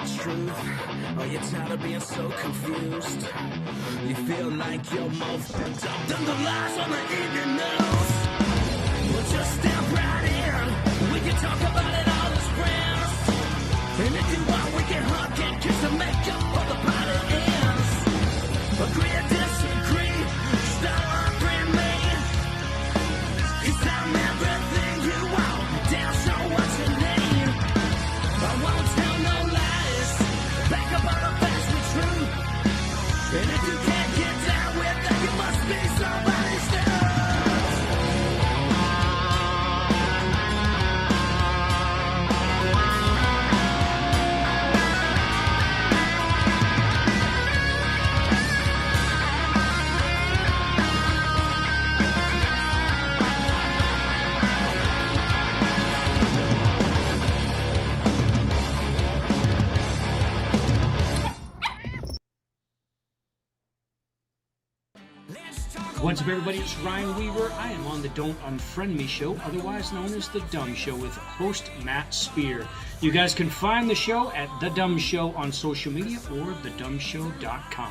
what's truth? Are you tired of being so confused? You feel like you're more fucked up than the lies on the evening news. Well, just step right in. We can talk about it all as friends. And if you want, we can hug and kiss and make up for the party ends. Agree or disagree, stop offering me. 'Cause I'm everything you want. Damn, show what you need. I won't tell no lies. Back up on the facts with truth. And if you can't get down with that, you must be somebody's new. What's up, everybody? It's Ryan Weaver. I am on the Don't Unfriend Me show, otherwise known as The Dumb Show, with host Matt Spear. You guys can find the show at The Dumb Show on social media or thedumbshow.com.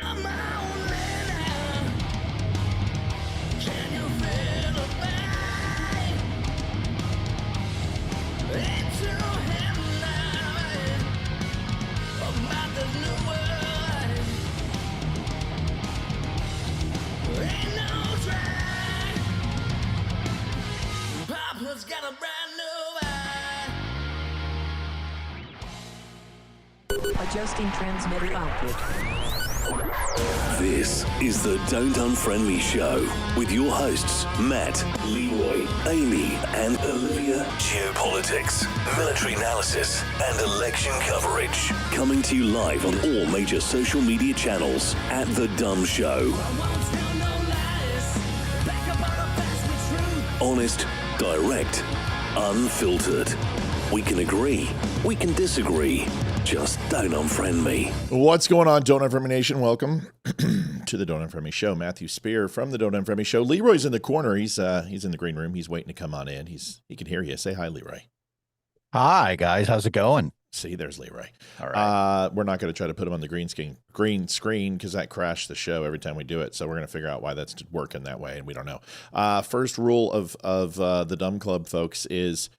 Come on, man. Can you feel the pain? Into him now. About this new world. Ain't no train. Papa's got a brand new eye. Adjusting transmitter output. This is the Don't Unfriend Me show with your hosts Matt, Leeroy, Amy, and Olivia. Geopolitics, military analysis, and election coverage. Coming to you live on all major social media channels at The Dumb Show. Honest, direct, unfiltered. We can agree, we can disagree. Just don't unfriend me. What's going on, Don't Unfriend Me Nation? Welcome to the Don't Unfriend Me show. Matthew Spear from the Don't Unfriend Me show. Leeroy's in the corner. He's in the green room. He's waiting to come on in. He can hear you. Say hi, Leeroy. Hi, guys. How's it going? See, there's Leeroy. All right. We're not going to try to put him on the green screen because that crashed the show every time we do it. So we're going to figure out why that's working that way, and we don't know. First rule of the Dumb Club, folks, is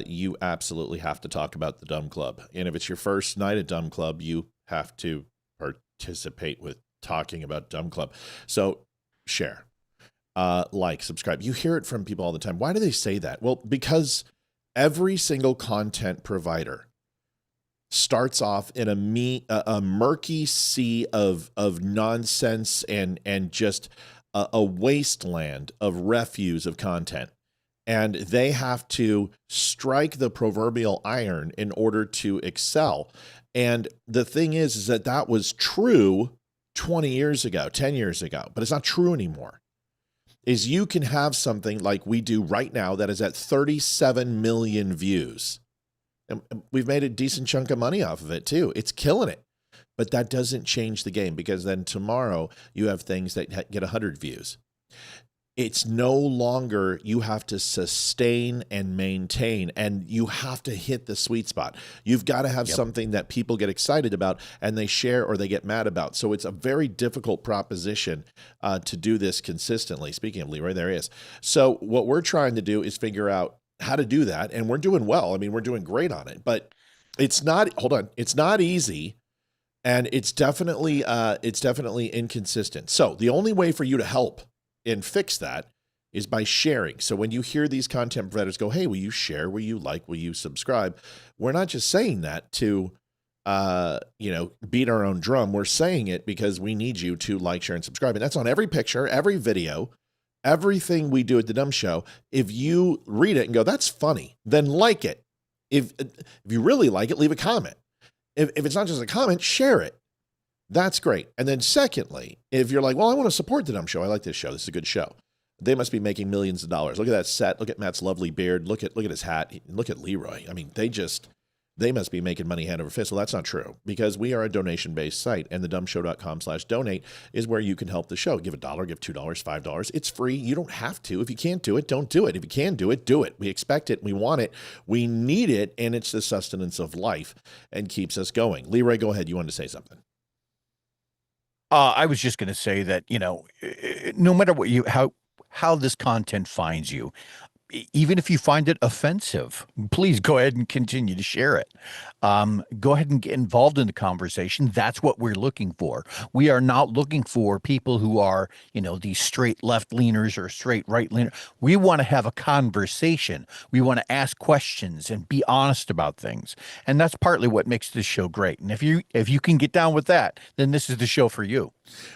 you absolutely have to talk about the Dumb Club. And if it's your first night at Dumb Club, you have to participate with talking about Dumb Club. So share, like, subscribe. You hear it from people all the time. Why do they say that? Well, because every single content provider starts off in a murky sea of nonsense and just a wasteland of refuse of content. And they have to strike the proverbial iron in order to excel. And the thing is that was true 20 years ago, 10 years ago, but it's not true anymore. Is you can have something like we do right now that is at 37 million views. And we've made a decent chunk of money off of it too. It's killing it. But that doesn't change the game, because then tomorrow you have things that get 100 views. It's no longer you have to sustain and maintain, and you have to hit the sweet spot. You've got to have something that people get excited about and they share or they get mad about. So it's a very difficult proposition to do this consistently. Speaking of Leeroy, there he is. So what we're trying to do is figure out how to do that, and we're doing well. I mean, we're doing great on it, but it's not, it's not easy, and it's definitely inconsistent. So the only way for you to help and fix that is by sharing. So when you hear these content providers go, hey, will you share? Will you like? Will you subscribe? We're not just saying that to, beat our own drum. We're saying it because we need you to like, share, and subscribe. And that's on every picture, every video, everything we do at The Dumb Show. If you read it and go, that's funny, then like it. If you really like it, leave a comment. If it's not just a comment, share it. That's great. And then secondly, if you're like, well, I want to support The Dumb Show. I like this show. This is a good show. They must be making millions of dollars. Look at that set. Look at Matt's lovely beard. Look at his hat. Look at Leeroy. I mean, they just they must be making money hand over fist. Well, that's not true, because we are a donation-based site, and thedumbshow.com/donate is where you can help the show. Give $1, give $2, $5. It's free. You don't have to. If you can't do it, don't do it. If you can do it, do it. We expect it. We want it. We need it, and it's the sustenance of life and keeps us going. Leeroy, go ahead. You wanted to say something. I was just going to say that, no matter what how this content finds you, even if you find it offensive, please go ahead and continue to share it. Go ahead and get involved in the conversation. That's what we're looking for. We are not looking for people who are, these straight left leaners or straight right leaners. We want to have a conversation. We want to ask questions and be honest about things. And that's partly what makes this show great. And if you can get down with that, then this is the show for you.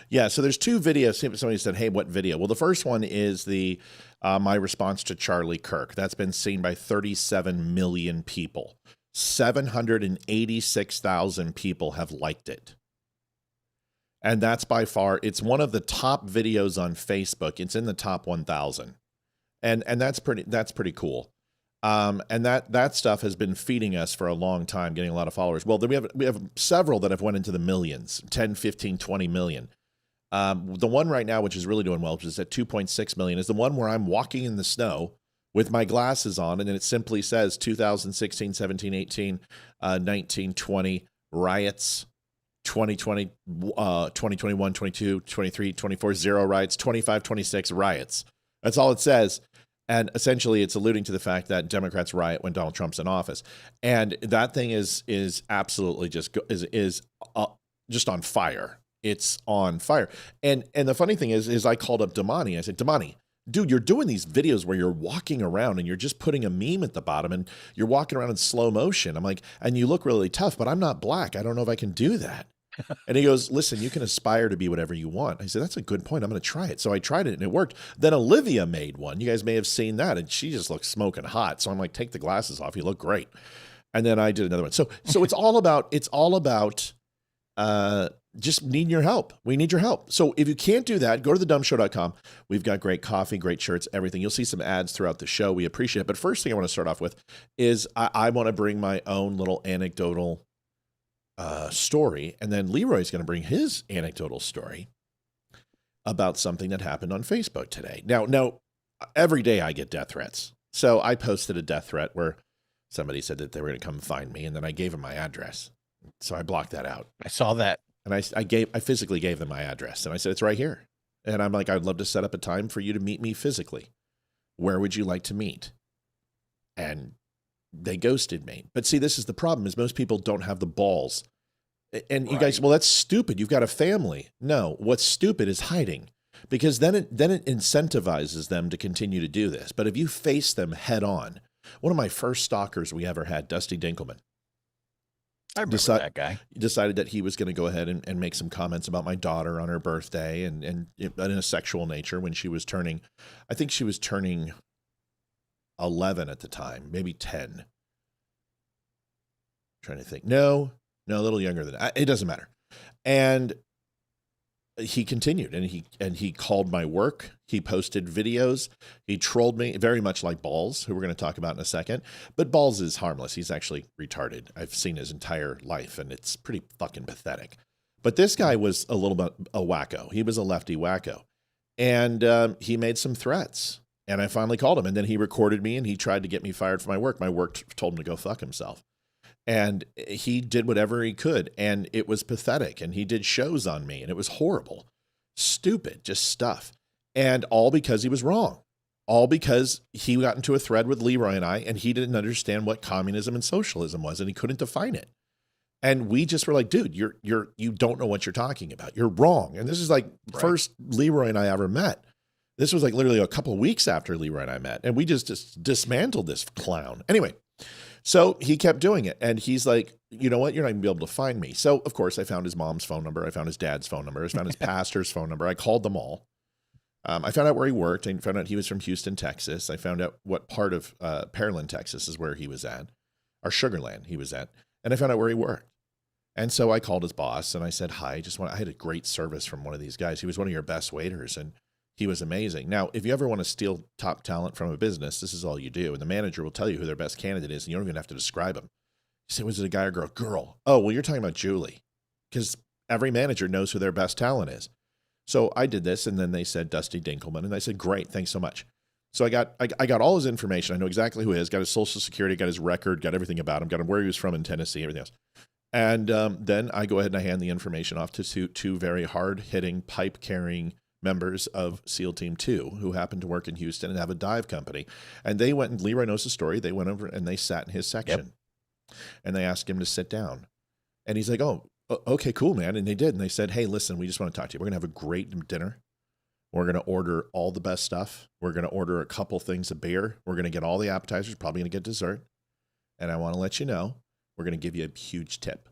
Yeah. So there's 2 videos. Somebody said, hey, what video? Well, the first one is my response to Charlie Kirk. That's been seen by 37 million people. 786,000 people have liked it. And that's by far, it's one of the top videos on Facebook. It's in the top 1,000. And that's pretty cool. And that stuff has been feeding us for a long time, getting a lot of followers. Well, then we have several that have went into the millions, 10, 15, 20 million. The one right now, which is really doing well, which is at 2.6 million, is the one where I'm walking in the snow with my glasses on, and then it simply says 2016, 17, 18, 19, 20 riots, 2020, 2021, 22, 23, 24, 0 riots, 25, 26 riots. That's all it says. And essentially, it's alluding to the fact that Democrats riot when Donald Trump's in office, and that thing is absolutely just on fire. It's on fire. And the funny thing is I called up Damani. I said, Damani, dude, you're doing these videos where you're walking around and you're just putting a meme at the bottom and you're walking around in slow motion. I'm like, and you look really tough, but I'm not black. I don't know if I can do that. And he goes, listen, you can aspire to be whatever you want. I said, that's a good point. I'm going to try it. So I tried it and it worked. Then Olivia made one. You guys may have seen that. And she just looks smoking hot. So I'm like, take the glasses off. You look great. And then I did another one. So it's all about just needing your help. We need your help. So if you can't do that, go to thedumbshow.com. We've got great coffee, great shirts, everything. You'll see some ads throughout the show. We appreciate it. But first thing I want to start off with is I want to bring my own little anecdotal story. And then Leeroy's going to bring his anecdotal story about something that happened on Facebook today. Now, every day I get death threats. So I posted a death threat where somebody said that they were going to come find me, and then I gave them my address. So I blocked that out. I saw that. And I physically gave them my address, and I said, it's right here. And I'm like, I'd love to set up a time for you to meet me physically. Where would you like to meet? And they ghosted me. But see, this is the problem, is most people don't have the balls. And you guys, well, that's stupid. You've got a family. No, what's stupid is hiding, because then it incentivizes them to continue to do this. But if you face them head on, one of my first stalkers we ever had, Dusty Dinkelman, I remember that guy. Decided that he was going to go ahead and make some comments about my daughter on her birthday and in a sexual nature when she was turning, I think she was turning 11 at the time, maybe 10. I'm trying to think. No, a little younger than that. It doesn't matter. And he continued, and he called my work. He posted videos. He trolled me, very much like Walz, who we're going to talk about in a second. But Walz is harmless. He's actually retarded. I've seen his entire life, and it's pretty fucking pathetic. But this guy was a little bit a wacko. He was a lefty wacko. And he made some threats. And I finally called him, and then he recorded me, and he tried to get me fired from my work. My work told him to go fuck himself. And he did whatever he could, and it was pathetic. And he did shows on me, and it was horrible, stupid, just stuff. And all because he was wrong. All because he got into a thread with Leeroy and I, and he didn't understand what communism and socialism was, and he couldn't define it. And we just were like, dude, you don't know what you're talking about. You're wrong. And this is like first Leeroy and I ever met. This was like literally a couple of weeks after Leeroy and I met, and we just dismantled this clown. Anyway. So he kept doing it, and he's like, you know what? You're not going to be able to find me. So, of course, I found his mom's phone number. I found his dad's phone number. I found his pastor's phone number. I called them all. I found out where he worked. I found out he was from Houston, Texas. I found out what part of Pearland, Texas is where he was at, or Sugarland he was at, and I found out where he worked. And so I called his boss, and I said, hi, I had a great service from one of these guys. He was one of your best waiters, and he was amazing. Now, if you ever want to steal top talent from a business, this is all you do. And the manager will tell you who their best candidate is, and you don't even have to describe them. He said, was it a guy or girl? Girl. Oh, well, you're talking about Julie, because every manager knows who their best talent is. So I did this, and then they said Dusty Dinkelman, and I said, great, thanks so much. So I got all his information. I know exactly who he is, got his social security, got his record, got everything about him, got him where he was from in Tennessee, everything else. And then I go ahead and I hand the information off to two very hard-hitting, pipe-carrying members of SEAL Team 2 who happen to work in Houston and have a dive company. And they went, and Leeroy knows the story, they went over and they sat in his section. Yep. And they asked him to sit down. And he's like, oh, okay, cool, man. And they did. And they said, hey, listen, we just want to talk to you. We're going to have a great dinner. We're going to order all the best stuff. We're going to order a couple things of beer. We're going to get all the appetizers, probably going to get dessert. And I want to let you know, we're going to give you a huge tip,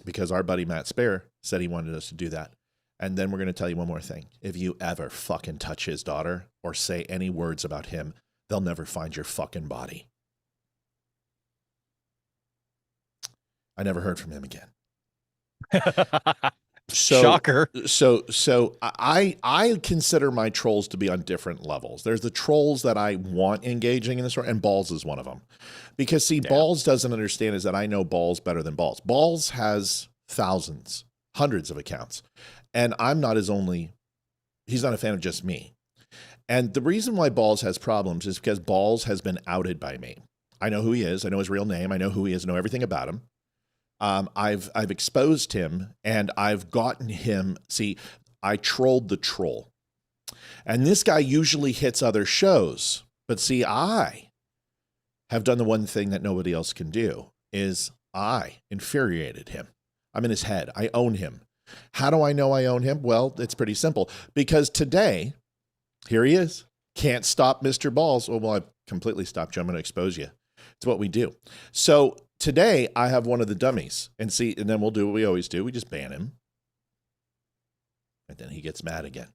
because our buddy Matt Spare said he wanted us to do that. And then we're going to tell you one more thing. If you ever fucking touch his daughter or say any words about him, they'll never find your fucking body. I never heard from him again. Shocker. So I consider my trolls to be on different levels. There's the trolls that I want engaging in this, and Balls is one of them. Because see, Balls doesn't understand is that I know Balls better than Balls. Balls has thousands, hundreds of accounts. And I'm not he's not a fan of just me. And the reason why Balls has problems is because Balls has been outed by me. I know who he is. I know his real name. I know who he is. I know everything about him. I've exposed him, and I've gotten him. See, I trolled the troll. And this guy usually hits other shows. But see, I have done the one thing that nobody else can do, is I infuriated him. I'm in his head. I own him. How do I know I own him? Well, it's pretty simple. Because today, here he is. Can't stop Mr. Balls. Oh, well, I've completely stopped you. I'm going to expose you. It's what we do. So today, I have one of the dummies. And then we'll do what we always do. We just ban him. And then he gets mad again.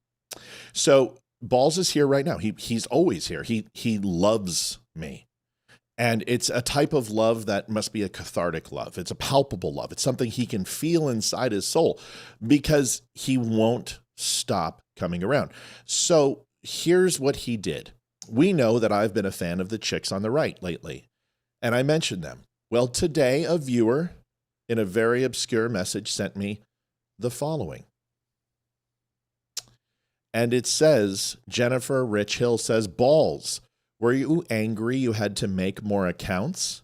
So Balls is here right now. He's always here. He loves me. And it's a type of love that must be a cathartic love. It's a palpable love. It's something he can feel inside his soul, because he won't stop coming around. So here's what he did. We know that I've been a fan of the chicks on the right lately, and I mentioned them. Well, today a viewer in a very obscure message sent me the following. And it says, Jennifer Rich Hill says, Balls, were you angry you had to make more accounts?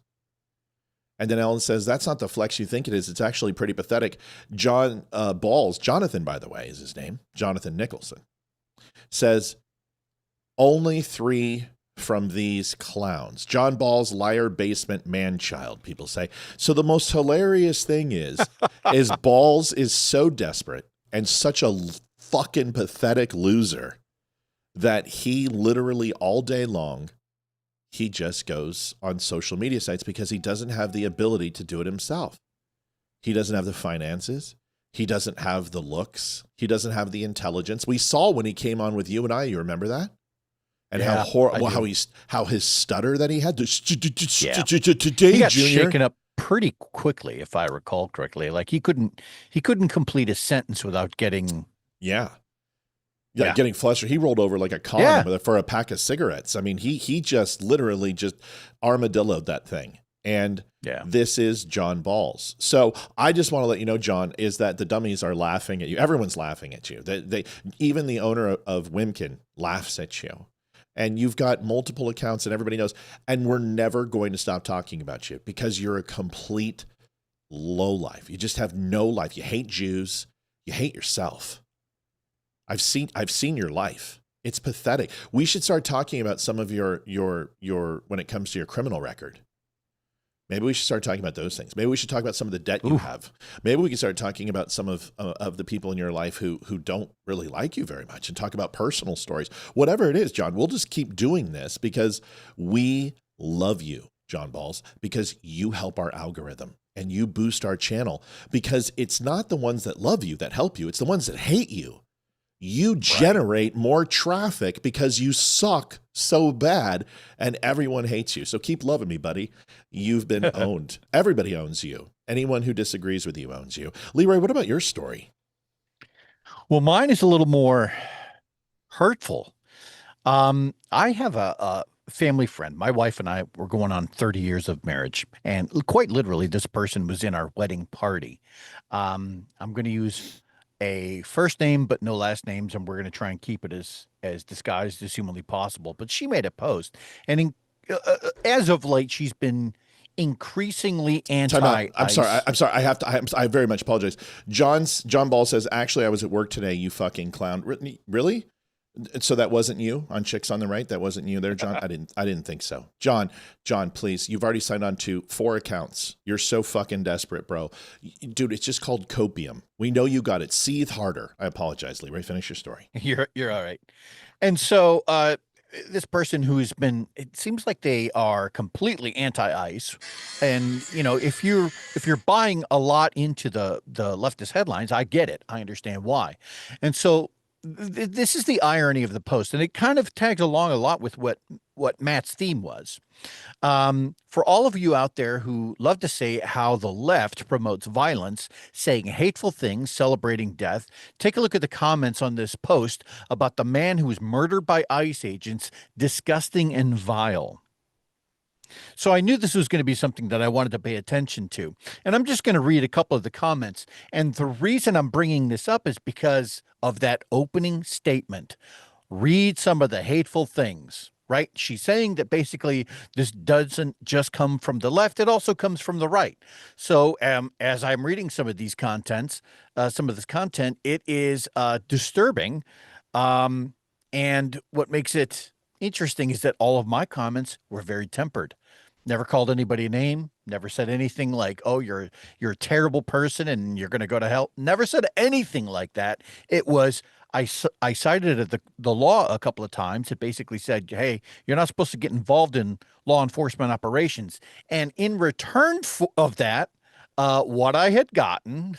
And then Ellen says, that's not the flex you think it is. It's actually pretty pathetic. Balls, Jonathan, by the way, is his name. Jonathan Nicholson says, only 3 from these clowns. John Balls, liar, basement, man-child, people say. So the most hilarious thing is Balls is so desperate and such a fucking pathetic loser that he literally all day long, he just goes on social media sites because he doesn't have the ability to do it himself. He doesn't have the finances. He doesn't have the looks. He doesn't have the intelligence. We saw when he came on with you and I, you remember that? And yeah, how his stutter that he had. He got shaken up pretty quickly, if I recall correctly. Like he couldn't complete a sentence without getting getting flustered. He rolled over like a con for a pack of cigarettes. I mean, he just literally just armadilloed that thing. And this is John Balls. So I just want to let you know, John, is that the dummies are laughing at you. Everyone's laughing at you. They even the owner of Wimkin laughs at you. And you've got multiple accounts and everybody knows. And we're never going to stop talking about you because you're a complete lowlife. You just have no life. You hate Jews. You hate yourself. I've seen your life. It's pathetic. We should start talking about some of your when it comes to your criminal record. Maybe we should start talking about those things. Maybe we should talk about some of the debt you have. Maybe we can start talking about some of the people in your life who don't really like you very much and talk about personal stories. Whatever it is, John, we'll just keep doing this because we love you, John Balls, because you help our algorithm and you boost our channel because it's not the ones that love you that help you. It's the ones that hate you. You generate more traffic because you suck so bad and everyone hates you. So keep loving me, buddy. You've been owned. Everybody owns you. Anyone who disagrees with you owns you. Leeroy, what about your story? Well, mine is a little more hurtful. I have a family friend. My wife and I were going on 30 years of marriage, and quite literally, this person was in our wedding party. I'm going to use a first name but no last names, and we're going to try and keep it as disguised as humanly possible. But she made a post, and as of late, she's been increasingly Time out. anti-ICE. I'm sorry. I'm sorry. I have to. I very much apologize. John Ball says, actually, I was at work today. You fucking clown. Really? So that wasn't you on Chicks on the Right? That wasn't you there, John? I didn't think so. John, please. You've already signed on to 4 accounts. You're so fucking desperate, bro. Dude, it's just called copium. We know you got it. Seethe harder. I apologize, Leeroy. Finish your story. You're all right. And so this person who's been, it seems like they are completely anti-ICE. And, you know, if you're buying a lot into the leftist headlines, I get it. I understand why. And so this is the irony of the post, and it kind of tags along a lot with what Matt's theme was. For all of you out there who love to say how the left promotes violence, saying hateful things, celebrating death, take a look at the comments on this post about the man who was murdered by ICE agents, disgusting and vile. So I knew this was going to be something that I wanted to pay attention to. And I'm just going to read a couple of the comments. And the reason I'm bringing this up is because of that opening statement. Read some of the hateful things, right? She's saying that basically this doesn't just come from the left, it also comes from the right. So as I'm reading some of these contents, some of this content, it is disturbing. And what makes it interesting is that all of my comments were very tempered. Never called anybody a name, never said anything like, oh, you're a terrible person and you're going to go to hell. Never said anything like that. It was, I cited the law a couple of times. It basically said, hey, you're not supposed to get involved in law enforcement operations. And in return of that, what I had gotten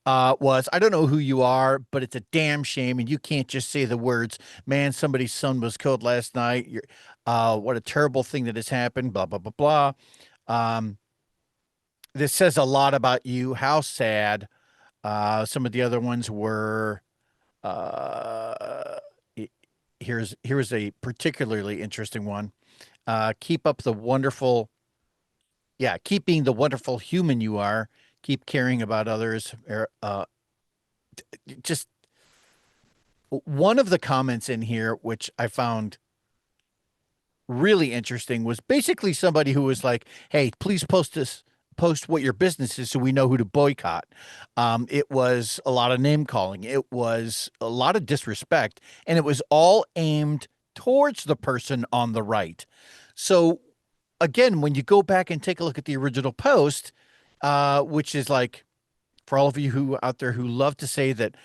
was, I don't know who you are, but it's a damn shame. And you can't just say the words, man, somebody's son was killed last night. What a terrible thing that has happened, blah, blah, blah, blah. This says a lot about you. How sad. Some of the other ones were, here's a particularly interesting one. Keep up the wonderful, keep being the wonderful human you are. Keep caring about others. Just one of the comments in here, which I found really interesting, was basically somebody who was like, hey, please post what your business is so we know who to boycott. It was a lot of name calling. It was a lot of disrespect, and it was all aimed towards the person on the right. So again, when you go back and take a look at the original post, which is like, for all of you who out there who love to say that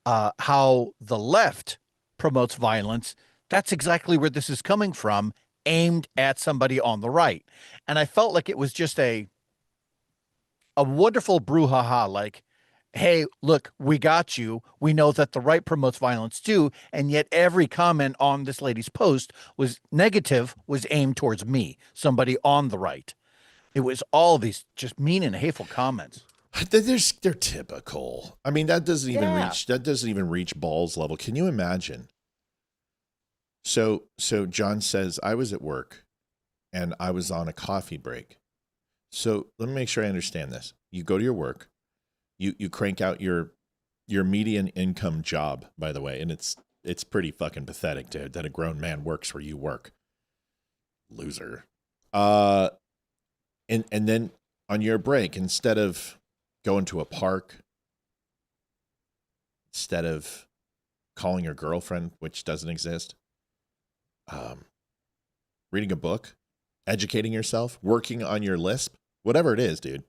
how the left promotes violence, that's exactly where this is coming from, aimed at somebody on the right. And I felt like it was just a wonderful brouhaha, like, hey, look, we got you. We know that the right promotes violence too. And yet every comment on this lady's post was negative, was aimed towards me, somebody on the right. It was all these just mean and hateful comments. They're typical. I mean, that doesn't even reach Ball's level. Can you imagine? So John says, I was at work and I was on a coffee break. So let me make sure I understand this. You go to your work, you crank out your median income job, by the way, and it's pretty fucking pathetic, dude, that a grown man works where you work. Loser. And then on your break, instead of going to a park, instead of calling your girlfriend, which doesn't exist, reading a book, educating yourself, working on your Lisp, whatever it is, dude,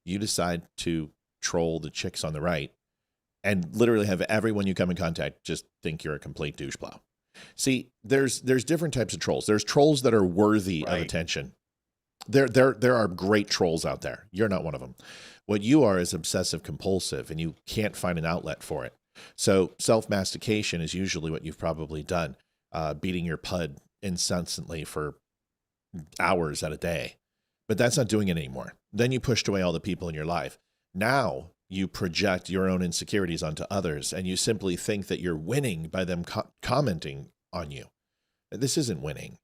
you decide to troll the chicks on the right and literally have everyone you come in contact just think you're a complete douchebag. See, there's different types of trolls. There's trolls that are worthy of attention. There are great trolls out there. You're not one of them. What you are is obsessive compulsive, and you can't find an outlet for it. So self-mastication is usually what you've probably done, beating your pud incessantly for hours at a day. But that's not doing it anymore. Then you pushed away all the people in your life. Now you project your own insecurities onto others, and you simply think that you're winning by them commenting on you. This isn't winning.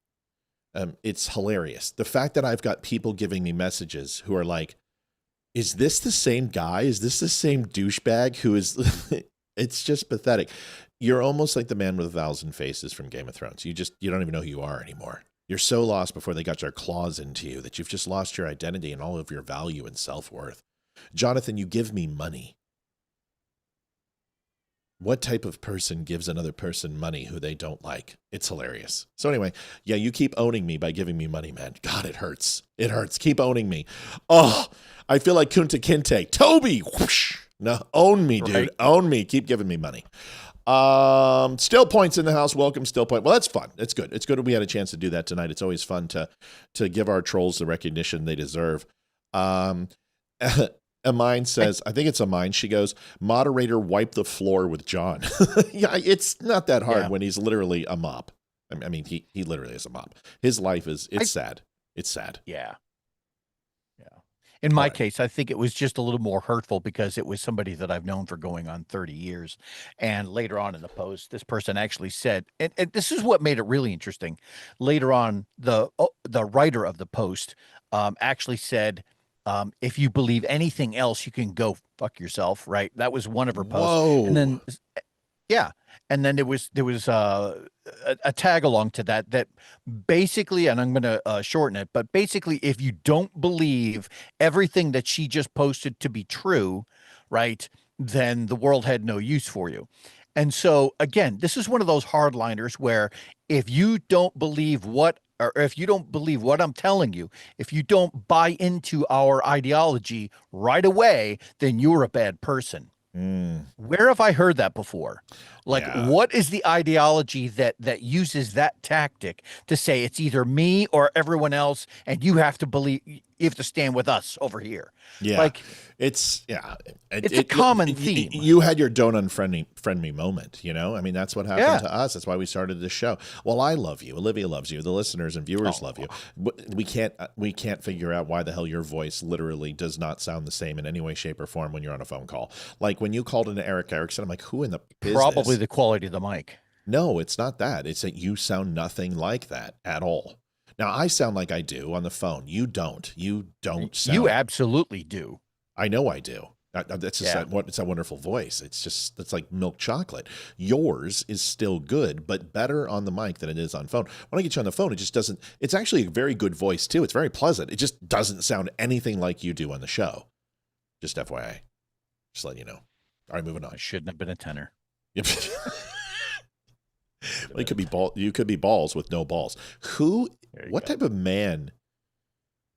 It's hilarious. The fact that I've got people giving me messages who are like, is this the same guy? Is this the same douchebag who is, it's just pathetic. You're almost like the man with 1,000 faces from Game of Thrones. You don't even know who you are anymore. You're so lost before they got their claws into you that you've just lost your identity and all of your value and self-worth. Jonathan, you give me money. What type of person gives another person money who they don't like? It's hilarious. So anyway, yeah, you keep owning me by giving me money, man. God, it hurts. It hurts. Keep owning me. Oh, I feel like Kunta Kinte. Toby, whoosh. No, own me, dude. Right. Own me. Keep giving me money. Still Points in the house. Welcome, Still Point. Well, that's fun. It's good. It's good that we had a chance to do that tonight. It's always fun to give our trolls the recognition they deserve. Amine says, I think it's Amine. She goes, moderator, wipe the floor with John. Yeah, it's not that hard when he's literally a mop. I mean, he literally is a mop. His life is, sad. It's sad. Yeah. Yeah. In my case, I think it was just a little more hurtful because it was somebody that I've known for going on 30 years. And later on in the post, this person actually said, and this is what made it really interesting. Later on, the writer of the post actually said, if you believe anything else, you can go fuck yourself, right? That was one of her posts. Whoa. And then, and then there was a tag along to that basically, and I'm going to shorten it, but basically, if you don't believe everything that she just posted to be true, right, then the world had no use for you. And so, again, this is one of those hardliners where if you don't believe or if you don't believe what I'm telling you, if you don't buy into our ideology right away, then you're a bad person. Where have I heard that before? Like, what is the ideology that uses that tactic to say it's either me or everyone else, and you have to believe, you have to stand with us over here? Yeah, like it's a common theme. You had your don't unfriend me moment. You know, I mean, that's what happened to us. That's why we started this show. Well, I love you. Olivia loves you. The listeners and viewers love you. We can't figure out why the hell your voice literally does not sound the same in any way, shape, or form when you're on a phone call. Like when you called into Eric Erickson, I'm like, who in the probably the quality of the mic. No, it's not that. It's that you sound nothing like that at all. Now, I sound like I do on the phone. You don't. You don't sound. You absolutely do. I know I do. That's just it's that wonderful voice. It's like milk chocolate. Yours is still good, but better on the mic than it is on phone. When I get you on the phone, it just doesn't. It's actually a very good voice too. It's very pleasant. It just doesn't sound anything like you do on the show. Just FYI. Just letting you know. All right, moving on. I shouldn't have been a tenor. Yep. Well, you could be balls with no balls. What type of man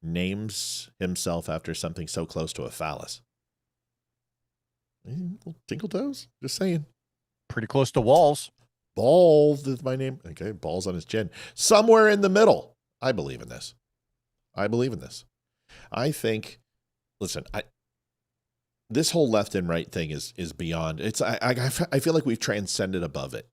names himself after something so close to a phallus? Tinkle toes? Just saying. Pretty close to Walz. Balls is my name. Okay, balls on his chin. Somewhere in the middle. I believe in this. I think, listen, this whole left and right thing is beyond. I feel like we've transcended above it.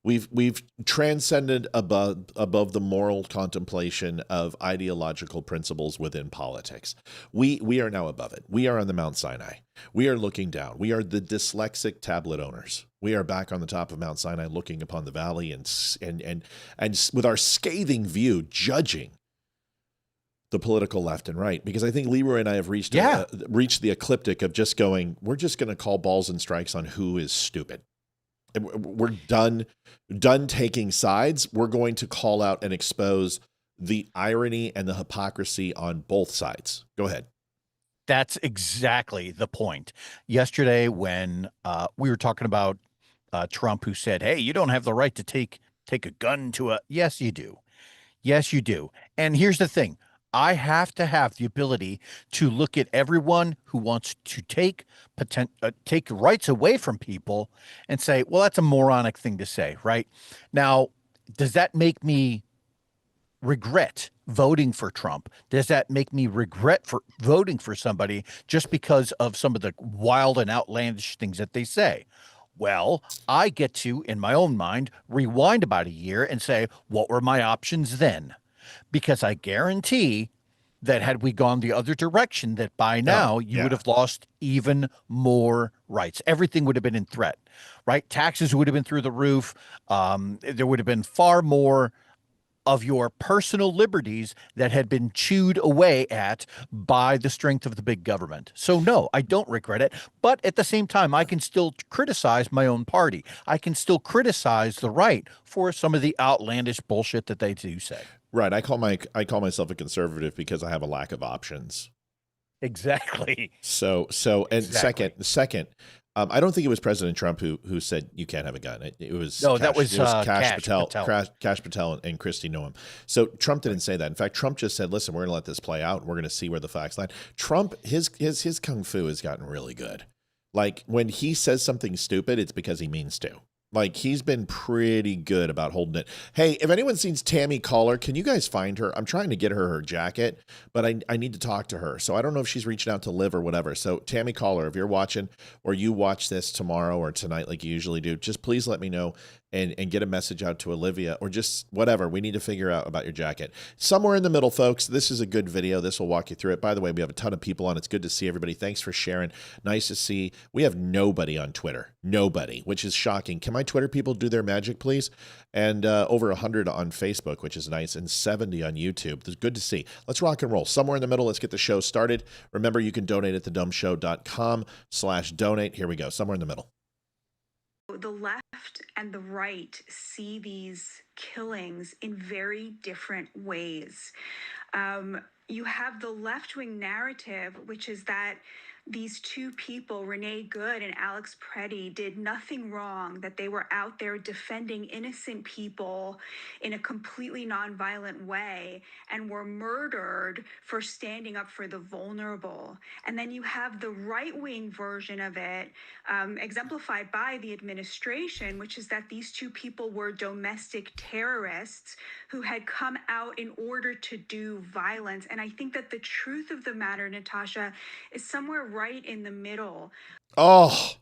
We've transcended above the moral contemplation of ideological principles within politics. We are now above it. We are on the Mount Sinai. We are looking down. We are the dyslexic tablet owners. We are back on the top of Mount Sinai, looking upon the valley and with our scathing view, judging the political left and right. Because I think Leeroy and I have reached the ecliptic of just going, we're just going to call balls and strikes on who is stupid. We're done taking sides. We're going to call out and expose the irony and the hypocrisy on both sides. Go ahead. That's exactly the point. Yesterday, when we were talking about Trump, who said, "Hey, you don't have the right to take a gun to a..." Yes, you do. Yes, you do. And here's the thing. I have to have the ability to look at everyone who wants to take rights away from people and say, well, that's a moronic thing to say, right? Now, does that make me regret voting for Trump? Does that make me regret for voting for somebody just because of some of the wild and outlandish things that they say? Well, I get to, in my own mind, rewind about a year and say, what were my options then? Because I guarantee that had we gone the other direction, that by now you would have lost even more rights. Everything would have been in threat, right? Taxes would have been through the roof. There would have been far more of your personal liberties that had been chewed away at by the strength of the big government. So no, I don't regret it. But at the same time, I can still criticize my own party. I can still criticize the right for some of the outlandish bullshit that they do say. Right. I call myself a conservative because I have a lack of options. Exactly. So and second, I don't think it was President Trump who said you can't have a gun. It was Kash Patel and Christie Noem. So Trump didn't say that. In fact, Trump just said, "Listen, we're going to let this play out. And we're going to see where the facts lie." Trump, his kung fu has gotten really good. Like when he says something stupid, it's because he means to. Like he's been pretty good about holding it. Hey, if anyone's seen Tammy Caller, can you guys find her? I'm trying to get her jacket, but I need to talk to her. So I don't know if she's reaching out to Liv or whatever. So Tammy Caller, if you're watching or you watch this tomorrow or tonight like you usually do, just please let me know and get a message out to Olivia or just whatever. We need to figure out about your jacket. Somewhere in the middle, folks. This is a good video. This will walk you through it. By the way, we have a ton of people on. It's good to see everybody. Thanks for sharing. Nice to see. We have nobody on Twitter. Nobody, which is shocking. Can my Twitter people do their magic, please? And over 100 on Facebook, which is nice, and 70 on YouTube. It's good to see. Let's rock and roll. Somewhere in the middle, let's get the show started. Remember, you can donate at thedumbshow.com/donate. Here we go. Somewhere in the middle. The left and the right see these killings in very different ways. You have the left-wing narrative, which is that these two people, Renee Good and Alex Preddy, did nothing wrong, that they were out there defending innocent people in a completely nonviolent way and were murdered for standing up for the vulnerable. And then you have the right-wing version of it, exemplified by the administration, which is that these two people were domestic terrorists who had come out in order to do violence. And I think that the truth of the matter, Natasha, is somewhere right in the middle. Oh.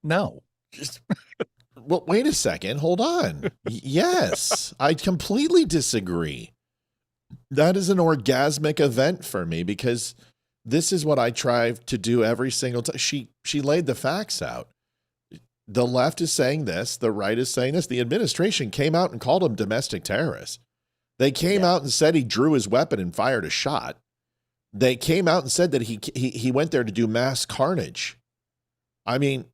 No. Well, wait a second. Hold on. Yes, I completely disagree. That is an orgasmic event for me because this is what I try to do every single time. She laid the facts out. The left is saying this. The right is saying this. The administration came out and called them domestic terrorists. They came out and said he drew his weapon and fired a shot. They came out and said that he went there to do mass carnage. I mean,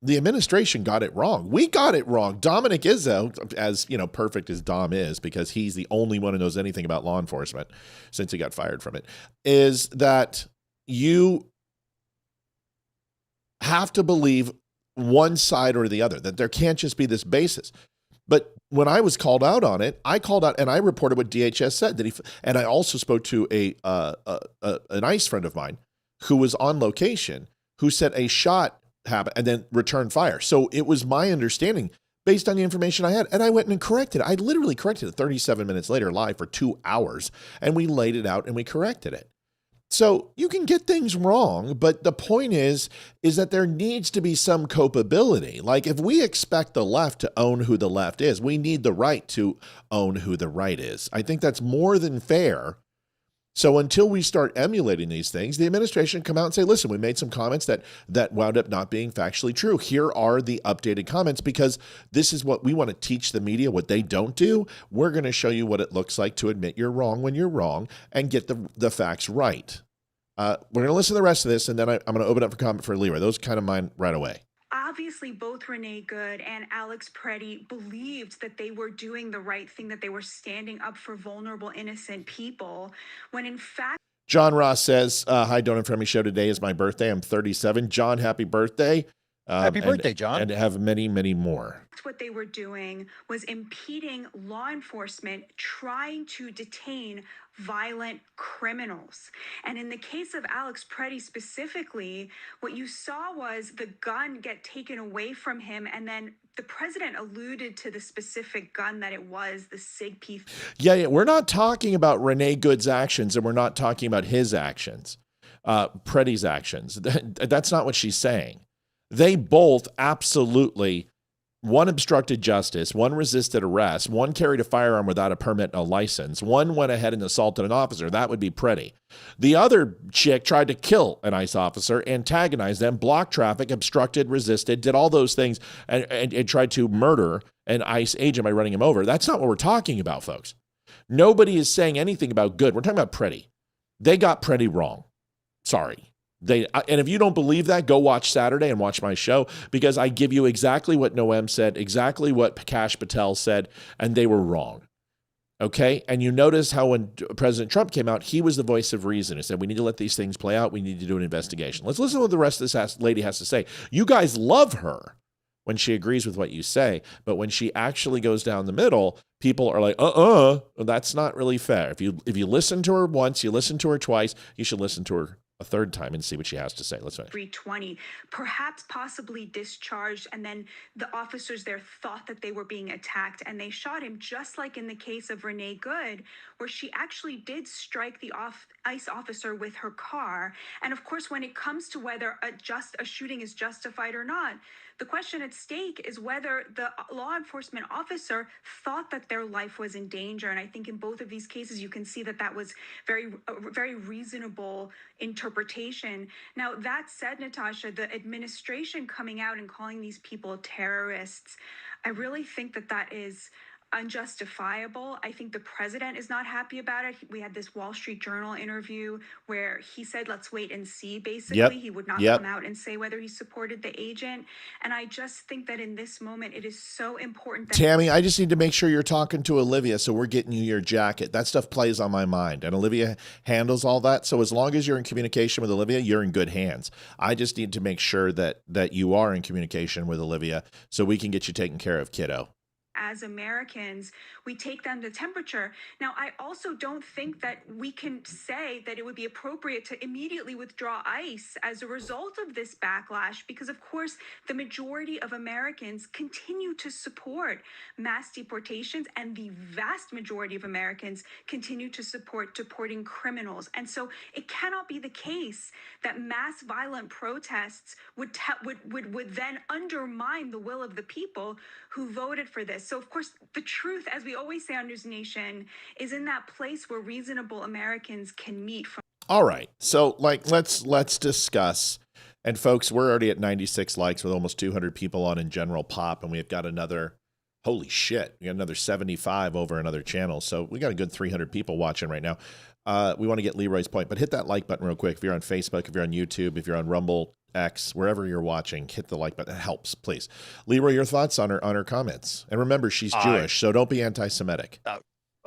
the administration got it wrong. We got it wrong. Dominic Izzo, as you know, perfect as Dom is, because he's the only one who knows anything about law enforcement since he got fired from it, is that you have to believe one side or the other, that there can't just be this basis. But when I was called out on it, I called out and I reported what DHS said that and I also spoke to an ICE friend of mine who was on location who said a shot happened and then returned fire. So it was my understanding based on the information I had, and I went and corrected it. I literally corrected it 37 minutes later live for 2 hours, and we laid it out and we corrected it. So you can get things wrong, but the point is that there needs to be some culpability. Like if we expect the left to own who the left is, we need the right to own who the right is. I think that's more than fair. So until we start emulating these things, the administration come out and say, listen, we made some comments that wound up not being factually true. Here are the updated comments because this is what we want to teach the media, what they don't do. We're going to show you what it looks like to admit you're wrong when you're wrong and get the facts right. We're going to listen to the rest of this, and then I'm going to open up for comment for Leeroy. Those kind of mine right away. Obviously, both Renee Good and Alex Preddy believed that they were doing the right thing, that they were standing up for vulnerable, innocent people, when in fact... John Ross says, hi, Don't Unfriend Me Show. Today is my birthday. I'm 37. John, happy birthday. Happy birthday, John. And have many, many more. What they were doing was impeding law enforcement trying to detain violent criminals. And in the case of Alex Preddy specifically, what you saw was the gun get taken away from him, and then the president alluded to the specific gun that it was, the SIG P. Yeah, we're not talking about Renee Good's actions, and we're not talking about his actions, Preddy's actions. That's not what she's saying. They both absolutely One obstructed justice, one resisted arrest, one carried a firearm without a permit and a license, one went ahead and assaulted an officer. That would be pretty. The other chick tried to kill an ICE officer, antagonized them, blocked traffic, obstructed, resisted, did all those things, and tried to murder an ICE agent by running him over. That's not what we're talking about, folks. Nobody is saying anything about good. We're talking about pretty. They got pretty wrong. Sorry. And if you don't believe that, go watch Saturday and watch my show, because I give you exactly what Noam said, exactly what Prakash Patel said, and they were wrong. Okay? And you notice how when President Trump came out, he was the voice of reason. He said, we need to let these things play out. We need to do an investigation. Let's listen to what the rest of this lady has to say. You guys love her when she agrees with what you say, but when she actually goes down the middle, people are like, that's not really fair. If you listen to her once, you listen to her twice, you should listen to her a third time and see what she has to say. Let's finish. 320, perhaps possibly discharged, and then the officers there thought that they were being attacked and they shot him, just like in the case of Renee Good, where she actually did strike the ICE officer with her car. And of course, when it comes to whether a shooting is justified or not, the question at stake is whether the law enforcement officer thought that their life was in danger. And I think in both of these cases, you can see that that was very reasonable interpretation. Now, that said, Natasha, the administration coming out and calling these people terrorists, I really think that that is unjustifiable. I think the president is not happy about it. We had this Wall Street Journal interview where he said, let's wait and see, basically. Yep. He would not come out and say whether he supported the agent. And I just think that in this moment, it is so important that— Tammy, I just need to make sure you're talking to Olivia, so we're getting you your jacket. That stuff plays on my mind, and Olivia handles all that. So as long as you're in communication with Olivia, you're in good hands. I just need to make sure that you are in communication with Olivia so we can get you taken care of, kiddo. As Americans, we take down the temperature. Now, I also don't think that we can say that it would be appropriate to immediately withdraw ICE as a result of this backlash, because, of course, the majority of Americans continue to support mass deportations, and the vast majority of Americans continue to support deporting criminals. And so it cannot be the case that mass violent protests would then undermine the will of the people who voted for this. So, of course, the truth, as we always say on News Nation, is in that place where reasonable Americans can meet. All right. So, let's discuss. And, folks, we're already at 96 likes with almost 200 people on in general pop, and we've got another, holy shit, we got another 75 over another channel. So we got a good 300 people watching right now. We want to get Leeroy's point, but hit that like button real quick. If you're on Facebook, if you're on YouTube, if you're on Rumble, X, wherever you're watching, hit the like button. It helps, please. Leeroy, your thoughts on her comments. And remember, she's Jewish, so don't be anti-Semitic.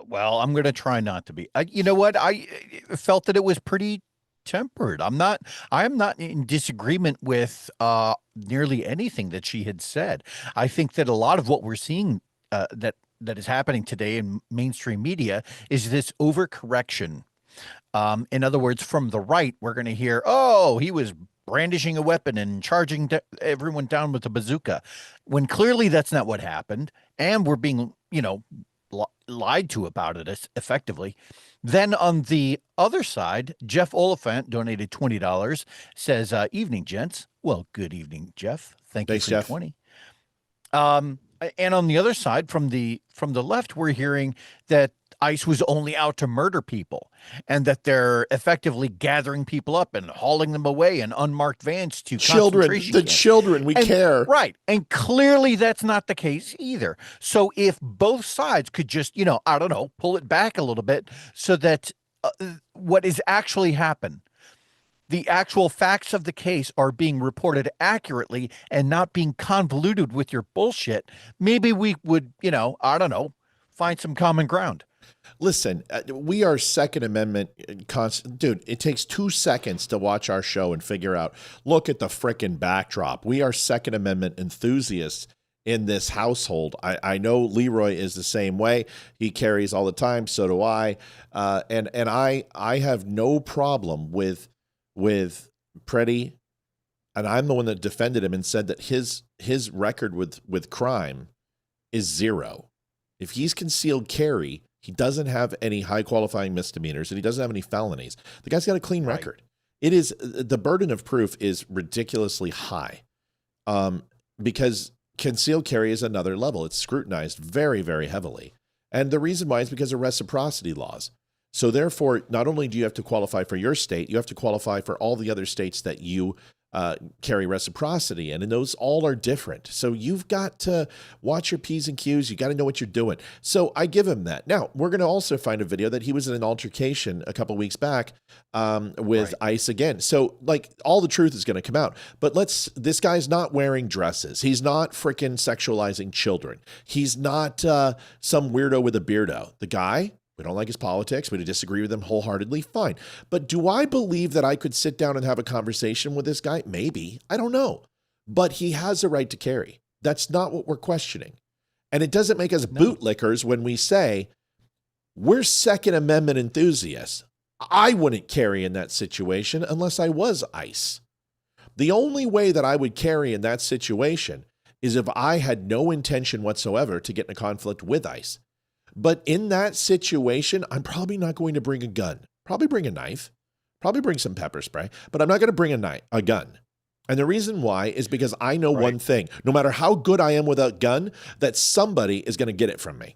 Well, I'm going to try not to be. You know what? I felt that it was pretty tempered. I'm not in disagreement with nearly anything that she had said. I think that a lot of what we're seeing that is happening today in mainstream media is this overcorrection. In other words, from the right, we're going to hear, oh, he was brandishing a weapon and charging everyone down with a bazooka, when clearly that's not what happened, and we're being, lied to about it effectively. Then on the other side, Jeff Oliphant donated $20, says, evening, gents. Well, good evening, Jeff. Thank you for Jeff. 20. And on the other side, from the left, we're hearing that ICE was only out to murder people, and that they're effectively gathering people up and hauling them away in unmarked vans to concentration camps. Children, we care. Right. And clearly that's not the case either. So if both sides could just, I don't know, pull it back a little bit so that what is actually happened, the actual facts of the case are being reported accurately and not being convoluted with your bullshit, maybe we would, I don't know, find some common ground. Listen, we are Second Amendment dude, it takes 2 seconds to watch our show and figure out, look at the frickin' backdrop. We are Second Amendment enthusiasts in this household. I know Leeroy is the same way. He carries all the time. So do I. And I have no problem with Preddy. And I'm the one that defended him and said that his record with crime is 0. If he's concealed carry, he doesn't have any high qualifying misdemeanors, and he doesn't have any felonies. The guy's got a clean record. It is, the burden of proof is ridiculously high, because concealed carry is another level. It's scrutinized very, very heavily. And the reason why is because of reciprocity laws. So therefore, not only do you have to qualify for your state, you have to qualify for all the other states that you carry reciprocity in, and those all are different. So you've got to watch your P's and Q's. You got to know what you're doing. So I give him that. Now, we're going to also find a video that he was in an altercation a couple weeks back with ICE again. So like all the truth is going to come out. But this guy's not wearing dresses. He's not freaking sexualizing children. He's not some weirdo with a beardo. The guy, we don't like his politics. We disagree with him wholeheartedly. Fine. But do I believe that I could sit down and have a conversation with this guy? Maybe. I don't know. But he has a right to carry. That's not what we're questioning. And it doesn't make us bootlickers when we say we're Second Amendment enthusiasts. I wouldn't carry in that situation unless I was ICE. The only way that I would carry in that situation is if I had no intention whatsoever to get in a conflict with ICE. But in that situation, I'm probably not going to bring a gun. Probably bring a knife. Probably bring some pepper spray. But I'm not going to bring a gun. And the reason why is because I know one thing. No matter how good I am with a gun, that somebody is going to get it from me.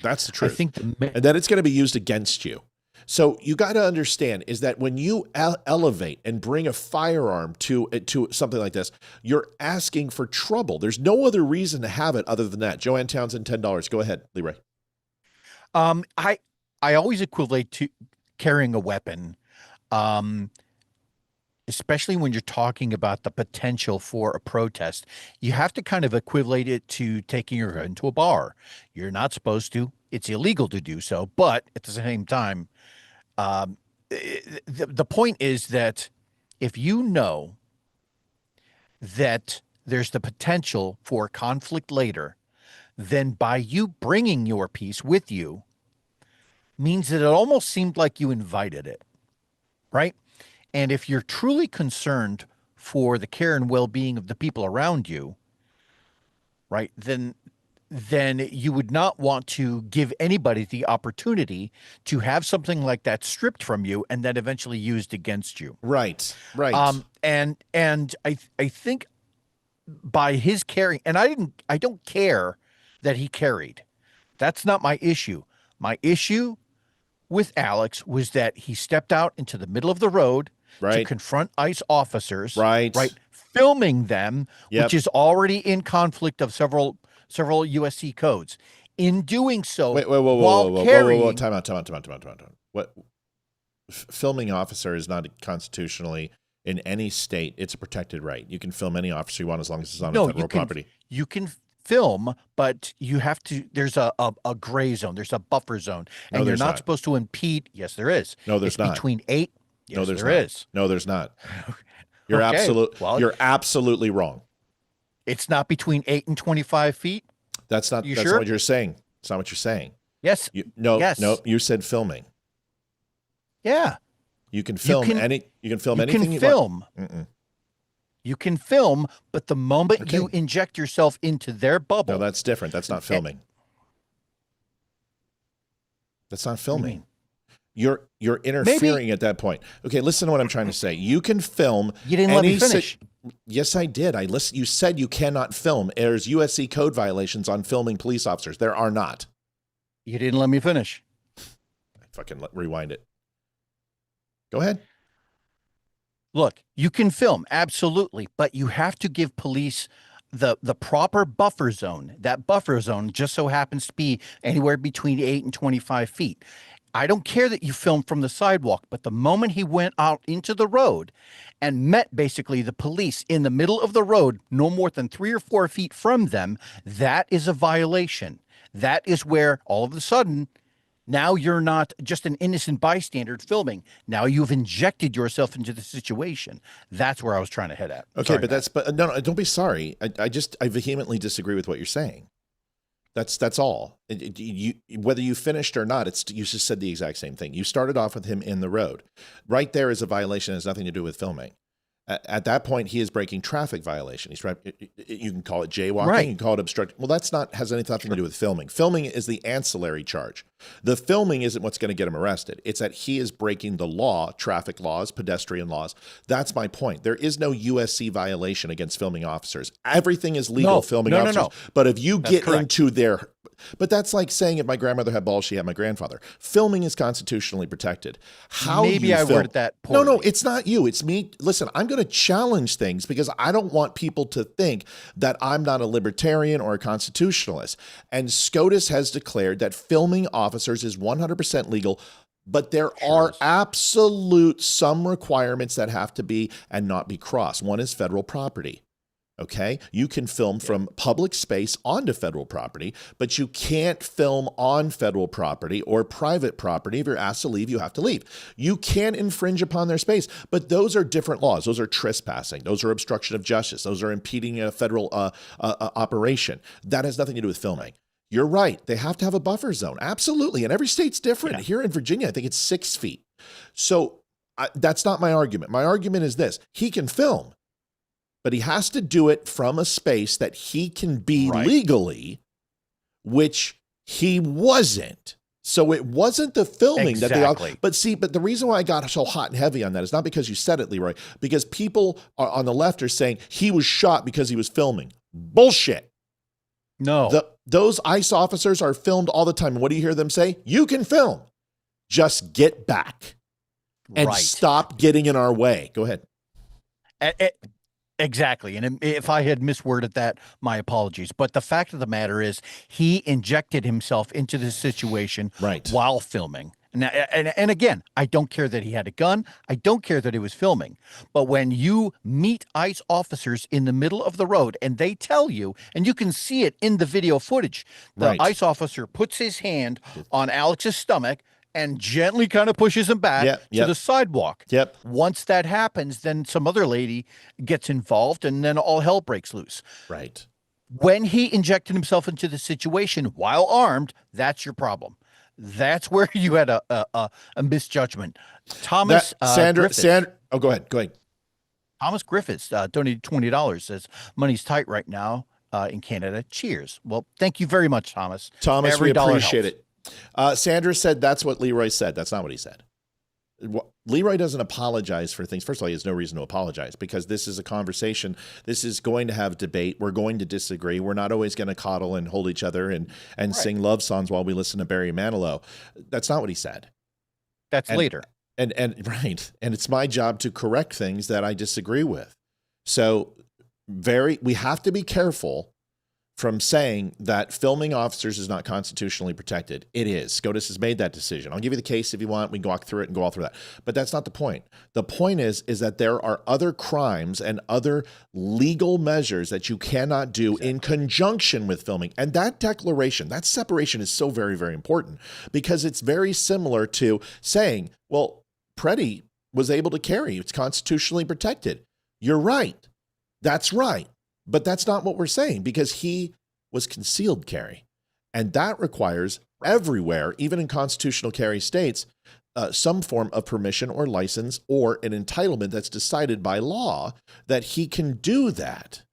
That's the truth. And then it's going to be used against you. So you got to understand is that when you elevate and bring a firearm to something like this, you're asking for trouble. There's no other reason to have it other than that. Joanne Townsend, $10. Go ahead, Leeroy. I always equate to carrying a weapon, especially when you're talking about the potential for a protest. You have to kind of equate it to taking your gun to a bar. You're not supposed to. It's illegal to do so, but at the same time, the point is that if you know that there's the potential for conflict later, then by you bringing your piece with you means that it almost seemed like you invited it, right? And if you're truly concerned for the care and well-being of the people around you, right, then you would not want to give anybody the opportunity to have something like that stripped from you and then eventually used against you. Right. And I think by his carrying, and I don't care that he carried. That's not my issue. My issue with Alex was that he stepped out into the middle of the road to confront ICE officers, right, filming them, which is already in conflict of several USC codes. In doing so, whoa, time out. What? Filming officer is not constitutionally in any state. It's a protected right. You can film any officer you want as long as it's on federal property. You can film, but you have to. There's a gray zone. There's a buffer zone, and you're not supposed to impede. Yes, there is. No, there's not. Between 8. Yes, no, there is. No, there's not. You're you're absolutely wrong. It's not between 8 and 25 feet. That's not what you're saying. It's not what you're saying. Yes. No, you said filming. Yeah. You can film anything you film. want. You can film, but the moment you inject yourself into their bubble. No, that's different. That's not filming. That's not filming. You're interfering at that point. Okay, listen to what I'm trying to say. You can film. You didn't let me finish. Yes, I did. You said you cannot film. There's USC code violations on filming police officers. There are not. You didn't let me finish. Rewind it. Go ahead. Look, you can film, absolutely, but you have to give police the proper buffer zone. That buffer zone just so happens to be anywhere between 8 and 25 feet. I don't care that you filmed from the sidewalk, but the moment he went out into the road and met basically the police in the middle of the road, no more than 3 or 4 feet from them, that is a violation. That is where all of a sudden, now you're not just an innocent bystander filming. Now you've injected yourself into the situation. That's where I was trying to head at. Okay, sorry, but no, don't be sorry. I vehemently disagree with what you're saying. That's all. Whether you finished or not, you just said the exact same thing. You started off with him in the road. Right there is a violation. It has nothing to do with filming. At that point, he is breaking traffic violation. He's right. You can call it jaywalking. Right. You can call it obstruction. Well, that's not has nothing to do with filming. Filming is the ancillary charge. The filming isn't what's going to get him arrested. It's that he is breaking the law, traffic laws, pedestrian laws. That's my point. There is no USC violation against filming officers. Everything is legal filming officers. No. But if you get into their But that's like saying if my grandmother had balls, she had my grandfather. Filming is constitutionally protected. How Maybe you I film, worded that poorly. No, it's not you. It's me. Listen, I'm going to challenge things because I don't want people to think that I'm not a libertarian or a constitutionalist. And SCOTUS has declared that filming officers is 100% legal, but there are absolute some requirements that have to be and not be crossed. One is federal property. Okay, you can film from public space onto federal property, but you can't film on federal property or private property. If you're asked to leave, you have to leave. You can infringe upon their space, but those are different laws. Those are trespassing. Those are obstruction of justice. Those are impeding a federal operation. That has nothing to do with filming. You're right. They have to have a buffer zone. Absolutely. And every state's different. Here in Virginia, I think it's 6 feet. So that's not my argument. My argument is this. He can film, but he has to do it from a space that he can be legally, which he wasn't. So it wasn't the filming that they. But the reason why I got so hot and heavy on that is not because you said it, Leeroy, because people on the left are saying he was shot because he was filming. Bullshit. No. Those ICE officers are filmed all the time. And what do you hear them say? You can film. Just get back and stop getting in our way. Go ahead. Exactly. And if I had misworded that, my apologies. But the fact of the matter is he injected himself into this situation while filming. And again, I don't care that he had a gun. I don't care that he was filming. But when you meet ICE officers in the middle of the road and they tell you, and you can see it in the video footage, the ICE officer puts his hand on Alex's stomach and gently kind of pushes him back to the sidewalk. Once that happens, then some other lady gets involved and then all hell breaks loose. When he injected himself into the situation while armed, that's your problem. That's where you had a misjudgment. Thomas Griffiths. Oh, go ahead. Thomas Griffiths donated $20, says money's tight right now in Canada. Cheers. Well, thank you very much, Thomas. We appreciate it. Sandra said that's what Leeroy said. That's not what he said. Leeroy doesn't apologize for things. First of all, he has no reason to apologize because this is a conversation. This is going to have debate. We're going to disagree. We're not always going to coddle and hold each other and sing love songs while we listen to Barry Manilow. That's not what he said. That's later. And it's my job to correct things that I disagree with. So we have to be careful from saying that filming officers is not constitutionally protected. It is. SCOTUS has made that decision. I'll give you the case if you want. We can walk through it and go all through that. But that's not the point. The point is that there are other crimes and other legal measures that you cannot do in conjunction with filming. And that declaration, that separation is so very, very important because it's very similar to saying, well, Preddy was able to carry. It's constitutionally protected. You're right. That's right. But that's not what we're saying because he was concealed carry. And that requires everywhere, even in constitutional carry states, some form of permission or license or an entitlement that's decided by law that he can do that.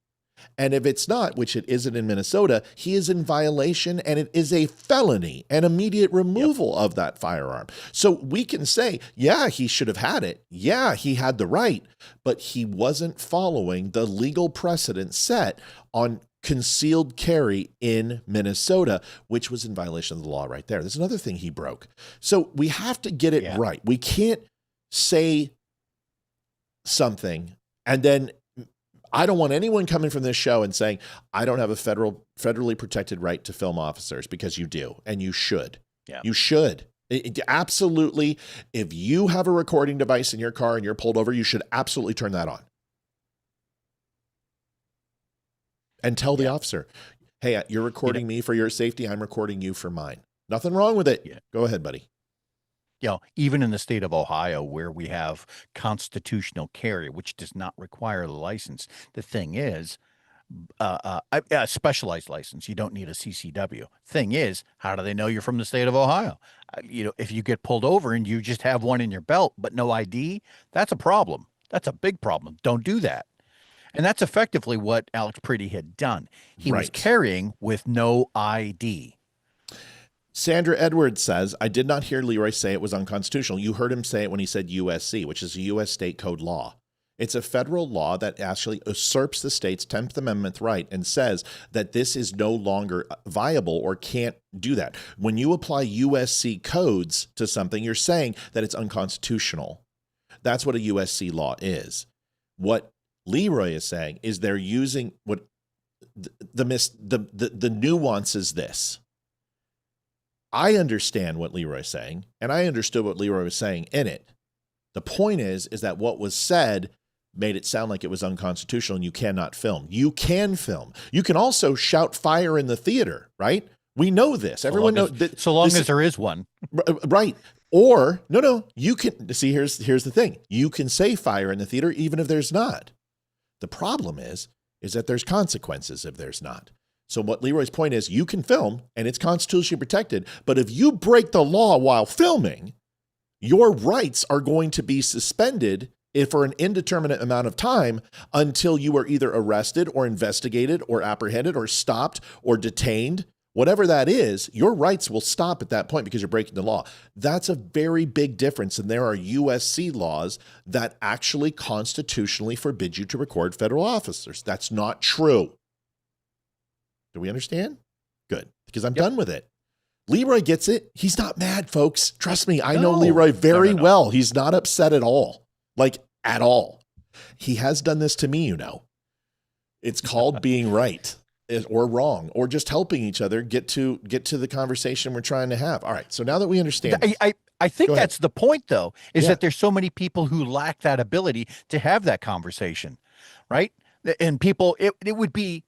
And if it's not, which it isn't in Minnesota, he is in violation and it is a felony and immediate removal of that firearm. So we can say, yeah, he should have had it. Yeah, he had the right, but he wasn't following the legal precedent set on concealed carry in Minnesota, which was in violation of the law right there. There's another thing he broke. So we have to get it right. We can't say something and then I don't want anyone coming from this show and saying, I don't have a federally protected right to film officers because you do, and you should. You should. Absolutely. If you have a recording device in your car and you're pulled over, you should absolutely turn that on. And tell the officer, hey, you're recording me for your safety. I'm recording you for mine. Nothing wrong with it. Go ahead, buddy. Even in the state of Ohio, where we have constitutional carry, which does not require the license, the thing is, a specialized license, you don't need a CCW. Thing is, how do they know you're from the state of Ohio? If you get pulled over and you just have one in your belt, but no ID, that's a problem. That's a big problem. Don't do that. And that's effectively what Alex Pretty had done. He was Right. carrying with no ID. Sandra Edwards says, I did not hear Leeroy say it was unconstitutional. You heard him say it when he said USC, which is a U.S. state code law. It's a federal law that actually usurps the state's 10th Amendment right and says that this is no longer viable or can't do that. When you apply USC codes to something, you're saying that it's unconstitutional. That's what a USC law is. What Leeroy is saying is they're using what the nuance is this. I understand what Leeroy's saying, and I understood what Leeroy was saying in it. The point is that what was said made it sound like it was unconstitutional and you cannot film. You can film. You can also shout fire in the theater, right? We know this. Everyone knows. So long as there is one. Right. Or, no, you can, see, here's the thing. You can say fire in the theater even if there's not. The problem is that there's consequences if there's not. So what Leeroy's point is, you can film and it's constitutionally protected, but if you break the law while filming, your rights are going to be suspended for an indeterminate amount of time until you are either arrested or investigated or apprehended or stopped or detained. Whatever that is, your rights will stop at that point because you're breaking the law. That's a very big difference. And there are USC laws that actually constitutionally forbid you to record federal officers. That's not true. Do we understand? Good, because I'm done with it. Leeroy gets it. He's not mad, folks. Trust me, I know Leeroy very well. He's not upset at all, like at all. He has done this to me, you know. It's called being right or wrong, or just helping each other get to the conversation we're trying to have. All right, so now that we understand. I think that's the point, though, is that there's so many people who lack that ability to have that conversation, right? And people, it would be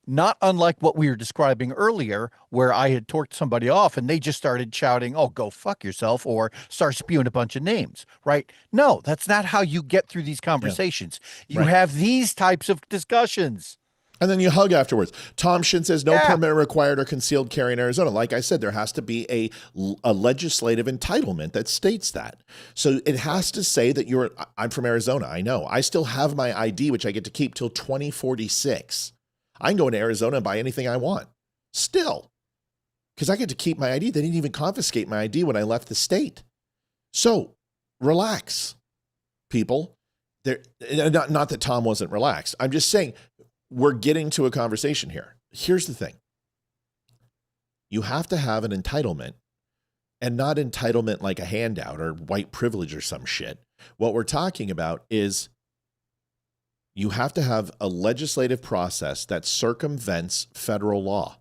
not unlike what we were describing earlier, where I had torqued somebody off and they just started shouting, oh, go fuck yourself, or start spewing a bunch of names, right? No, that's not how you get through these conversations. You have these types of discussions. And then you hug afterwards. Tom Shin says, no permit required or concealed carry in Arizona. Like I said, there has to be a legislative entitlement that states that. So it has to say that I'm from Arizona. I know. I still have my ID, which I get to keep till 2046. I can go into Arizona and buy anything I want still, because I get to keep my ID. They didn't even confiscate my ID when I left the state. So relax, people. Not that Tom wasn't relaxed. I'm just saying we're getting to a conversation here. Here's the thing. You have to have an entitlement, and not entitlement like a handout or white privilege or some shit. What we're talking about is you have to have a legislative process that circumvents federal law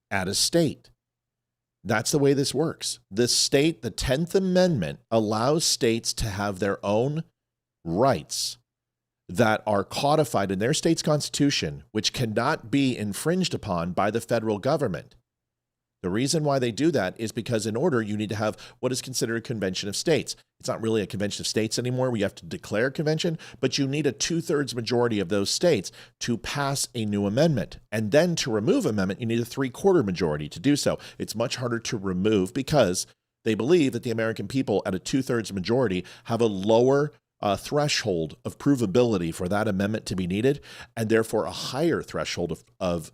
at a state. That's the way this works. The 10th Amendment allows states to have their own rights that are codified in their state's constitution, which cannot be infringed upon by the federal government. The reason why they do that is because in order, you need to have what is considered a convention of states. It's not really a convention of states anymore. We have to declare a convention, but you need a 2/3 majority of those states to pass a new amendment. And then to remove amendment, you need a 3/4 majority to do so. It's much harder to remove because they believe that the American people at a 2/3 majority have a lower threshold of provability for that amendment to be needed, and therefore a higher threshold of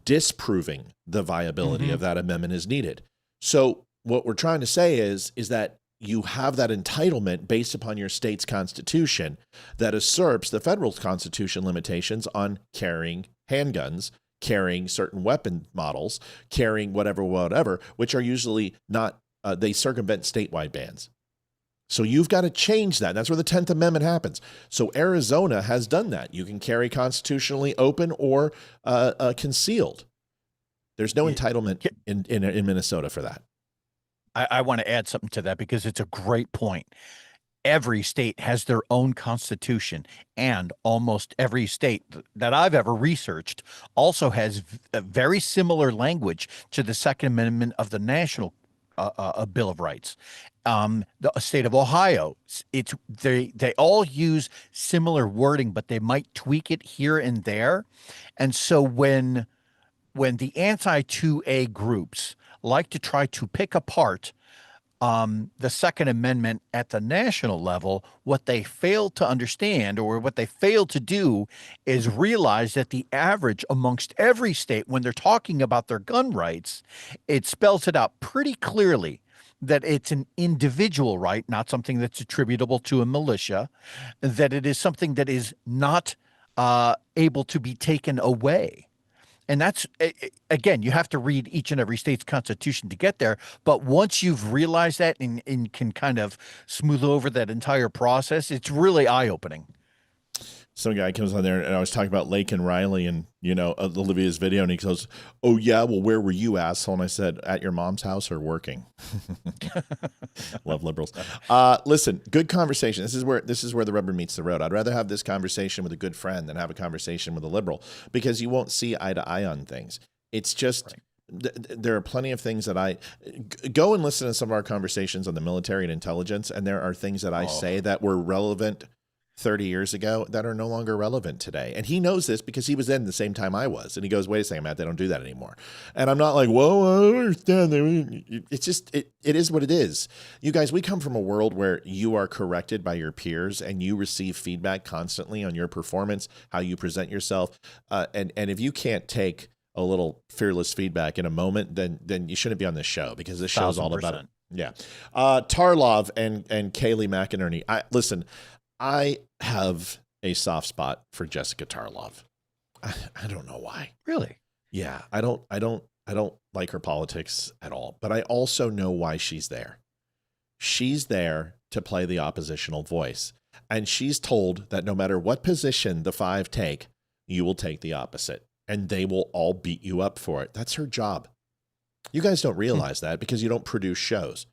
disproving the viability of that amendment is needed. So what we're trying to say is that you have that entitlement based upon your state's constitution that usurps the federal constitution limitations on carrying handguns, carrying certain weapon models, carrying whatever, which are usually not, they circumvent statewide bans. So you've got to change that. That's where the 10th Amendment happens. So Arizona has done that. You can carry constitutionally open or concealed. There's no entitlement in Minnesota for that. I want to add something to that because it's a great point. Every state has their own constitution, and almost every state that I've ever researched also has a very similar language to the Second Amendment of the National Bill of Rights. The state of Ohio, they all use similar wording, but they might tweak it here and there. And so when the anti-2A groups like to try to pick apart the Second Amendment at the national level, what they fail to understand or what they fail to do is realize that the average amongst every state, when they're talking about their gun rights, it spells it out pretty clearly that it's an individual right, not something that's attributable to a militia, that it is something that is not able to be taken away. And that's, again, you have to read each and every state's constitution to get there. But once you've realized that and can kind of smooth over that entire process, it's really eye-opening. Some guy comes on there, and I was talking about Lake and Riley and, Olivia's video, and he goes, "Oh, yeah, well, where were you, asshole?" And I said, "At your mom's house or working?" Love liberals. Listen, good conversation. This is where the rubber meets the road. I'd rather have this conversation with a good friend than have a conversation with a liberal, because you won't see eye to eye on things. It's just... Right. There are plenty of things that I go and listen to some of our conversations on the military and intelligence, and there are things that I say that were relevant 30 years ago that are no longer relevant today. And he knows this because he was in the same time I was. And he goes, "Wait a second, Matt, they don't do that anymore." And I'm not like, "Well, I don't understand." It's just, it is what it is. You guys, we come from a world where you are corrected by your peers and you receive feedback constantly on your performance, how you present yourself. And if you can't take a little fearless feedback in a moment, then you shouldn't be on this show, because this show's all about it. Yeah. Tarlov and Kaylee McInerney. Listen, I have a soft spot for Jessica Tarlov. I don't know why. Really? Yeah. I don't like her politics at all, but I also know why she's there. She's there to play the oppositional voice. And she's told that no matter what position the five take, you will take the opposite. And they will all beat you up for it. That's her job. You guys don't realize that because you don't produce shows.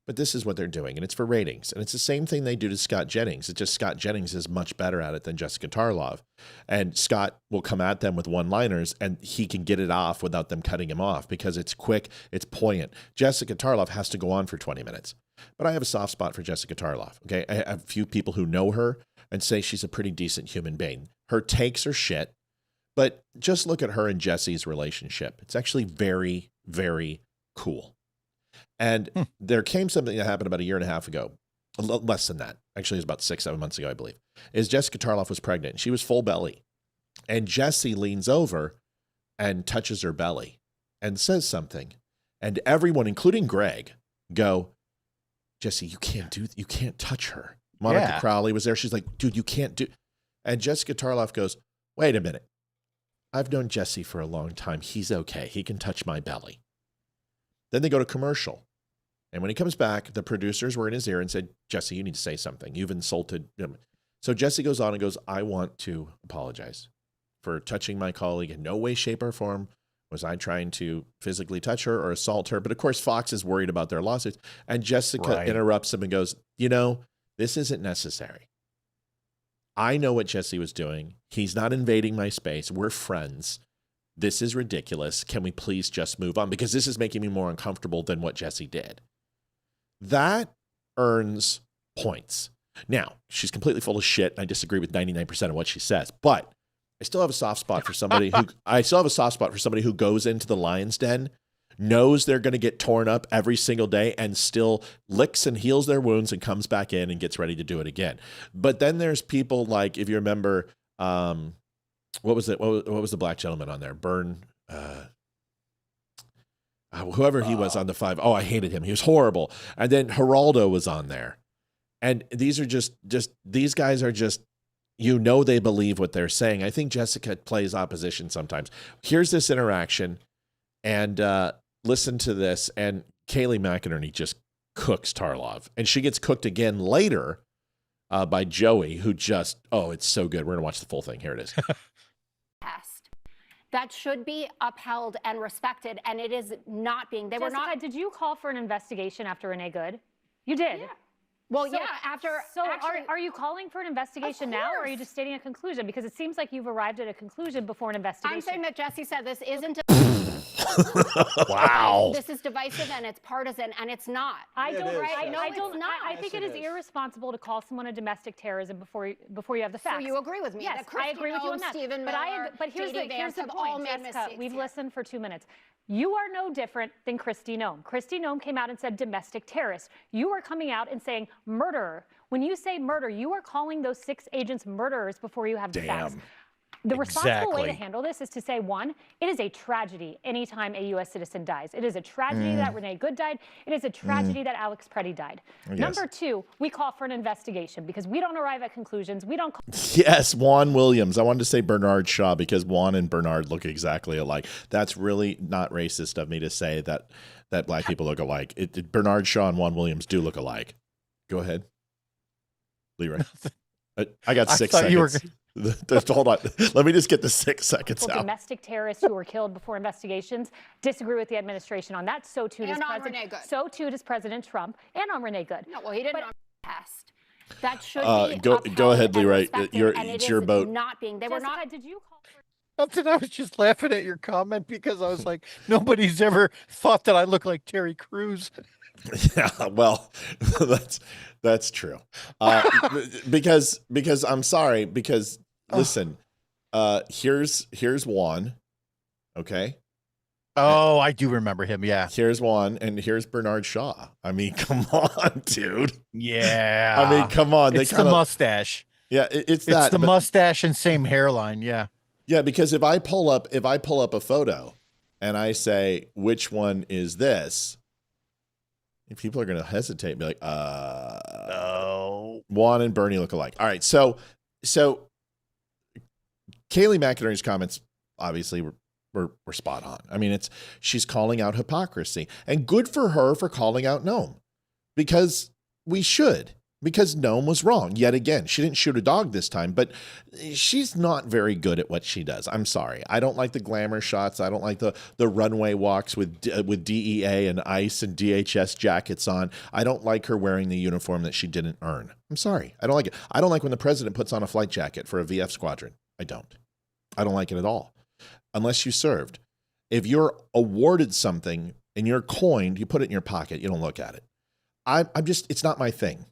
But this is what they're doing, and it's for ratings. And it's the same thing they do to Scott Jennings. It's just Scott Jennings is much better at it than Jessica Tarlov. And Scott will come at them with one-liners, and he can get it off without them cutting him off because it's quick, it's poignant. Jessica Tarlov has to go on for 20 minutes. But I have a soft spot for Jessica Tarlov. Okay, I have a few people who know her and say she's a pretty decent human being. Her takes are shit. But just look at her and Jesse's relationship. It's actually very, very cool. And there came something that happened about a year and a half ago, less than that. Actually, it was about 6-7 months ago, I believe. Is Jessica Tarlov was pregnant. She was full belly. And Jesse leans over and touches her belly and says something. And everyone, including Greg, go, "Jesse, you can't touch her." Monica Crowley was there. She's like, "Dude, you can't do." And Jessica Tarlov goes, "Wait a minute. I've known Jesse for a long time. He's okay. He can touch my belly." Then they go to commercial. And when he comes back, the producers were in his ear and said, "Jesse, you need to say something. You've insulted him." So Jesse goes on and goes, "I want to apologize for touching my colleague. In no way, shape, or form was I trying to physically touch her or assault her." But of course, Fox is worried about their lawsuits. And Jessica interrupts him and goes, "This isn't necessary. I know what Jesse was doing. He's not invading my space. We're friends. This is ridiculous. Can we please just move on? Because this is making me more uncomfortable than what Jesse did." That earns points. Now, she's completely full of shit, and I disagree with 99% of what she says. But I still have a soft spot for somebody who goes into the lion's den, knows they're going to get torn up every single day, and still licks and heals their wounds and comes back in and gets ready to do it again. But then there's people like, if you remember, what was it? What was the black gentleman on there? Whoever he was on the five. Oh, I hated him. He was horrible. And then Geraldo was on there. And these are just these guys are just, they believe what they're saying. I think Jessica plays opposition sometimes. Here's this interaction, and listen to this. And Kaylee McInerney just cooks Tarlov. And she gets cooked again later by Joey, who it's so good. We're going to watch the full thing. Here it is. That should be upheld and respected, and it is not being. Jessica, did you call for an investigation after Renee Good? You did? Yeah. Well, are you calling for an investigation now, or are you just stating a conclusion? Because it seems like you've arrived at a conclusion before an investigation. I'm saying that Jesse said this isn't Wow. This is divisive and it's partisan, and it's not. I think it is irresponsible to call someone a domestic terrorism before you have the facts. So you agree with me? Yes, I agree with you on that. Stephen but Miller, here's the point, Jessica. We've listened for 2 minutes. You are no different than Kristi Noem. Kristi Noem came out and said domestic terrorist. You are coming out and saying murderer. When you say murder, you are calling those 6 agents murderers before you have sex. The responsible way to handle this is to say, one, it is a tragedy anytime a U.S. citizen dies. It is a tragedy that Renee Good died. It is a tragedy that Alex Preddy died. Number 2, we call for an investigation because we don't arrive at conclusions. We don't. Yes, Juan Williams. I wanted to say Bernard Shaw because Juan and Bernard look exactly alike. That's really not racist of me to say that black people look alike. Bernard Shaw and Juan Williams do look alike. Go ahead, Leeroy. I got 6 seconds. Hold on. Let me just get the 6 seconds out. Domestic terrorists who were killed before investigations disagree with the administration on that. So too does President Trump and on Renee Good. No, well, he didn't test. That should be go ahead, Leeroy. It's your boat. Not being. They were not. Did you call for? Nothing. I was just laughing at your comment because I was like, nobody's ever thought that I look like Terry Crews. Yeah, well, that's true. Because I'm sorry. Because listen, here's Juan. Okay. Oh, I do remember him. Yeah. Here's Juan, and here's Bernard Shaw. I mean, come on, dude. Yeah. I mean, come on. It's the mustache. Yeah, it's the mustache and same hairline. Yeah. Yeah, because if I pull up a photo, and I say which one is this. People are going to hesitate and be like, no. Juan and Bernie look alike. All right. So Kayleigh McEnany's comments obviously were spot on. I mean, she's calling out hypocrisy, and good for her for calling out Noem, because we should. Because Noem was wrong yet again. She didn't shoot a dog this time, but she's not very good at what she does. I'm sorry. I don't like the glamour shots. I don't like the runway walks with DEA and ICE and DHS jackets on. I don't like her wearing the uniform that she didn't earn. I'm sorry. I don't like it. I don't like when the president puts on a flight jacket for a VF squadron. I don't like it at all. Unless you served. If you're awarded something and you're coined, you put it in your pocket. You don't look at it. It's not my thing.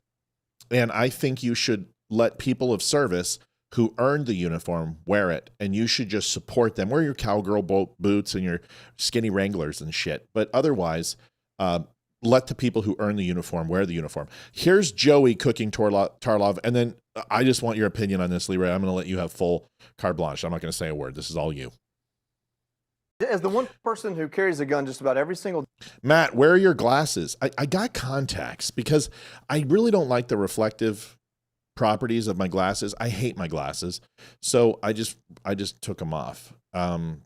And I think you should let people of service who earned the uniform wear it, and you should just support them. Wear your cowgirl boots and your skinny Wranglers and shit. But otherwise, let the people who earn the uniform wear the uniform. Here's Joey cooking Tarlov, and then I just want your opinion on this, Leeroy. I'm going to let you have full carte blanche. I'm not going to say a word. This is all you. As the one person who carries a gun just about every single Matt, where are your glasses? I got contacts because I really don't like the reflective properties of my glasses. I hate my glasses. So I just took them off.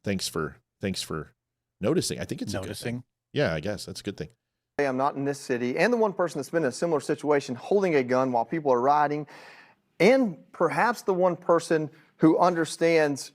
Thanks for noticing. I think it's noticing. A good thing. Yeah, I guess that's a good thing. I'm not in this city, and the one person that's been in a similar situation holding a gun while people are riding, and perhaps the one person who understands,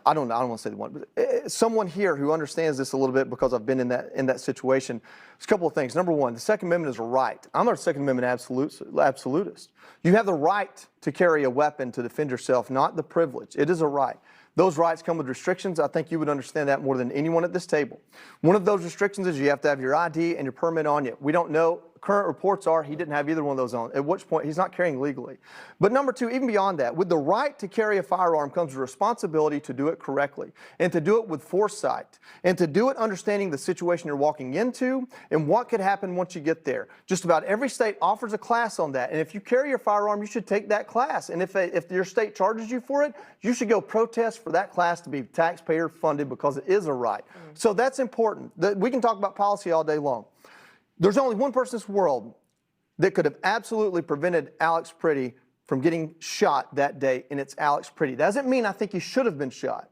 I don't want to say the one, but someone here who understands this a little bit because I've been in that situation. There's a couple of things. Number one, the Second Amendment is a right. I'm not a Second Amendment absolutist. You have the right to carry a weapon to defend yourself, not the privilege. It is a right. Those rights come with restrictions. I think you would understand that more than anyone at this table. One of those restrictions is you have to have your ID and your permit on you. We don't know. Current reports are he didn't have either one of those on, at which point he's not carrying legally. But number two, even beyond that, with the right to carry a firearm comes the responsibility to do it correctly and to do it with foresight and to do it understanding the situation you're walking into and what could happen once you get there. Just about every state offers a class on that. And if you carry your firearm, you should take that class. And if your state charges you for it, you should go protest for that class to be taxpayer funded because it is a right. So that's important. We can talk about policy all day long. There's only one person in this world that could have absolutely prevented Alex Preddy from getting shot that day, and it's Alex Preddy. That doesn't mean I think he should have been shot.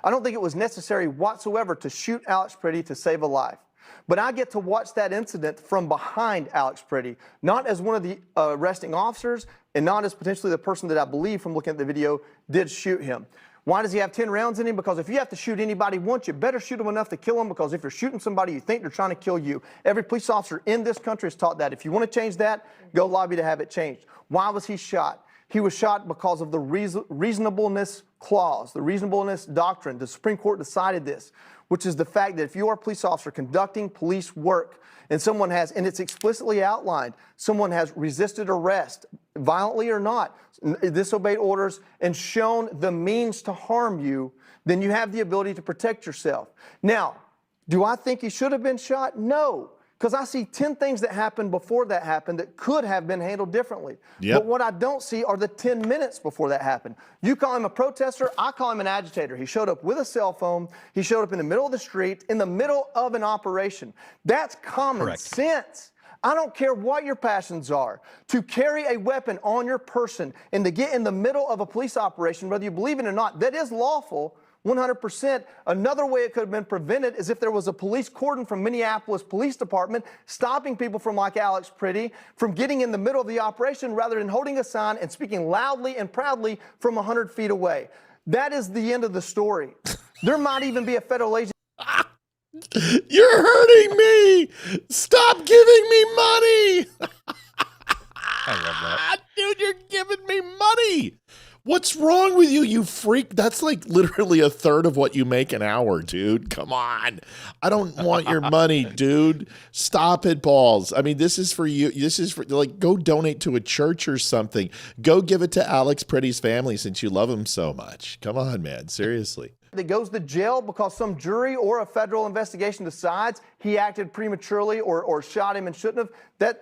I don't think it was necessary whatsoever to shoot Alex Preddy to save a life. But I get to watch that incident from behind Alex Preddy, not as one of the arresting officers and not as potentially the person that I believe from looking at the video did shoot him. Why does he have 10 rounds in him? Because if you have to shoot anybody once, you better shoot them enough to kill them, because if you're shooting somebody, you think they're trying to kill you. Every police officer in this country is taught that. If you want to change that, go lobby to have it changed. Why was he shot? He was shot because of the reasonableness clause, the reasonableness doctrine. The Supreme Court decided this, which is the fact that if you are a police officer conducting police work and someone has, and it's explicitly outlined, someone has resisted arrest, violently or not, disobeyed orders, and shown the means to harm you, then you have the ability to protect yourself. Now, Do I think he should have been shot? No, because I see 10 things that happened before that happened that could have been handled differently. Yep. But what I don't see are the 10 minutes before that happened. You call him a protester, I call him an agitator. He showed up with a cell phone. He showed up in the middle of the street, in the middle of an operation. That's common sense. I don't care what your passions are. To carry a weapon on your person and to get in the middle of a police operation, whether you believe it or not, that is lawful. 100%. Another way it could have been prevented is if there was a police cordon from Minneapolis Police Department stopping people from, like Alex Pretty, from getting in the middle of the operation rather than holding a sign and speaking loudly and proudly from 100 feet away. That is the end of the story. There might even be a federal agent. You're hurting me. Stop giving me money. I love that. Dude, you're giving me money. What's wrong with you, you freak? That's like literally a third of what you make an hour, dude. Come on. I don't want your money, dude. Stop it, balls. I mean, this is for you. This is for, like, go donate to a church or something. Go give it to Alex Pretty's family since you love him so much. Come on, man. Seriously. That goes to jail because some jury or a federal investigation decides he acted prematurely or shot him and shouldn't have.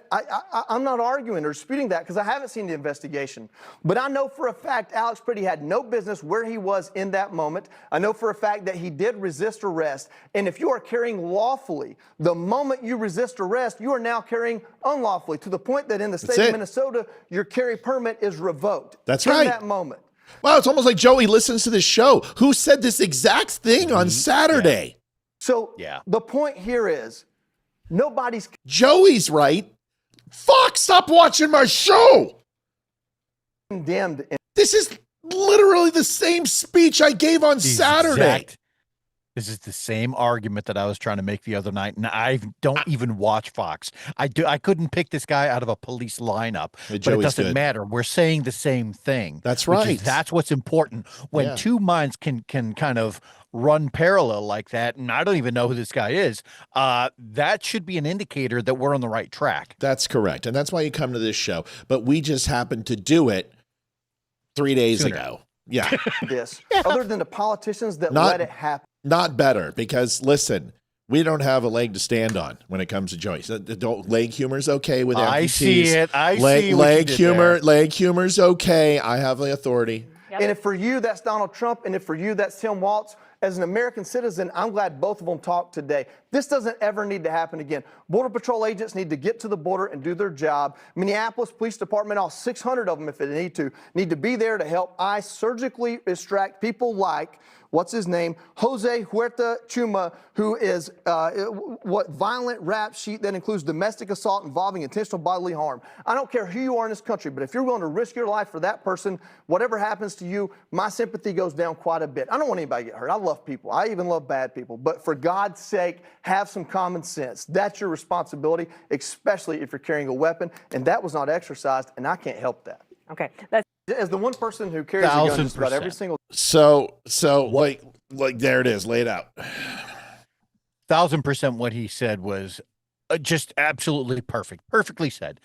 I'm not arguing or disputing that because I haven't seen the investigation. But I know for a fact Alex Pretty had no business where he was in that moment. I know for a fact that he did resist arrest. And if you are carrying lawfully, the moment you resist arrest, you are now carrying unlawfully to the point that in the state of Minnesota, your carry permit is revoked. That's right. In that moment. Wow, it's almost like Joey listens to this show. Who said this exact thing on Saturday? Yeah. So the point here is nobody's... Joey's right. Fuck, stop watching my show. Condemned. This is literally the same speech I gave on Saturday. This is the same argument that I was trying to make the other night, and I don't even watch Fox. I couldn't pick this guy out of a police lineup, but it doesn't matter. We're saying the same thing. That's right. That's what's important. When two minds can kind of run parallel like that, and I don't even know who this guy is, that should be an indicator that we're on the right track. That's correct, and that's why you come to this show. But we just happened to do it 3 days ago. Yeah. Other than the politicians that let it happen. Not better, because listen, we don't have a leg to stand on when it comes to Joey. So leg humor is okay with amputees. I see it. I see leg humor. Leg humor is okay. I have the authority. Yep. And if for you that's Donald Trump, and if for you that's Tim Walz, as an American citizen, I'm glad both of them talked today. This doesn't ever need to happen again. Border Patrol agents need to get to the border and do their job. Minneapolis Police Department, all 600 of them if they need to be there to help ICE surgically extract people like, what's his name, Jose Huerta Chuma, who is violent rap sheet that includes domestic assault involving intentional bodily harm. I don't care who you are in this country, but if you're willing to risk your life for that person, whatever happens to you, my sympathy goes down quite a bit. I don't want anybody to get hurt. I love people. I even love bad people. But for God's sake, have some common sense. That's your responsibility, especially if you're carrying a weapon. And that was not exercised, and I can't help that. Okay. As the one person who carries a gun just about every single... So like there it is, laid out. 1000% what he said was just absolutely perfect. Perfectly said.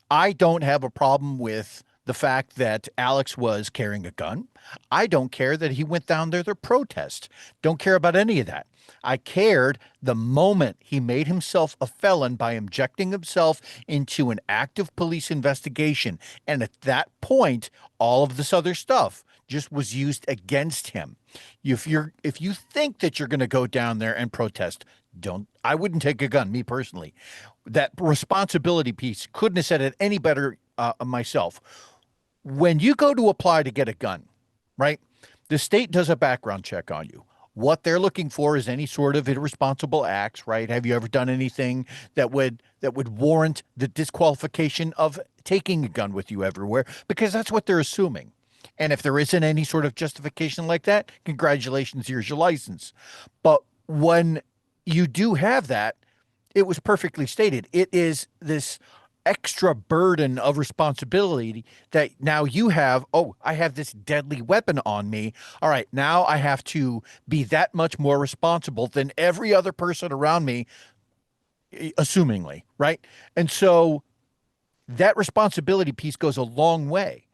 I don't have a problem with the fact that Alex was carrying a gun. I don't care that he went down there to protest. Don't care about any of that. I cared the moment he made himself a felon by injecting himself into an active police investigation. And at that point, all of this other stuff just was used against him. If you think that you're going to go down there and protest, I wouldn't take a gun, me personally. That responsibility piece, couldn't have said it any better myself. When you go to apply to get a gun, right, the state does a background check on you. What they're looking for is any sort of irresponsible acts, right? Have you ever done anything that would warrant the disqualification of taking a gun with you everywhere? Because that's what they're assuming. And if there isn't any sort of justification like that, congratulations, here's your license. But when you do have that, it was perfectly stated. It is this extra burden of responsibility that now you have. Oh, I have this deadly weapon on me. All right, now I have to be that much more responsible than every other person around me, assumingly, right? And so that responsibility piece goes a long way.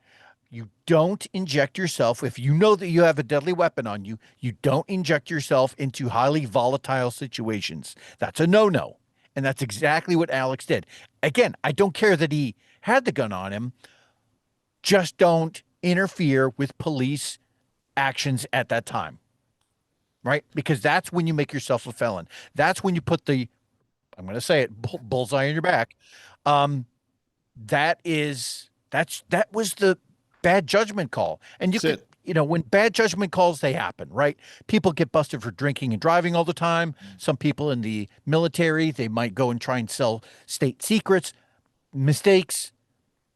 You don't inject yourself. If you know that you have a deadly weapon on you, you don't inject yourself into highly volatile situations. That's a no-no. And that's exactly what Alex did. Again, I don't care that he had the gun on him. Just don't interfere with police actions at that time. Right? Because that's when you make yourself a felon. That's when you put the, I'm going to say it, bullseye on your back. That was the bad judgment call. And when bad judgment calls, they happen, right? People get busted for drinking and driving all the time. Some people in the military, they might go and try and sell state secrets. Mistakes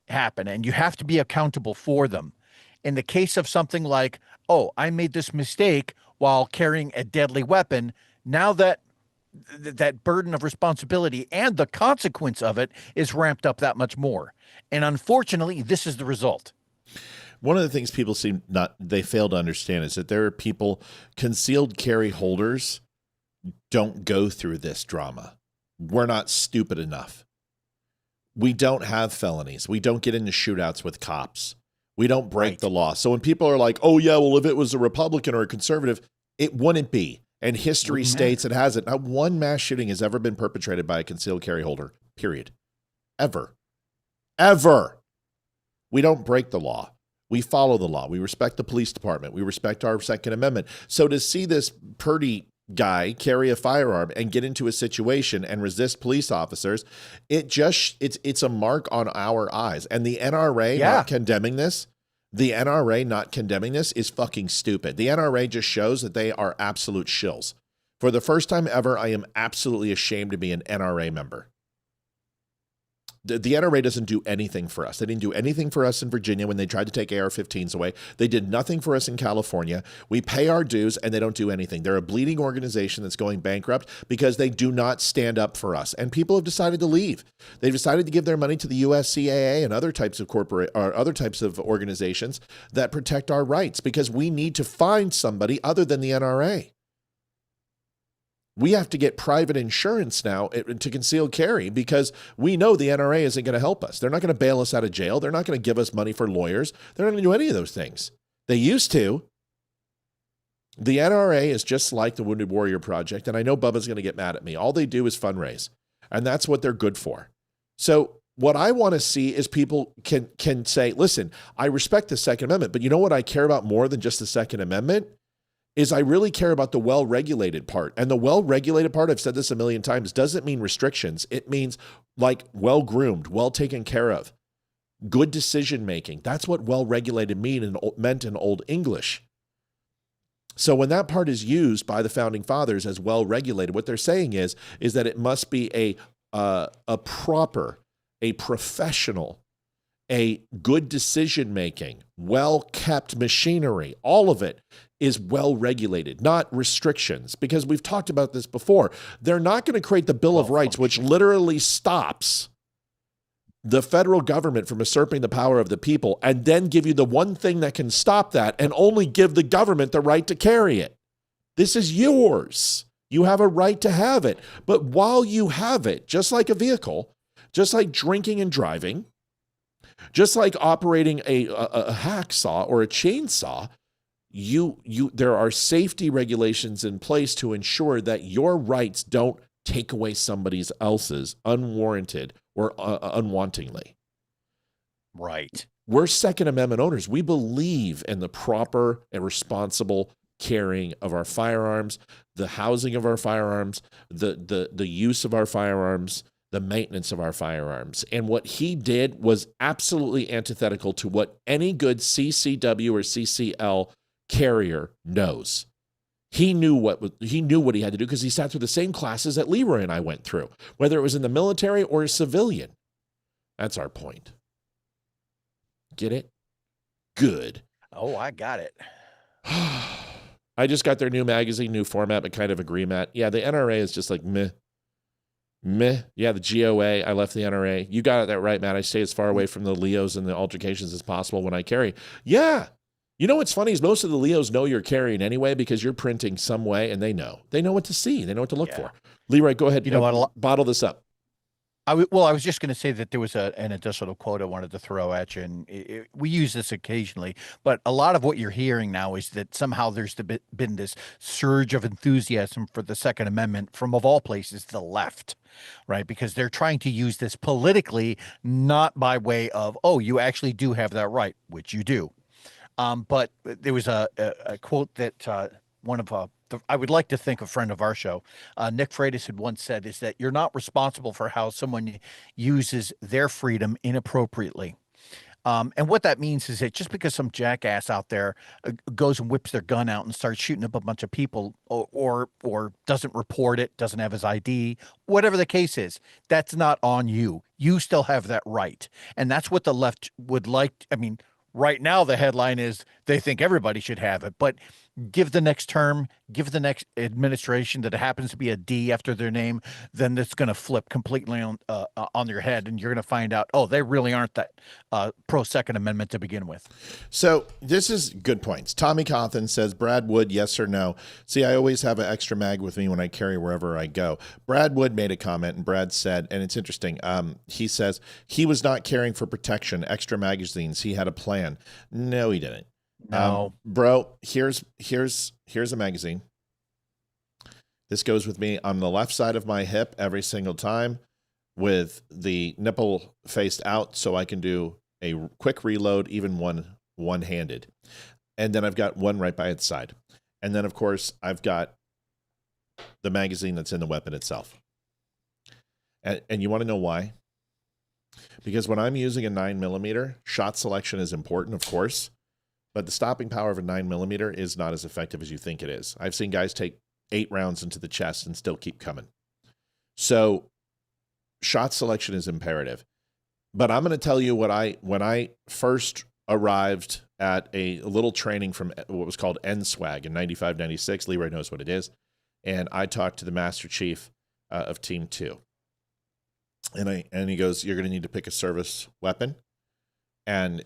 happen, and you have to be accountable for them. In the case of something like, oh, I made this mistake while carrying a deadly weapon, now that burden of responsibility and the consequence of it is ramped up that much more. And unfortunately, this is the result. One of the things people they fail to understand is that there are people, concealed carry holders don't go through this drama. We're not stupid enough. We don't have felonies. We don't get into shootouts with cops. We don't break the law. So when people are like, oh yeah, well, if it was a Republican or a conservative, it wouldn't be. And history states it hasn't. Not one mass shooting has ever been perpetrated by a concealed carry holder, period. Ever. We don't break the law. We follow the law. We respect the police department. We respect our Second Amendment. So to see this Purdy guy carry a firearm and get into a situation and resist police officers, it's a mark on our eyes. And the NRA not condemning this, is fucking stupid. The NRA just shows that they are absolute shills. For the first time ever, I am absolutely ashamed to be an NRA member. The NRA doesn't do anything for us. They didn't do anything for us in Virginia when they tried to take AR-15s away. They did nothing for us in California. We pay our dues and they don't do anything. They're a bleeding organization that's going bankrupt because they do not stand up for us. And people have decided to leave. They've decided to give their money to the USCAA and other types of organizations that protect our rights because we need to find somebody other than the NRA. We have to get private insurance now to conceal carry because we know the NRA isn't going to help us. They're not going to bail us out of jail. They're not going to give us money for lawyers. They're not going to do any of those things. They used to. The NRA is just like the Wounded Warrior Project, and I know Bubba's going to get mad at me. All they do is fundraise, and that's what they're good for. So what I want to see is people can say, listen, I respect the Second Amendment, but you know what I care about more than just the Second Amendment? Is I really care about the well-regulated part. And the well-regulated part, I've said this a million times, doesn't mean restrictions. It means like well-groomed, well-taken care of, good decision-making. That's what well-regulated meant in Old English. So when that part is used by the Founding Fathers as well-regulated, what they're saying is that it must be a proper, a professional, a good decision-making, well-kept machinery. All of it is well-regulated, not restrictions, because we've talked about this before. They're not going to create the Bill of Rights, which literally stops the federal government from usurping the power of the people, and then give you the one thing that can stop that and only give the government the right to carry it. This is yours. You have a right to have it. But while you have it, just like a vehicle, just like drinking and driving, just like operating a hacksaw or a chainsaw, there are safety regulations in place to ensure that your rights don't take away somebody else's unwarranted or unwantingly. Right. We're Second Amendment owners. We believe in the proper and responsible carrying of our firearms, the housing of our firearms, the use of our firearms, the maintenance of our firearms. And what he did was absolutely antithetical to what any good CCW or CCL carrier knows. He knew what he had to do because he sat through the same classes that Leeroy and I went through, whether it was in the military or a civilian. That's our point. Get it? Good. Oh, I got it. I just got their new magazine, new format, but kind of agree, Matt. Yeah, the NRA is just like meh. Yeah, the GOA, I left the NRA. You got that right, Matt. I stay as far away from the Leos and the altercations as possible when I carry. Yeah. You know what's funny is most of the Leos know you're carrying anyway because you're printing some way and they know. They know what to see. They know what to look for. Leeroy, go ahead. You know what? Bottle this up. I was just going to say that there was an additional quote I wanted to throw at you, and we use this occasionally, but a lot of what you're hearing now is that somehow there's been this surge of enthusiasm for the Second Amendment from, of all places, the left, right? Because they're trying to use this politically, not by way of, oh, you actually do have that right, which you do. But there was a quote that one of I would like to think a friend of our show, Nick Freitas, had once said, is that you're not responsible for how someone uses their freedom inappropriately. And what that means is that just because some jackass out there goes and whips their gun out and starts shooting up a bunch of people, or doesn't report it, doesn't have his ID, whatever the case is, that's not on you. You still have that right, and that's what the left would like. I mean, right now the headline is they think everybody should have it, but give the next term, give the next administration that it happens to be a D after their name, then it's going to flip completely on your head, and you're going to find out, oh, they really aren't that pro Second Amendment to begin with. So this is good points. Tommy Cawthon says, Brad Wood, yes or no? See, I always have an extra mag with me when I carry wherever I go. Brad Wood made a comment, and Brad said, and it's interesting, he says he was not caring for protection, extra magazines. He had a plan. No, he didn't. No, bro, here's a magazine. This goes with me on the left side of my hip every single time with the nipple faced out so I can do a quick reload, even one-handed. And then I've got one right by its side. And then, of course, I've got the magazine that's in the weapon itself. And you want to know why? Because when I'm using a 9mm, shot selection is important, of course. But the stopping power of a 9mm is not as effective as you think it is. I've seen guys take 8 rounds into the chest and still keep coming. So shot selection is imperative. But I'm going to tell you when I first arrived at a little training from what was called NSWAG in 95, 96. Leeroy knows what it is. And I talked to the Master Chief of Team 2. And he goes, you're going to need to pick a service weapon. And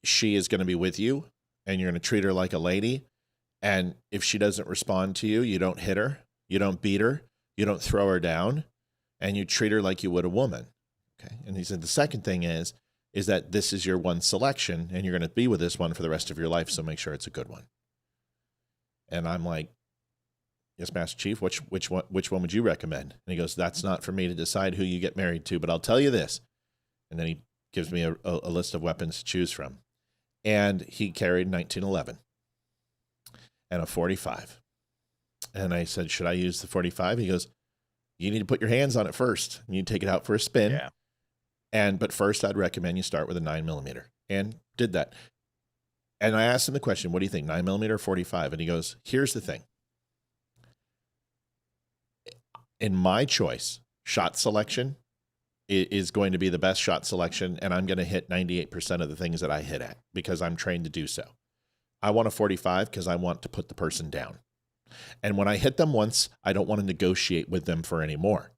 she is going to be with you, and you're going to treat her like a lady. And if she doesn't respond to you, you don't hit her, you don't beat her, you don't throw her down, and you treat her like you would a woman. Okay. And he said the second thing is that this is your one selection, and you're going to be with this one for the rest of your life, so make sure it's a good one. And I'm like, yes, Master Chief, which one would you recommend? And he goes, that's not for me to decide who you get married to, but I'll tell you this. And then he gives me a list of weapons to choose from. And he carried 1911 and a 45. And I said, should I use the 45? He goes, you need to put your hands on it first. You need to take it out for a spin. Yeah. But first, I'd recommend you start with a 9mm. And did that. And I asked him the question, what do you think, 9mm or 45? And he goes, here's the thing. In my choice, shot selection is going to be the best shot selection, and I'm going to hit 98% of the things that I hit at because I'm trained to do so. I want a 45 because I want to put the person down. And when I hit them once, I don't want to negotiate with them for any more.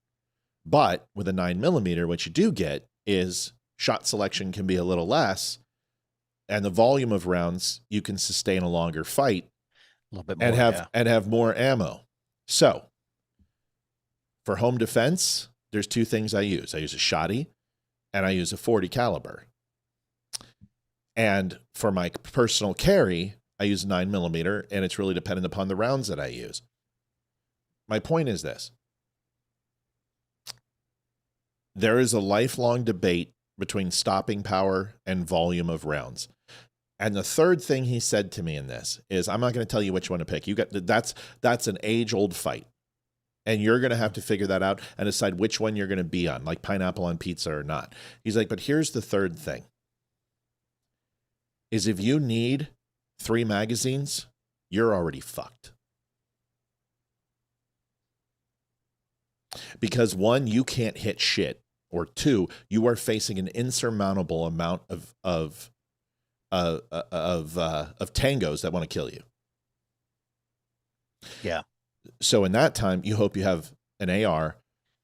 But with a 9mm, what you do get is shot selection can be a little less, and the volume of rounds you can sustain a longer fight a little bit more, and have more ammo. So for home defense, there's 2 things I use. I use a shotty and I use a 40 caliber. And for my personal carry, I use 9mm, and it's really dependent upon the rounds that I use. My point is this. There is a lifelong debate between stopping power and volume of rounds. And the third thing he said to me in this is, I'm not going to tell you which one to pick. That's an age-old fight. And you're going to have to figure that out and decide which one you're going to be on, like pineapple on pizza or not. He's like, but here's the third thing. Is if you need 3 magazines, you're already fucked. Because 1, you can't hit shit. Or 2, you are facing an insurmountable amount of tangos that want to kill you. Yeah. So in that time, you hope you have an AR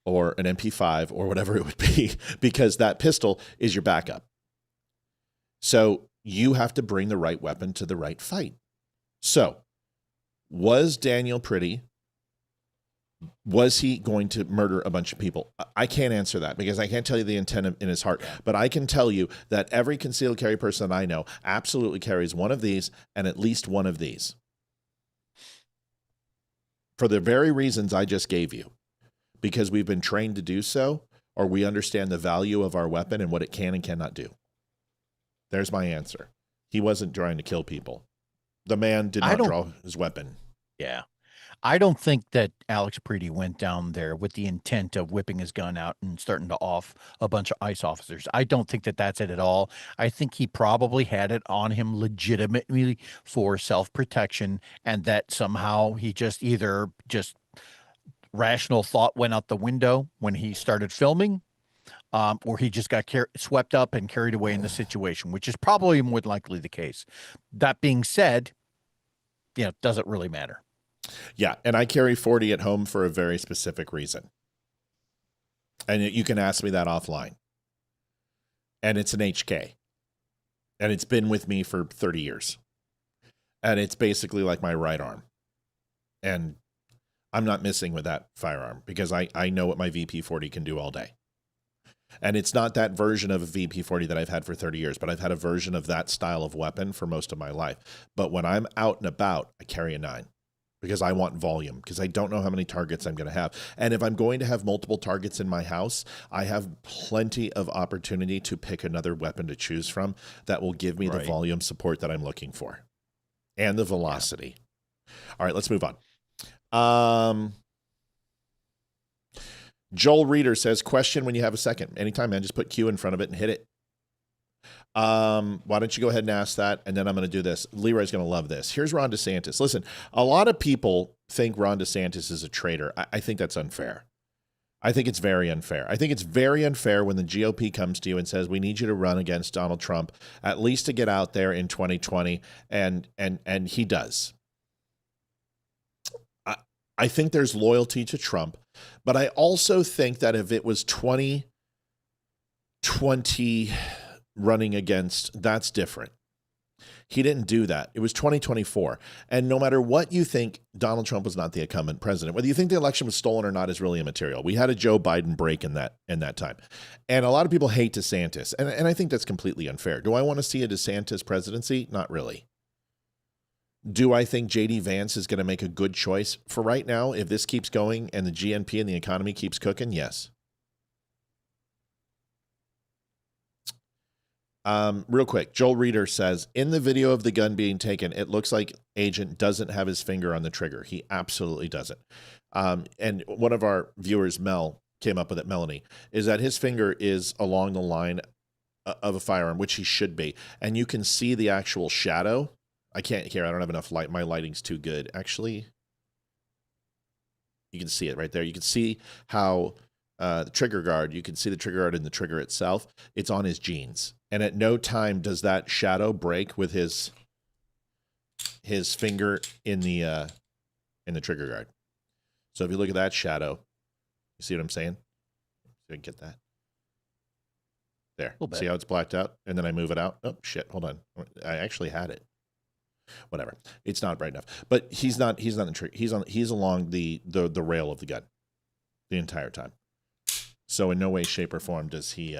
or an MP5 or whatever it would be, because that pistol is your backup. So you have to bring the right weapon to the right fight. So was Daniel Pretty Was he going to murder a bunch of people? I can't answer that because I can't tell you the intent in his heart. But I can tell you that every concealed carry person that I know absolutely carries one of these and at least one of these. For the very reasons I just gave you. Because we've been trained to do so, or we understand the value of our weapon and what it can and cannot do. There's my answer. He wasn't trying to kill people. The man did not draw his weapon. Yeah. I don't think that Alex Preedy went down there with the intent of whipping his gun out and starting to off a bunch of ICE officers. I don't think that that's it at all. I think he probably had it on him legitimately for self-protection, and that somehow he just either rational thought went out the window when he started filming, or he just got swept up and carried away in the situation, which is probably more than likely the case. That being said, doesn't really matter. Yeah, and I carry 40 at home for a very specific reason. And you can ask me that offline. And it's an HK. And it's been with me for 30 years. And it's basically like my right arm. And I'm not missing with that firearm because I know what my VP40 can do all day. And it's not that version of a VP40 that I've had for 30 years, but I've had a version of that style of weapon for most of my life. But when I'm out and about, I carry a 9. Because I want volume, because I don't know how many targets I'm going to have. And if I'm going to have multiple targets in my house, I have plenty of opportunity to pick another weapon to choose from that will give me the volume support that I'm looking for. And the velocity. Yeah. All right, let's move on. Joel Reeder says, question when you have a second. Anytime, man, just put Q in front of it and hit it. Why don't you go ahead and ask that, and then I'm going to do this. Leeroy's going to love this. Here's Ron DeSantis. Listen, a lot of people think Ron DeSantis is a traitor. I think that's unfair. I think it's very unfair. I think it's very unfair when the GOP comes to you and says, we need you to run against Donald Trump, at least to get out there in 2020, and he does. I think there's loyalty to Trump, but I also think that if it was 2020 running against, that's different. He didn't do that. It was 2024. And no matter what you think, Donald Trump was not the incumbent president. Whether you think the election was stolen or not is really immaterial. We had a Joe Biden break in that time. And a lot of people hate DeSantis. And I think that's completely unfair. Do I want to see a DeSantis presidency? Not really. Do I think J.D. Vance is going to make a good choice? For right now, if this keeps going and the GNP and the economy keeps cooking, yes. Real quick, Joel Reeder says, in the video of the gun being taken, it looks like agent doesn't have his finger on the trigger. He absolutely doesn't. And one of our viewers, Mel, came up with it, Melanie, is that his finger is along the line of a firearm, which he should be. And you can see the actual shadow. I can't hear. I don't have enough light. My lighting's too good. Actually, you can see it right there. You can see how the trigger guard, you can see the trigger guard in the trigger itself. It's on his jeans. And at no time does that shadow break with his finger in the trigger guard. So if you look at that shadow, you see what I'm saying? See if I can get that. There. See how it's blacked out? And then I move it out. Oh, shit. Hold on. I actually had it. Whatever. It's not bright enough. But he's not in the trigger. He's along the rail of the gun the entire time. So in no way, shape, or form does he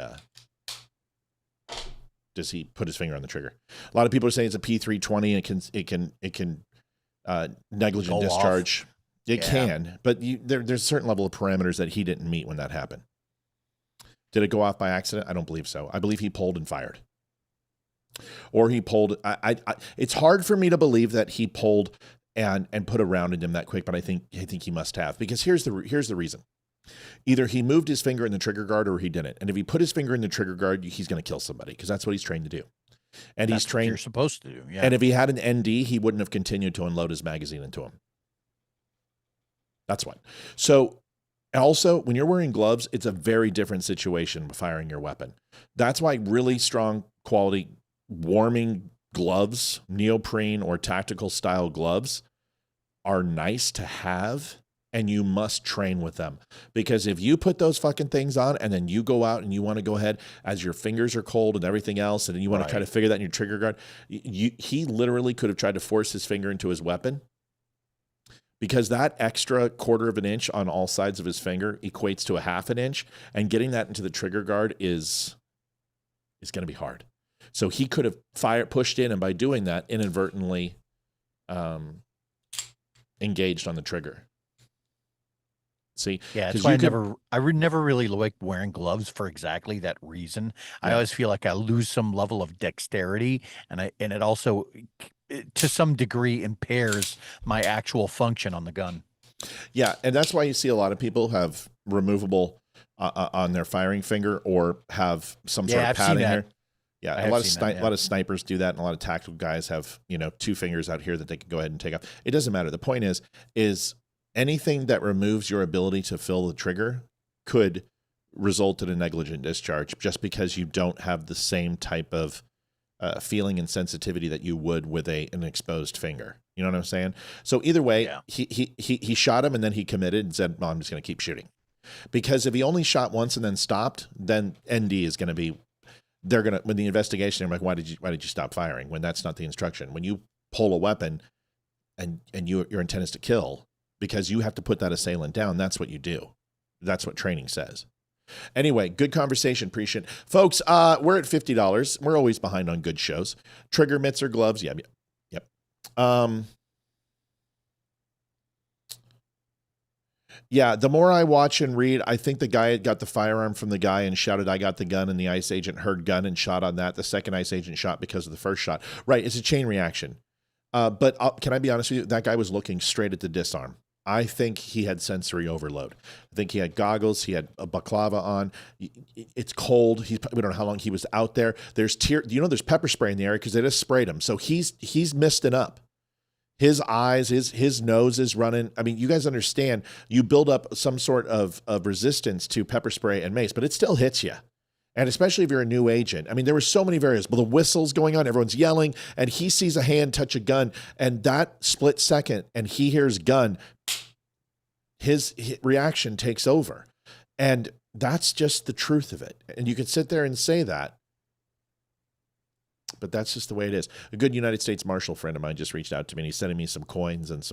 put his finger on the trigger. A lot of people are saying it's a P320 and it can negligent discharge. Off. It can, but there's a certain level of parameters that he didn't meet when that happened. Did it go off by accident? I don't believe so. I believe he pulled and fired. Or he pulled. It's hard for me to believe that he pulled and put a round in him that quick, but I think he must have, because here's the reason. Either he moved his finger in the trigger guard or he didn't. And if he put his finger in the trigger guard, he's going to kill somebody, because that's what he's trained to do. And that's he's trained. What you're supposed to do. Yeah. And if he had an ND, he wouldn't have continued to unload his magazine into him. That's what. So also, when you're wearing gloves, it's a very different situation firing your weapon. That's why really strong quality warming gloves, neoprene or tactical style gloves, are nice to have. And you must train with them, because if you put those fucking things on and then you go out and you want to go ahead as your fingers are cold and everything else, and you want to try to figure that in your trigger guard, he literally could have tried to force his finger into his weapon, because that extra 1/4 of an inch on all sides of his finger equates to a 1/2 an inch, and getting that into the trigger guard is going to be hard. So he could have pushed in, and by doing that, inadvertently engaged on the trigger. See, yeah, that's why I never really liked wearing gloves for exactly that reason. I always feel like I lose some level of dexterity, and it also, to some degree, impairs my actual function on the gun. Yeah, and that's why you see a lot of people have removable on their firing finger, or have some sort of padding there. Yeah, a lot of snipers do that, and a lot of tactical guys have 2 fingers out here that they can go ahead and take off. It doesn't matter. The point is anything that removes your ability to fill the trigger could result in a negligent discharge, just because you don't have the same type of feeling and sensitivity that you would with an exposed finger. You know what I'm saying? So either way, he shot him, and then he committed and said, "Well, I'm just going to keep shooting." Because if he only shot once and then stopped, then ND is going to be, they're going to, when the investigation, they're like, why did you stop firing? When that's not the instruction. When you pull a weapon and your intent is to kill, because you have to put that assailant down, that's what you do. That's what training says. Anyway, good conversation. Appreciate it. Folks, we're at $50. We're always behind on good shows. Trigger mitts or gloves? Yep. Yeah, the more I watch and read, I think the guy got the firearm from the guy and shouted, "I got the gun," and the ICE agent heard gun and shot on that. The second ICE agent shot because of the first shot. Right, it's a chain reaction. But can I be honest with you? That guy was looking straight at the disarm. I think he had sensory overload. I think he had goggles. He had a balaclava on. It's cold. We don't know how long he was out there. There's there's pepper spray in the area because they just sprayed him. So he's misting up. His eyes, his nose is running. I mean, you guys understand, you build up some sort of resistance to pepper spray and mace, but it still hits you. And especially if you're a new agent. I mean, there were so many variables. But the whistle's going on, everyone's yelling, and he sees a hand touch a gun, and that split second, and he hears gun, his reaction takes over. And that's just the truth of it. And you can sit there and say that, but that's just the way it is. A good United States Marshal friend of mine just reached out to me, and he's sending me some coins and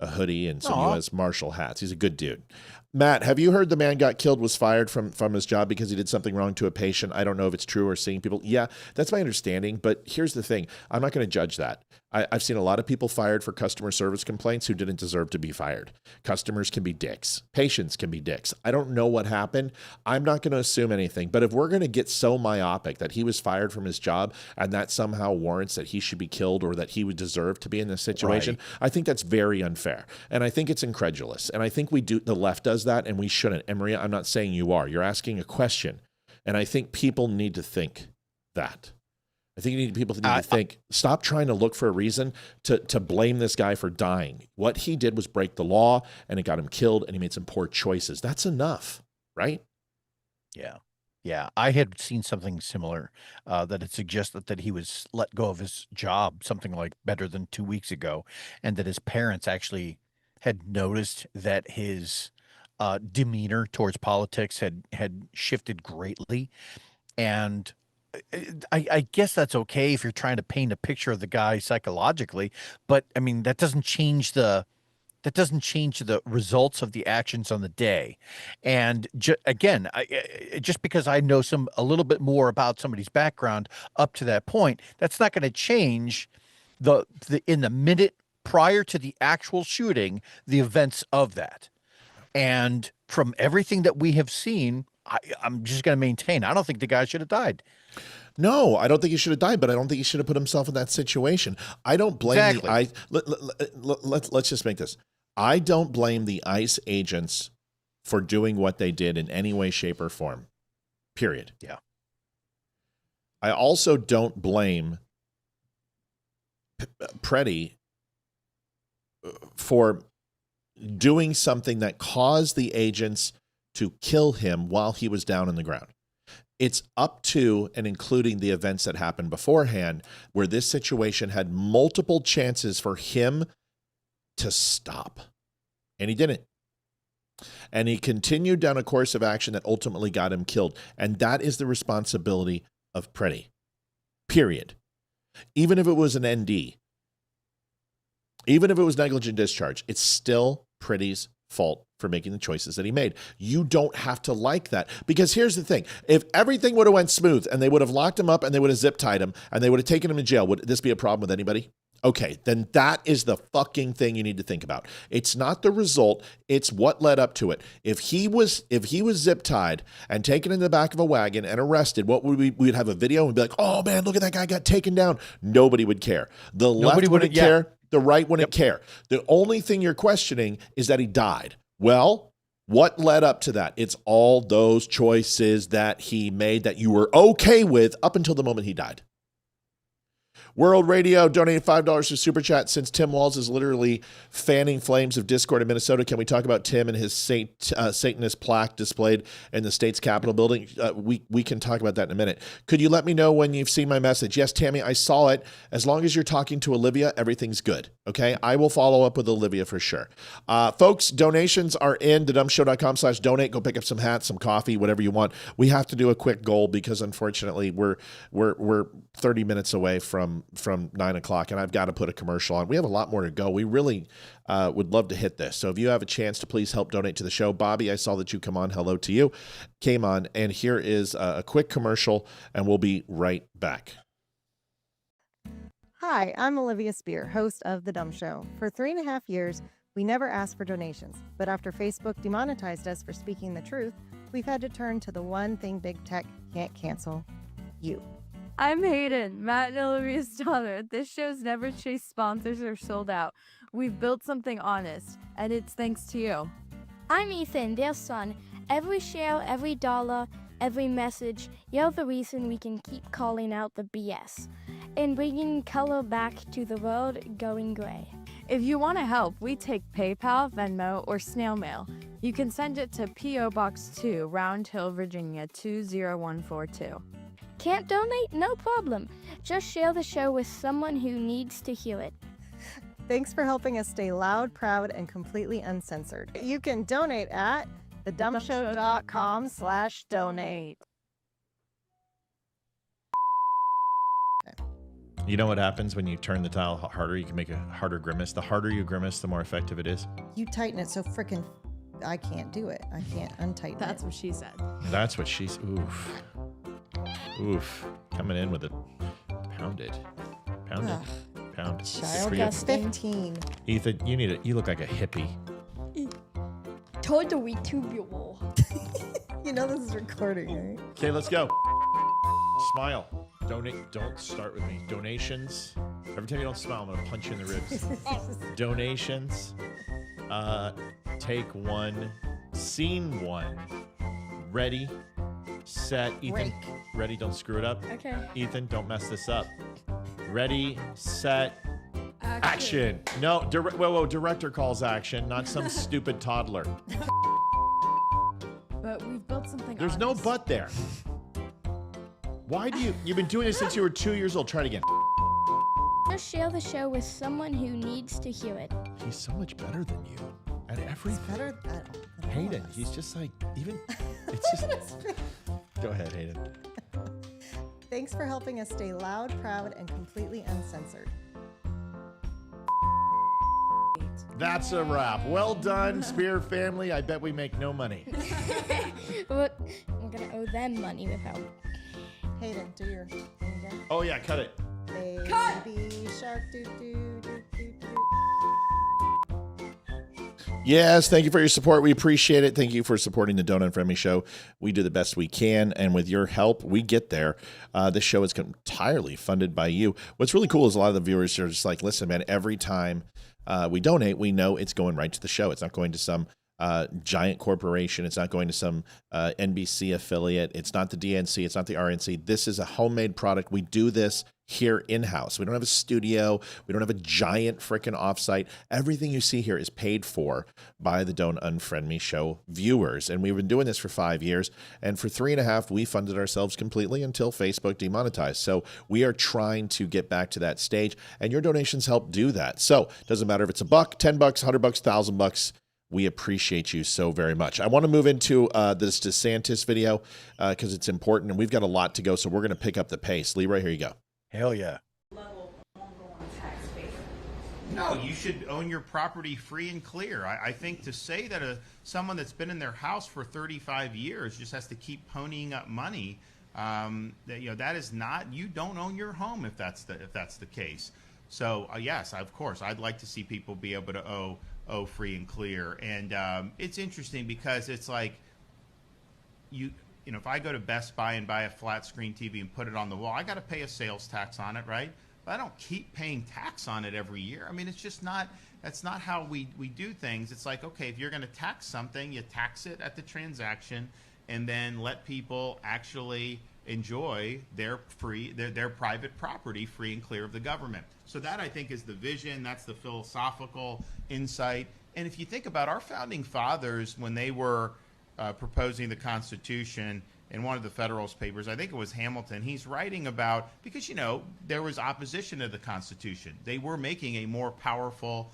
a hoodie and some U.S. Marshal hats. He's a good dude. Matt, have you heard the man got killed was fired from his job because he did something wrong to a patient? I don't know if it's true or seeing people. Yeah, that's my understanding. But here's the thing. I'm not going to judge that. I've seen a lot of people fired for customer service complaints who didn't deserve to be fired. Customers can be dicks. Patients can be dicks. I don't know what happened. I'm not going to assume anything. But if we're going to get so myopic that he was fired from his job and that somehow warrants that he should be killed or that he would deserve to be in this situation, right, I think that's very unfair. And I think it's incredulous. And I think the left does that, and we shouldn't. And Maria, I'm not saying you are. You're asking a question. And I think people need to think that. I think people need to think, stop trying to look for a reason to blame this guy for dying. What he did was break the law, and it got him killed, and he made some poor choices. That's enough, right? Yeah. Yeah. I had seen something similar that had suggested that he was let go of his job something like better than 2 weeks ago, and that his parents actually had noticed that his demeanor towards politics had shifted greatly. And I guess that's okay if you're trying to paint a picture of the guy psychologically, but I mean, that doesn't change the results of the actions on the day. And again, just because I know a little bit more about somebody's background up to that point, that's not going to change in the minute prior to the actual shooting, the events of that. And from everything that we have seen, I'm just going to maintain, I don't think the guy should have died. No, I don't think he should have died, but I don't think he should have put himself in that situation. I don't blame the ICE. Let's just make this. I don't blame the ICE agents for doing what they did in any way, shape, or form. Period. Yeah. I also don't blame Preddy for doing something that caused the agents to kill him while he was down on the ground. It's up to and including the events that happened beforehand, where this situation had multiple chances for him to stop. And he didn't. And he continued down a course of action that ultimately got him killed. And that is the responsibility of Preddy. Period. Even if it was an ND. Even if it was negligent discharge, it's still Pretty's fault for making the choices that he made. You don't have to like that, because here's the thing. If everything would have went smooth and they would have locked him up and they would have zip tied him and they would have taken him to jail, would this be a problem with anybody? Okay, then that is the fucking thing you need to think about. It's not the result, it's what led up to it. If he was zip tied and taken in the back of a wagon and arrested, what would we'd have a video and be like, "Oh man, look at that guy got taken down." Nobody would care. The left wouldn't care, the right wouldn't care. The only thing you're questioning is that he died. Well, what led up to that? It's all those choices that he made that you were okay with up until the moment he died. World Radio donated $5 to Super Chat. Since Tim Walz is literally fanning flames of discord in Minnesota, can we talk about Tim and his Satanist plaque displayed in the state's Capitol building? We can talk about that in a minute. Could you let me know when you've seen my message? Yes, Tammy, I saw it. As long as you're talking to Olivia, everything's good. Okay, I will follow up with Olivia for sure. Folks, donations are in thedumbshow.com/donate. Go pick up some hats, some coffee, whatever you want. We have to do a quick goal because unfortunately we're 30 minutes away from 9 o'clock, and I've got to put a commercial on. We have a lot more to go. We really would love to hit this. So if you have a chance to please help donate to the show. Bobby, I saw that you come on. Hello to you. Came on, and here is a quick commercial, and we'll be right back. Hi, I'm Olivia Spear, host of The Dumb Show. For 3.5 years, we never asked for donations, but after Facebook demonetized us for speaking the truth, we've had to turn to the one thing big tech can't cancel: you. I'm Hayden, Matt and Olivia's daughter. This show's never chased sponsors or sold out. We've built something honest, and it's thanks to you. I'm Ethan, their son. Every share, every dollar, every message, you're the reason we can keep calling out the BS and bringing color back to the world going gray. If you want to help, we take PayPal, Venmo, or snail mail. You can send it to P.O. Box 2, Round Hill, Virginia 20142. Can't donate? No problem. Just share the show with someone who needs to hear it. Thanks for helping us stay loud, proud, and completely uncensored. You can donate at thedumbshow.com/donate. You know what happens when you turn the dial harder? You can make a harder grimace. The harder you grimace, the more effective it is. You tighten it so freaking I can't do it. I can't untighten That's it. what she said. That's what she's... Oof. Oof. Coming in with it. Pound it. Pound it. Pound. Child got 15. Ethan, you look like a hippie. Totally tubular. You know this is recording, right? Okay, let's go. Smile. Donate. Don't start with me. Donations. Every time you don't smile, I'm going to punch you in the ribs. Donations. Take one. Scene one. Ready. Set. Ethan. Break. Ready. Don't screw it up. Okay. Ethan, don't mess this up. Ready. Set. Action. No. Whoa. Director calls action, not some stupid toddler. But we've built something There's no but there. Why do you've been doing this since you were 2 years old. Try it again. Just share the show with someone who needs to hear it. He's so much better than you at everything. He's better at Hayden, he's just like, even, it's just, go ahead, Hayden. Thanks for helping us stay loud, proud, and completely uncensored. That's a wrap. Well done, Spear family. I bet we make no money. But we're going to owe them money without. Hayden, do your thing again. Oh yeah, cut it. Baby shark, doo doo doo doo doo. Yes, thank you for your support. We appreciate it. Thank you for supporting the Don't Unfriend Me show. We do the best we can, and with your help, we get there. This show is entirely funded by you. What's really cool is a lot of the viewers are just like, listen, man, every time we donate, we know it's going right to the show. It's not going to some giant corporation. It's not going to some NBC affiliate. It's not the DNC. It's not the RNC. This is a homemade product. We do this here in-house. We don't have a studio. We don't have a giant freaking offsite. Everything you see here is paid for by the Don't Unfriend Me show viewers. And we've been doing this for 5 years. And for 3.5, we funded ourselves completely until Facebook demonetized. So we are trying to get back to that stage, and your donations help do that. So it doesn't matter if it's $1, $10, $100, $1,000. We appreciate you so very much. I want to move into this DeSantis video because it's important, and we've got a lot to go, so we're going to pick up the pace. Leeroy, here you go. Hell yeah. No, you should own your property free and clear. I think to say that someone that's been in their house for 35 years just has to keep ponying up money, that is not. You don't own your home if that's the case. So yes, of course, I'd like to see people be able to owe free and clear. And it's interesting because it's like if I go to Best Buy and buy a flat screen TV and put it on the wall, I got to pay a sales tax on it, right? But I don't keep paying tax on it every year. I mean, it's just not. That's not how we do things. It's like, okay, if you're going to tax something, you tax it at the transaction, and then let people actually enjoy their private property free and clear of the government. So that, I think, is the vision. That's the philosophical insight. And if you think about our founding fathers when they were proposing the Constitution, in one of the Federalist Papers, I think it was Hamilton, he's writing about, because, there was opposition to the Constitution. They were making a more powerful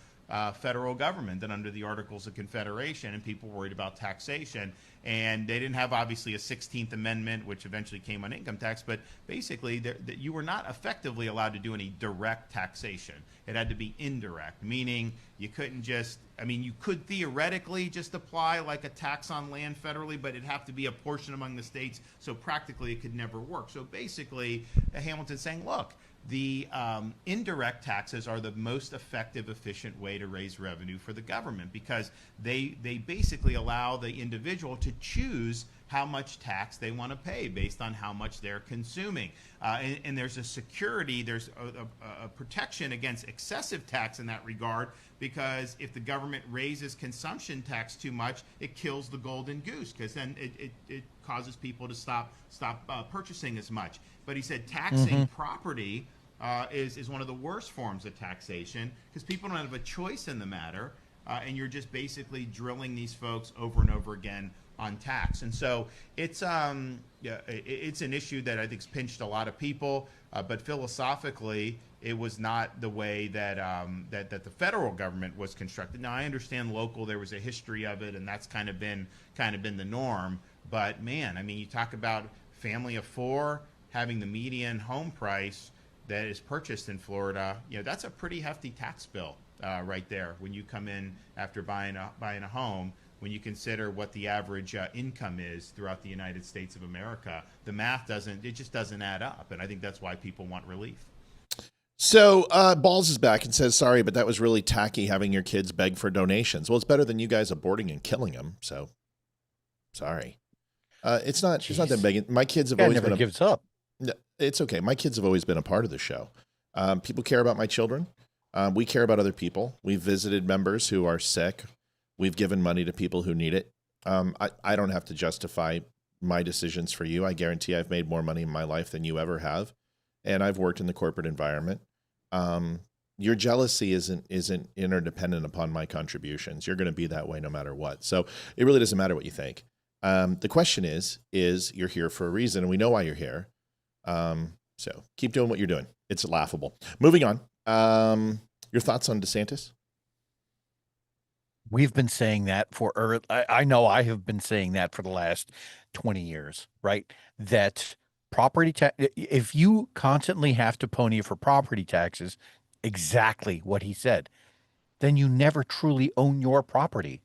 federal government than under the Articles of Confederation, and people worried about taxation. And they didn't have, obviously, a 16th Amendment, which eventually came on income tax, but basically you were not effectively allowed to do any direct taxation. It had to be indirect, meaning you couldn't you could theoretically just apply like a tax on land federally, but it'd have to be a portion among the states, so practically it could never work. So basically, Hamilton's saying, look, the indirect taxes are the most effective, efficient way to raise revenue for the government, because they basically allow the individual to choose how much tax they want to pay based on how much they're consuming. And there's a security, there's a protection against excessive tax in that regard, because if the government raises consumption tax too much, it kills the golden goose, because then it causes people to stop purchasing as much. But he said taxing property is one of the worst forms of taxation, because people don't have a choice in the matter, and you're just basically drilling these folks over and over again on tax. And so it's an issue that I think's pinched a lot of people, but philosophically, it was not the way that that the federal government was constructed. Now, I understand local, there was a history of it, and that's kind of been the norm. But man, I mean, you talk about family of four having the median home price that is purchased in Florida. That's a pretty hefty tax bill right there when you come in after buying a home. When you consider what the average income is throughout the United States of America, the math just doesn't add up. And I think that's why people want relief. So Balls is back and says, sorry, but that was really tacky having your kids beg for donations. Well, it's better than you guys aborting and killing them. So sorry. It's not that begging. My kids have always never been gives up. No, it's okay. My kids have always been a part of the show. People care about my children. We care about other people. We've visited members who are sick. We've given money to people who need it. I don't have to justify my decisions for you. I guarantee I've made more money in my life than you ever have. And I've worked in the corporate environment. Your jealousy isn't interdependent upon my contributions. You're going to be that way no matter what. So it really doesn't matter what you think. The question is you're here for a reason, and we know why you're here. So keep doing what you're doing. It's laughable. Moving on. Your thoughts on DeSantis? We've been saying that I know I have been saying that for the last 20 years, right? That property tax, if you constantly have to pony for property taxes, exactly what he said, then you never truly own your property.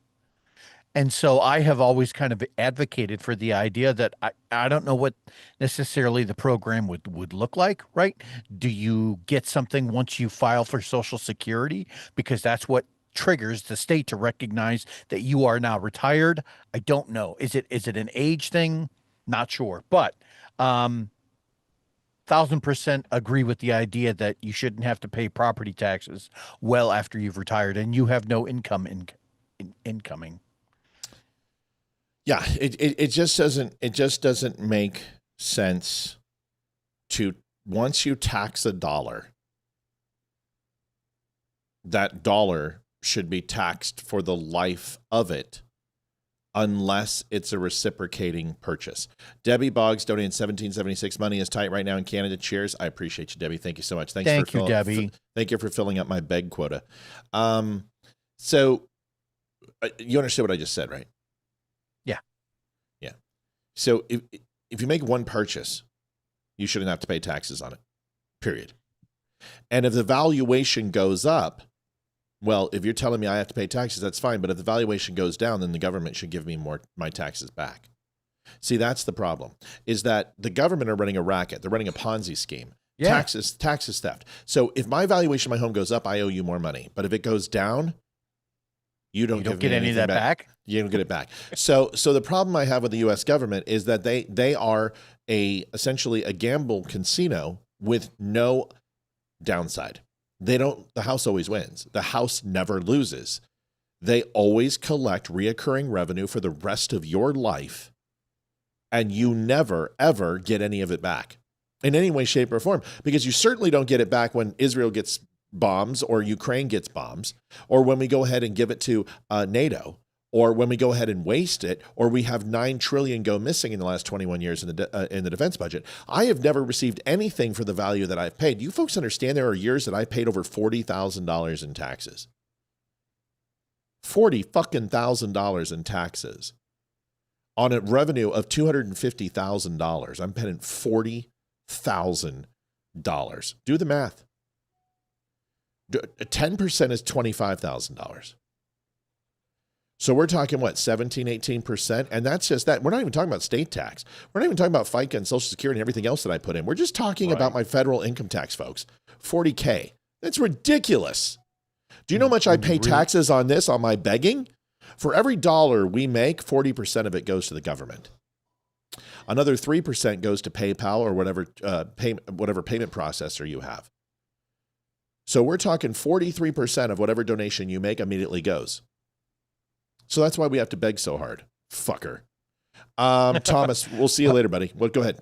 And so I have always kind of advocated for the idea that I don't know what necessarily the program would look like, right? Do you get something once you file for Social Security? Because that's what triggers the state to recognize that you are now retired. I don't know. Is it an age thing? Not sure. But 1,000% agree with the idea that you shouldn't have to pay property taxes well after you've retired and you have no income incoming. Yeah, it just doesn't make sense to, once you tax a dollar, that dollar should be taxed for the life of it, unless it's a reciprocating purchase. Debbie Boggs donating 1776. Money is tight right now in Canada. Cheers. I appreciate you, Debbie. Thank you so much. Thank you, Debbie. Thank you for filling up my beg quota. So you understand what I just said, right? Yeah. Yeah. So if you make one purchase, you shouldn't have to pay taxes on it, period. And if the valuation goes up, Well, if you're telling me I have to pay taxes, that's fine. But if the valuation goes down, then the government should give me my taxes back. See, that's the problem, is that the government are running a racket. They're running a Ponzi scheme. Yeah. Taxes theft. So if my valuation of my home goes up, I owe you more money. But if it goes down, you don't get any of that back. You don't get it back. So the problem I have with the U.S. government is that they are essentially a gamble casino with no downside. The house always wins. The house never loses. They always collect reoccurring revenue for the rest of your life, and you never, ever get any of it back in any way, shape, or form, because you certainly don't get it back when Israel gets bombs or Ukraine gets bombs, or when we go ahead and give it to NATO, or when we go ahead and waste it, or we have $9 trillion go missing in the last 21 years in the defense budget. I have never received anything for the value that I've paid. You folks understand there are years that I paid over $40,000 in taxes. $40,000 in taxes on a revenue of $250,000. I'm paying $40,000. Do the math. 10% is $25,000. So we're talking, what, 17, 18%? And that's just that. We're not even talking about state tax. We're not even talking about FICA and Social Security and everything else that I put in. We're just talking about my federal income tax, folks. $40K. That's ridiculous. Do you know how much I pay taxes on this, on my begging? For every dollar we make, 40% of it goes to the government. Another 3% goes to PayPal or whatever payment processor you have. So we're talking 43% of whatever donation you make immediately goes. So that's why we have to beg so hard. Fucker. Thomas, we'll see you later, buddy. Well, go ahead.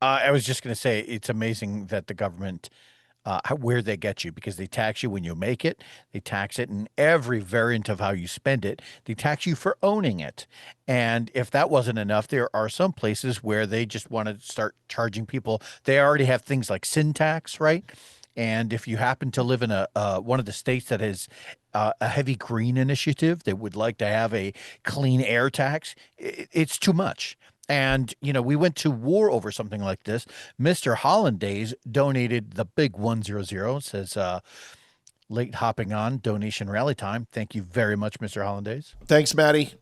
I was just going to say, it's amazing that the government, where they get you, because they tax you when you make it. They tax it in every variant of how you spend it. They tax you for owning it. And if that wasn't enough, there are some places where they just want to start charging people. They already have things like sin tax, right? And if you happen to live in one of the states that has a heavy green initiative that would like to have a clean air tax, it's too much. And, we went to war over something like this. Mr. Hollandaise donated the big 100, says late hopping on, donation rally time. Thank you very much, Mr. Hollandaise. Thanks, Maddie.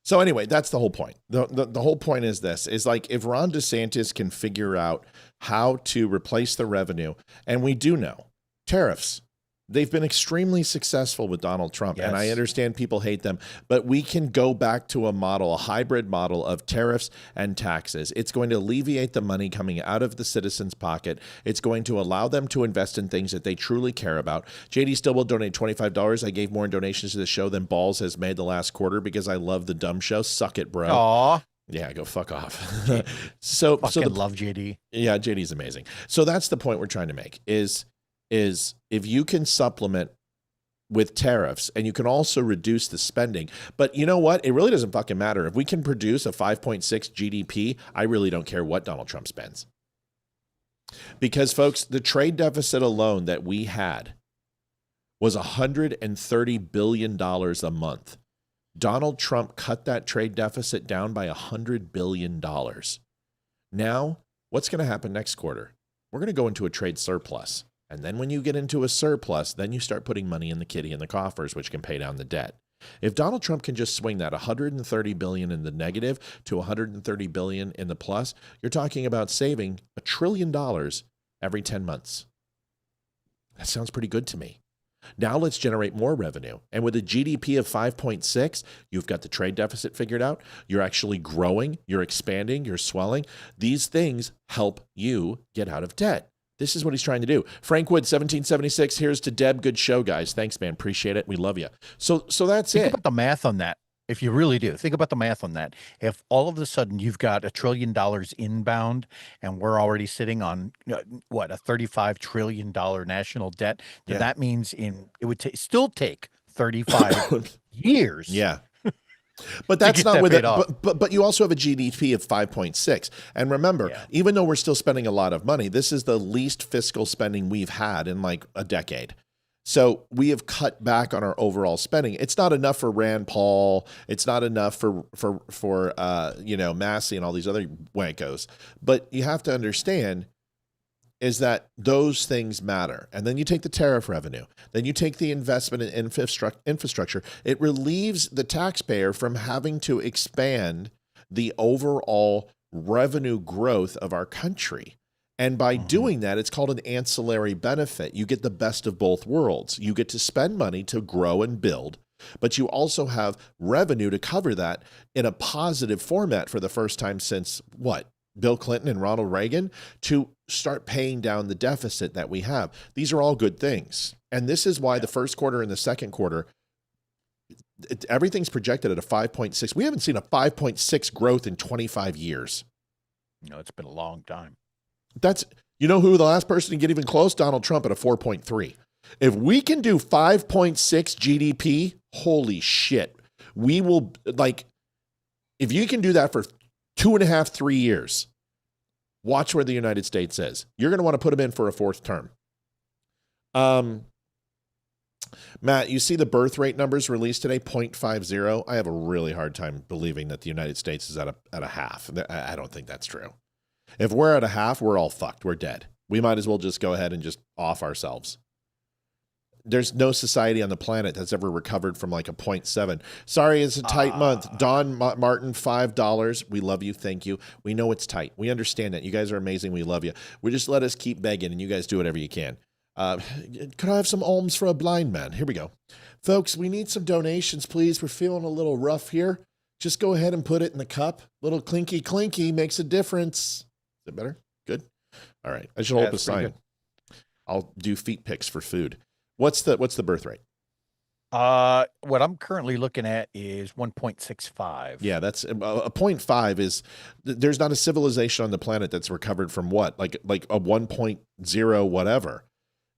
So anyway, that's the whole point. The whole point is this, is like if Ron DeSantis can figure out how to replace the revenue, and we do know, tariffs, they've been extremely successful with Donald Trump, and I understand people hate them, but we can go back to a hybrid model of tariffs and taxes. It's going to alleviate the money coming out of the citizen's pocket. It's going to allow them to invest in things that they truly care about. JD still will donate $25. I gave more in donations to the show than Balls has made the last quarter because I love the dumb show. Suck it, bro. Aw. Yeah, go fuck off. so love JD. Yeah, JD's amazing. So that's the point we're trying to make is if you can supplement with tariffs and you can also reduce the spending. But you know what? It really doesn't fucking matter. If we can produce a 5.6 GDP, I really don't care what Donald Trump spends. Because, folks, the trade deficit alone that we had was $130 billion a month. Donald Trump cut that trade deficit down by $100 billion. Now, what's going to happen next quarter? We're going to go into a trade surplus. And then when you get into a surplus, then you start putting money in the kitty in the coffers, which can pay down the debt. If Donald Trump can just swing that $130 billion in the negative to $130 billion in the plus, you're talking about saving $1 trillion every 10 months. That sounds pretty good to me. Now let's generate more revenue. And with a GDP of 5.6, you've got the trade deficit figured out. You're actually growing, you're expanding, you're swelling. These things help you get out of debt. This is what he's trying to do. Frank Wood, 1776. Here's to Deb. Good show, guys. Thanks, man. Appreciate it. We love you. So that's it. Think about the math on that. If you really do, think about the math on that. If all of a sudden you've got $1 trillion inbound and we're already sitting on what, a $35 trillion national debt, then that means it would still take 35 years. Yeah. But that's not with it. But you also have a GDP of 5.6. And remember, even though we're still spending a lot of money, this is the least fiscal spending we've had in like a decade. So we have cut back on our overall spending. It's not enough for Rand Paul. It's not enough for Massey and all these other wankos. But you have to understand, is that those things matter. And then you take the tariff revenue, then you take the investment in infrastructure. It relieves the taxpayer from having to expand the overall revenue growth of our country. And by doing that, it's called an ancillary benefit. You get the best of both worlds. You get to spend money to grow and build, but you also have revenue to cover that in a positive format for the first time since what? Bill Clinton and Ronald Reagan, to start paying down the deficit that we have. These are all good things. And this is why the first quarter and the second quarter, everything's projected at a 5.6. We haven't seen a 5.6 growth in 25 years. No, it's been a long time. That's, you know who the last person to get even close? Donald Trump at a 4.3. If we can do 5.6 GDP, holy shit. We will, like, if you can do that for 2.5, 3 years, watch where the United States is. You're going to want to put them in for a fourth term. Matt, you see the birth rate numbers released today, 0.50. I have a really hard time believing that the United States is at a half. I don't think that's true. If we're at a half, we're all fucked. We're dead. We might as well just go ahead and just off ourselves. There's no society on the planet that's ever recovered from like a 0.7. Sorry, it's a tight month. Don Martin, $5. We love you. Thank you. We know it's tight. We understand that. You guys are amazing. We love you. We just let us keep begging, and you guys do whatever you can. Could I have some alms for a blind man? Here we go. Folks, we need some donations, please. We're feeling a little rough here. Just go ahead and put it in the cup. Little clinky clinky makes a difference. Is it better? Good. All right. I should hold up a sign. I'll do feet pics for food. What's the birth rate? What I'm currently looking at is 1.65. Yeah, that's a 0.5 is, there's not a civilization on the planet that's recovered from what? Like a 1.0 whatever.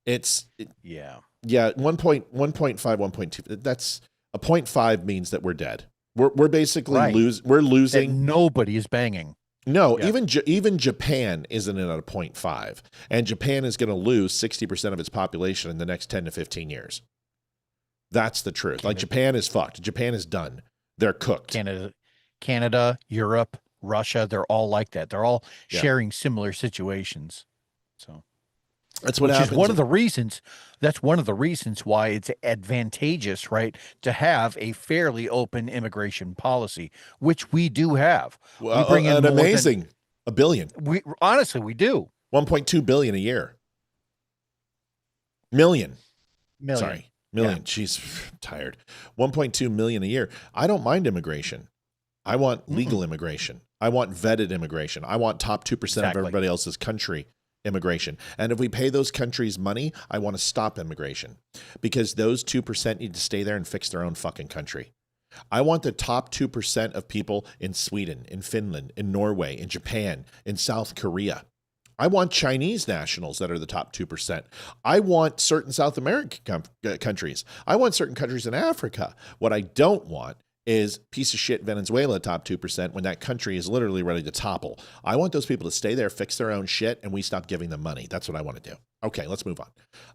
Yeah, 1.5, 1.2. That's a 0.5 means that we're dead. We're basically we're losing. That nobody is banging. No, even Japan isn't at a 0.5, and Japan is going to lose 60% of its population in the next 10 to 15 years. That's the truth. Like, Japan is fucked. Japan is done. They're cooked. Canada, Europe, Russia, they're all like that. They're all sharing similar situations. So that's what happens. Is one of the reasons. That's one of the reasons why it's advantageous, right, to have a fairly open immigration policy, which we do have. Well, we bring in amazing $1 billion. We honestly, we do 1.2 billion a year. Million. Million. Jeez, tired. 1.2 million a year. I don't mind immigration. I want legal immigration. I want vetted immigration. I want top 2% of everybody else's country immigration. And if we pay those countries money, I want to stop immigration, because those 2% need to stay there and fix their own fucking country. I want the top 2% of people in Sweden, in Finland, in Norway, in Japan, in South Korea. I want Chinese nationals that are the top 2%. I want certain South American countries. I want certain countries in Africa. What I don't want is piece of shit Venezuela top 2% when that country is literally ready to topple. I want those people to stay there, fix their own shit, and we stop giving them money. That's what I want to do. Okay, let's move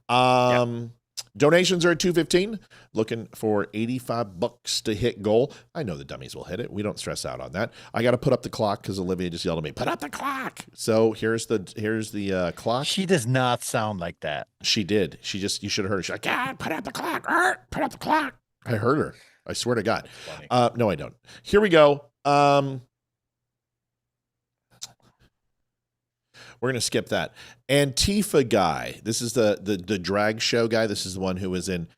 on. Donations are at $2.15. Looking for $85 to hit goal. I know the dummies will hit it. We don't stress out on that. I got to put up the clock because Olivia just yelled at me, put up the clock. So here's the clock. She does not sound like that. She did. You should have heard her. She's like, God, put up the clock. Put up the clock. I heard her. I swear to God. No, I don't. Here we go. We're going to skip that. Antifa guy. This is the drag show guy. This is the one who was in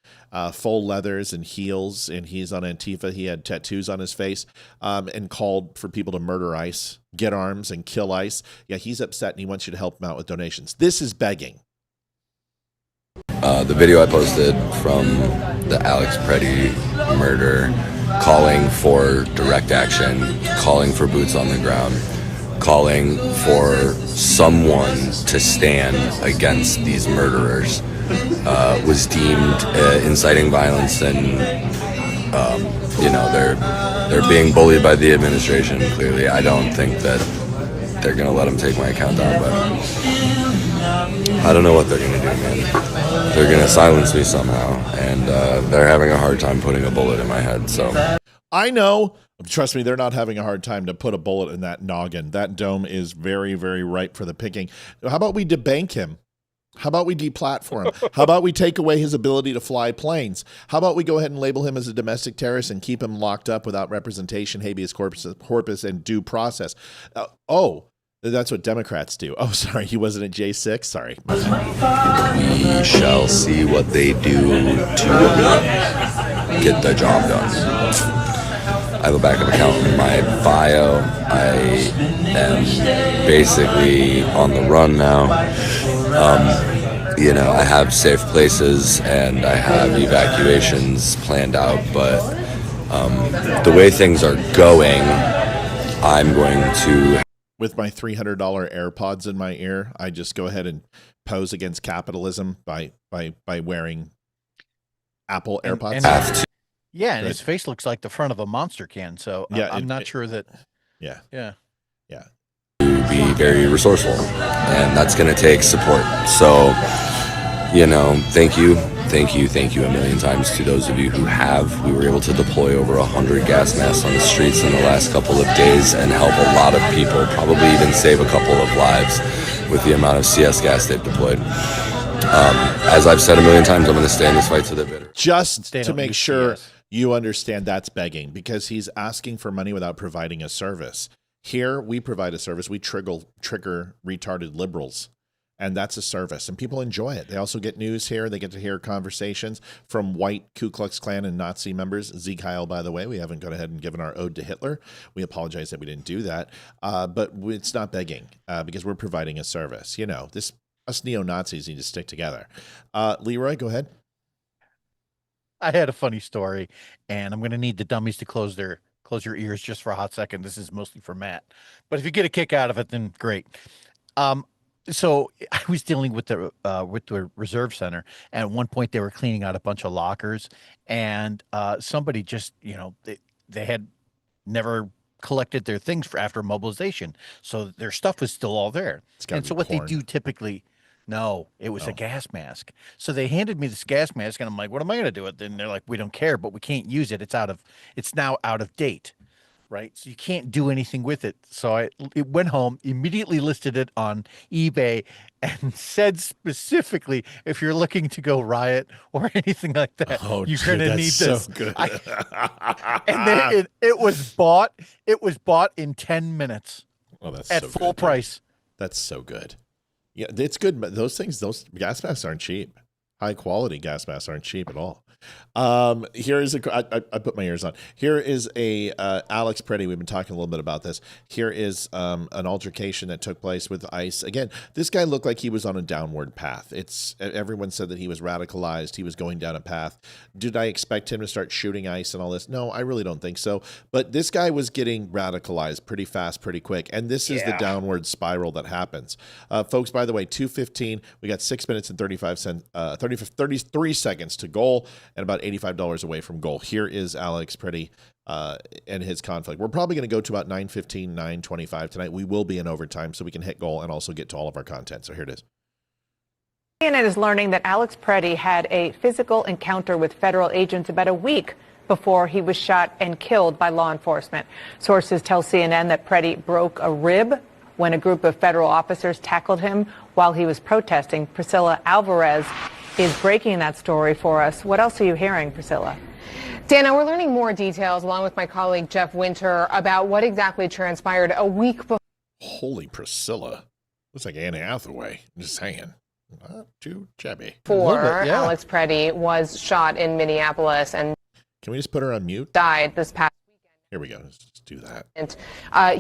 full leathers and heels, and he's on Antifa. He had tattoos on his face and called for people to murder ICE, get arms, and kill ICE. Yeah, he's upset, and he wants you to help him out with donations. This is begging. The video I posted from the Alex Preddy murder, calling for direct action, calling for boots on the ground, calling for someone to stand against these murderers, was deemed inciting violence, and they're being bullied by the administration. Clearly, I don't think that they're gonna let them take my account down, but I don't know what they're gonna do, man. They're gonna silence me somehow, and they're having a hard time putting a bullet in my head. So I know Trust me, they're not having a hard time to put a bullet in that noggin. That dome is very, very ripe for the picking. How about we debank him? How about we deplatform him? How about we take away his ability to fly planes? How about we go ahead and label him as a domestic terrorist and keep him locked up without representation, habeas corpus, and due process? That's what Democrats do. Oh, sorry, he wasn't at J6? Sorry. We shall see what they do to get the job done. I have a backup account in my bio. I am basically on the run now. I have safe places and I have evacuations planned out, but the way things are going, I'm going to... With my $300 AirPods in my ear, I just go ahead and pose against capitalism by wearing Apple AirPods. And his face looks like the front of a Monster can, so I'm not sure that... Yeah. To be very resourceful, and that's going to take support. So, thank you a million times to those of you who have. We were able to deploy over 100 gas masks on the streets in the last couple of days and help a lot of people, probably even save a couple of lives with the amount of CS gas they've deployed. As I've said a million times, I'm going to stay in this fight to the bitter. Just to make sure you understand, that's begging, because he's asking for money without providing a service. Here, we provide a service. We trigger retarded liberals, and that's a service, and people enjoy it. They also get news here. They get to hear conversations from white Ku Klux Klan and Nazi members. Zeke Heil, by the way, we haven't gone ahead and given our ode to Hitler. We apologize that we didn't do that, but it's not begging because we're providing a service. Us neo-Nazis need to stick together. Leeroy, go ahead. I had a funny story, and I'm going to need the dummies to close your ears just for a hot second. This is mostly for Matt, but if you get a kick out of it, then great. So I was dealing with the reserve center, and at one point they were cleaning out a bunch of lockers, and somebody just, they had never collected their things for after mobilization, so their stuff was still all there. And so what they do typically... No, it was a gas mask. So they handed me this gas mask, and I'm like, what am I going to do with it? And they're like, we don't care, but we can't use it. It's now out of date, right? So you can't do anything with it. So I went home, immediately listed it on eBay, and said specifically, if you're looking to go riot or anything like that, you're going to need this. So good. And then it was bought. It was bought in 10 minutes. Oh, that's at so full good. price. That's so good. Yeah, it's good, but those gas masks aren't cheap. High quality gas masks aren't cheap at all. Here is I put my ears on. Here is a Alex Preddy. We've been talking a little bit about this. Here is an altercation that took place with ICE. Again, this guy looked like he was on a downward path. Everyone said that he was radicalized. He was going down a path. Did I expect him to start shooting ICE and all this? No, I really don't think so. But this guy was getting radicalized pretty fast, pretty quick. And this is the downward spiral that happens. Folks, by the way, 2:15. We got 6 minutes and 33 seconds to goal, and about $85 away from goal. Here is Alex Preddy and his conflict. We're probably going to go to about 9:15, 9:25 tonight. We will be in overtime so we can hit goal and also get to all of our content. So here it is. CNN is learning that Alex Preddy had a physical encounter with federal agents about a week before he was shot and killed by law enforcement. Sources tell CNN that Preddy broke a rib when a group of federal officers tackled him while he was protesting. Priscilla Alvarez is breaking that story for us. What else are you hearing, Priscilla? Dana, we're learning more details along with my colleague Jeff Winter about what exactly transpired a week before. Holy Priscilla. Looks like Anne Hathaway. I'm just saying. Not too shabby. Alex Preddy was shot in Minneapolis and can we just put her on mute? Died this past weekend. Here we go. Let's just do that.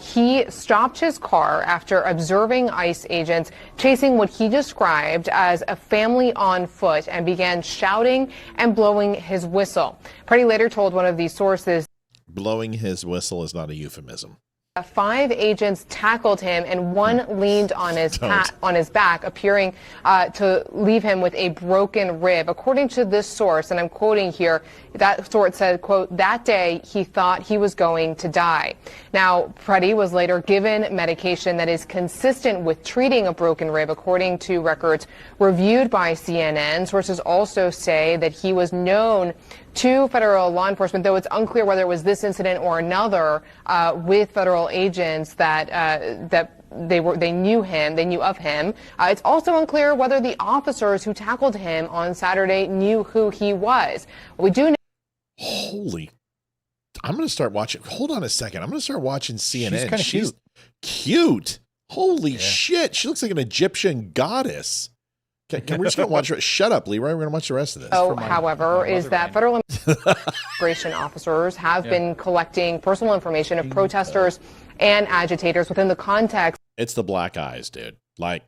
He stopped his car after observing ICE agents chasing what he described as a family on foot and began shouting and blowing his whistle. Preddy later told one of these sources, blowing his whistle is not a euphemism. 5 agents tackled him, and one leaned on his back, appearing to leave him with a broken rib. According to this source, and I'm quoting here, that source said, quote, "That day he thought he was going to die." Now, Preddy was later given medication that is consistent with treating a broken rib, according to records reviewed by CNN. Sources also say that he was known to federal law enforcement, though it's unclear whether it was this incident or another with federal agents that they knew of him. It's also unclear whether the officers who tackled him on Saturday knew who he was. We do know. Holy! I'm going to start watching. Hold on a second. I'm going to start watching CNN. She's kinda cute. Holy shit! She looks like an Egyptian goddess. Can we just go watch her? Shut up, Leeroy. We're going to watch the rest of this. However, is that federal immigration officers have been collecting personal information of protesters and agitators within the context. It's the black eyes, dude. Like,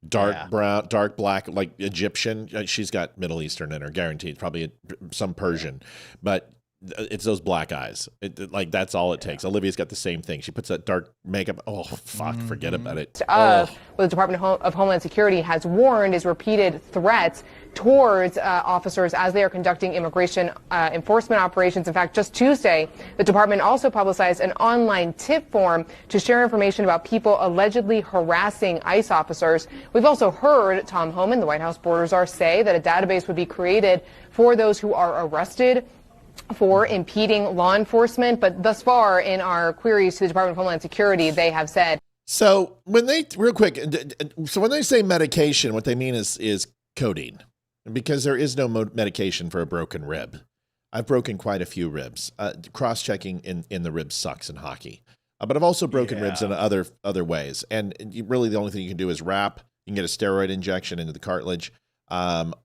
dark brown, dark black, like Egyptian. She's got Middle Eastern in her, guaranteed. Probably some Persian, but it's those black eyes. Like, that's all it takes. Olivia's got the same thing. She puts that dark makeup. Oh, fuck, forget about it. What the Department of Homeland Security has warned is repeated threats towards officers as they are conducting immigration enforcement operations. In fact, just Tuesday, the department also publicized an online tip form to share information about people allegedly harassing ICE officers. We've also heard Tom Homan, the White House border czar, say that a database would be created for those who are arrested for impeding law enforcement. But thus far in our queries to the Department of Homeland Security, they have said. So when they, real quick, so when they say medication, what they mean is codeine, because there is no medication for a broken rib. I've broken quite a few ribs. Cross-checking in the ribs sucks in hockey. But I've also broken ribs in other ways. And really the only thing you can do is wrap. You can get a steroid injection into the cartilage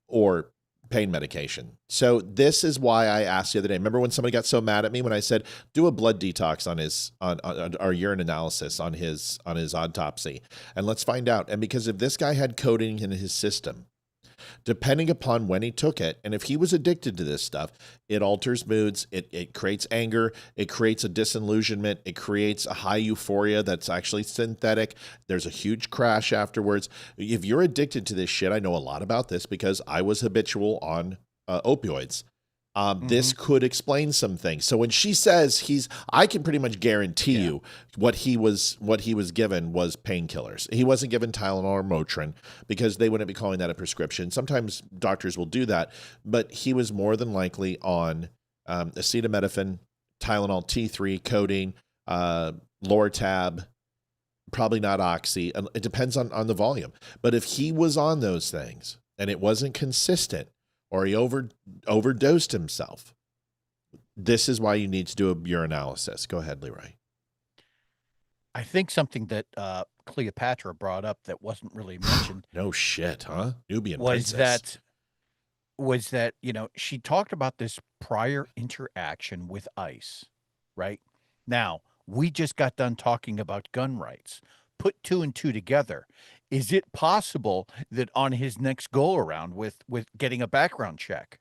or pain medication. So this is why I asked the other day. Remember when somebody got so mad at me when I said, do a blood detox on our urine analysis on his autopsy, and let's find out. And because if this guy had codeine in his system, depending upon when he took it, and if he was addicted to this stuff, it alters moods, it creates anger, it creates a disillusionment, it creates a high euphoria that's actually synthetic. There's a huge crash afterwards. If you're addicted to this shit, I know a lot about this because I was habitual on opioids. This could explain some things. So when she says I can pretty much guarantee you what he was given was painkillers. He wasn't given Tylenol or Motrin because they wouldn't be calling that a prescription. Sometimes doctors will do that, but he was more than likely on acetaminophen, Tylenol T3, codeine, Lortab, probably not Oxy. It depends on the volume. But if he was on those things and it wasn't consistent, or he overdosed himself, this is why you need to do a urinalysis. Go ahead, Leeroy. I think something that Cleopatra brought up that wasn't really mentioned. No shit, huh? Nubian was princess. that she talked about this prior interaction with ICE, right? Now, we just got done talking about gun rights. Put 2 and 2 together. Is it possible that on his next go around with getting a background check,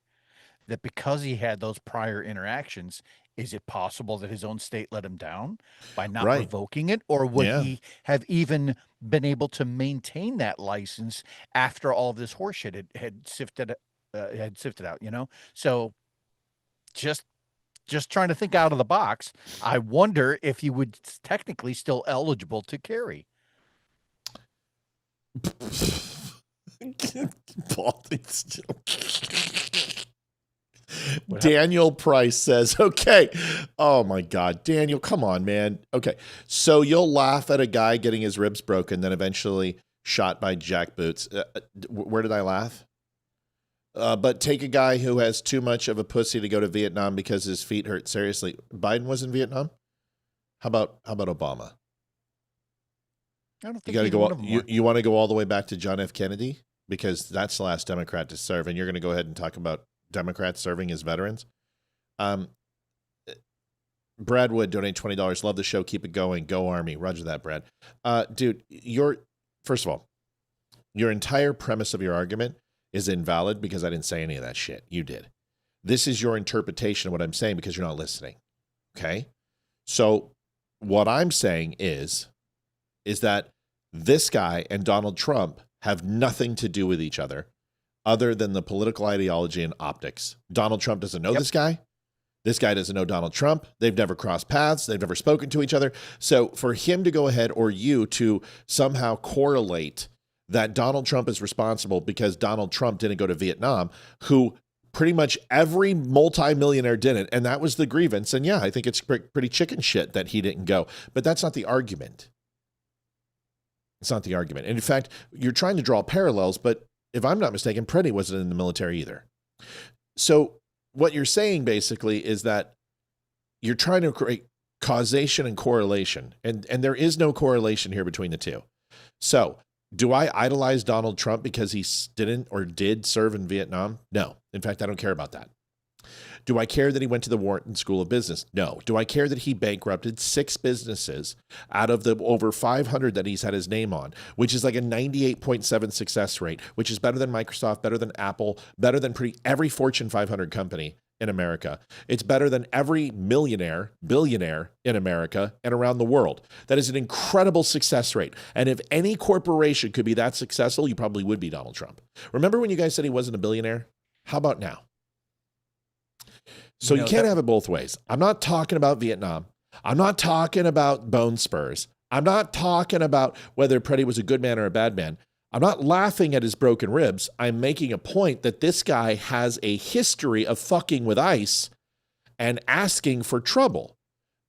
that because he had those prior interactions, is it possible that his own state let him down by not revoking it? Or would he have even been able to maintain that license after all this horseshit had sifted out, So just trying to think out of the box. I wonder if he would technically still eligible to carry. Daniel Price says, okay. Oh my God, Daniel, come on, man. Okay. So you'll laugh at a guy getting his ribs broken, then eventually shot by jackboots. Where did I laugh? But take a guy who has too much of a pussy to go to Vietnam because his feet hurt. Seriously, Biden was in Vietnam. How about Obama? I don't think you got to go. You want to go all the way back to John F. Kennedy because that's the last Democrat to serve, and you're going to go ahead and talk about Democrats serving as veterans. Brad Wood donate $20. Love the show. Keep it going. Go Army. Roger that, Brad. Dude, first of all, your entire premise of your argument is invalid because I didn't say any of that shit. You did. This is your interpretation of what I'm saying because you're not listening. Okay, so what I'm saying is that this guy and Donald Trump have nothing to do with each other than the political ideology and optics. Donald Trump doesn't know this guy. This guy doesn't know Donald Trump. They've never crossed paths. They've never spoken to each other. So for him to go ahead, or you to somehow correlate that Donald Trump is responsible because Donald Trump didn't go to Vietnam, who pretty much every multimillionaire didn't, and that was the grievance. And yeah, I think it's pretty chicken shit that he didn't go. But that's not the argument. It's not the argument. And in fact, you're trying to draw parallels, but if I'm not mistaken, Preddy wasn't in the military either. So what you're saying basically is that you're trying to create causation and correlation, and there is no correlation here between the two. So do I idolize Donald Trump because he didn't or did serve in Vietnam? No. In fact, I don't care about that. Do I care that he went to the Wharton School of Business? No. Do I care that he bankrupted 6 businesses out of the over 500 that he's had his name on, which is like a 98.7 success rate, which is better than Microsoft, better than Apple, better than every Fortune 500 company in America. It's better than every millionaire, billionaire in America and around the world. That is an incredible success rate. And if any corporation could be that successful, you probably would be Donald Trump. Remember when you guys said he wasn't a billionaire? How about now? So you can't have it both ways. I'm not talking about Vietnam. I'm not talking about bone spurs. I'm not talking about whether Preddy was a good man or a bad man. I'm not laughing at his broken ribs. I'm making a point that this guy has a history of fucking with ICE and asking for trouble.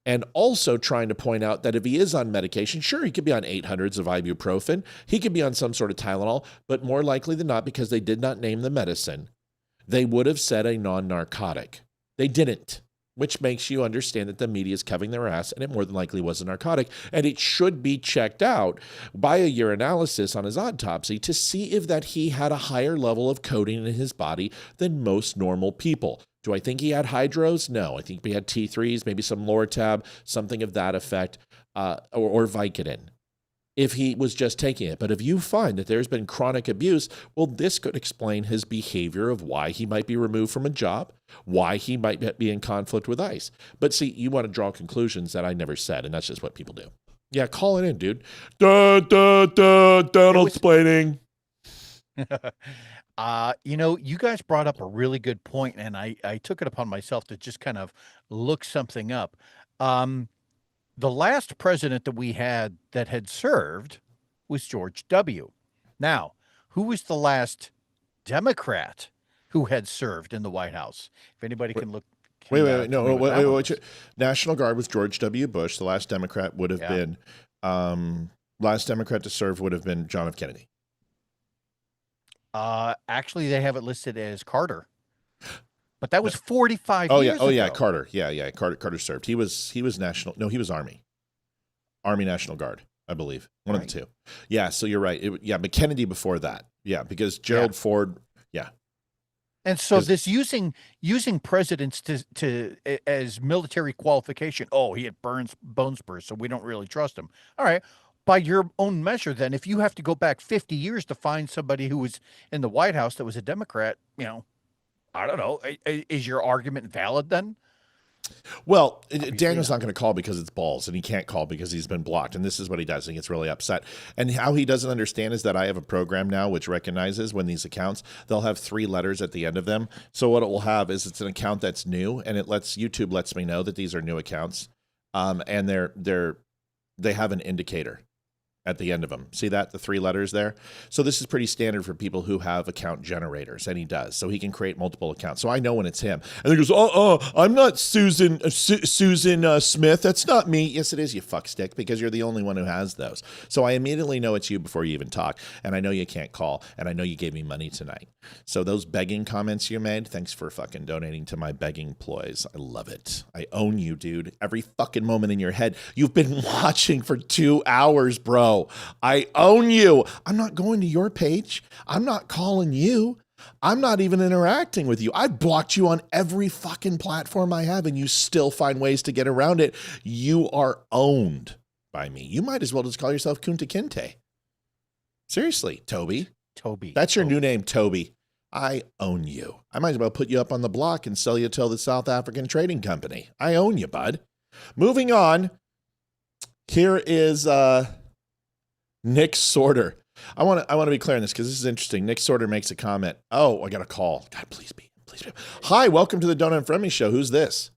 And also trying to point out that if he is on medication, sure, he could be on 800s of ibuprofen. He could be on some sort of Tylenol, but more likely than not, because they did not name the medicine, they would have said a non-narcotic. They didn't, which makes you understand that the media is covering their ass, and it more than likely was a narcotic. And it should be checked out by a urinalysis on his autopsy to see if that he had a higher level of codeine in his body than most normal people. Do I think he had hydros? No. I think he had T3s, maybe some Lortab, something of that effect, or Vicodin, if he was just taking it. But if you find that there's been chronic abuse, well, this could explain his behavior of why he might be removed from a job, why he might be in conflict with ICE. But see, you want to draw conclusions that I never said, and that's just what people do. Yeah, call it in, dude. Donald explaining. You guys brought up a really good point, and I took it upon myself to just kind of look something up. The last president that we had that had served was George W. Now, who was the last Democrat who had served in the White House? If anybody can look. Wait. National Guard was George W. Bush. The last Democrat would have been, last Democrat to serve would have been John F. Kennedy. Actually, they have it listed as Carter. But that was 45 years ago. Yeah, Carter. Yeah. Carter served. He was national. No, he was Army National Guard, I believe. One of the two. Yeah, so you're right. But Kennedy before that. Yeah, because Gerald Ford, yeah. And so this using presidents to as military qualification. Oh, he had bone spurs, so we don't really trust him. All right. By your own measure, then, if you have to go back 50 years to find somebody who was in the White House that was a Democrat, I don't know. Is your argument valid then? Well, Daniel's not going to call because it's balls, and he can't call because he's been blocked. And this is what he does. He gets really upset. And how he doesn't understand is that I have a program now which recognizes when these accounts, they'll have 3 letters at the end of them. So what it will have is it's an account that's new, and YouTube lets me know that these are new accounts. And they have an indicator at the end of them. See that? The 3 letters there? So this is pretty standard for people who have account generators, and he does. So he can create multiple accounts. So I know when it's him. And he goes, I'm not Susan Smith. That's not me. Yes, it is, you fuckstick, because you're the only one who has those. So I immediately know it's you before you even talk. And I know you can't call. And I know you gave me money tonight. So those begging comments you made, thanks for fucking donating to my begging ploys. I love it. I own you, dude. Every fucking moment in your head. You've been watching for 2 hours, bro. I own you. I'm not going to your page. I'm not calling you. I'm not even interacting with you. I've blocked you on every fucking platform I have, and you still find ways to get around it. You are owned by me. You might as well just call yourself Kunta Kinte. Seriously, Toby. That's your new name, Toby. I own you. I might as well put you up on the block and sell you to the South African Trading Company. I own you, bud. Moving on. Here is Nick Sorter. I want to be clear on this because this is interesting. Nick Sorter makes a comment. Oh, I got a call. God, please be. Hi, welcome to the Don't Unfriend Me show. Who's this?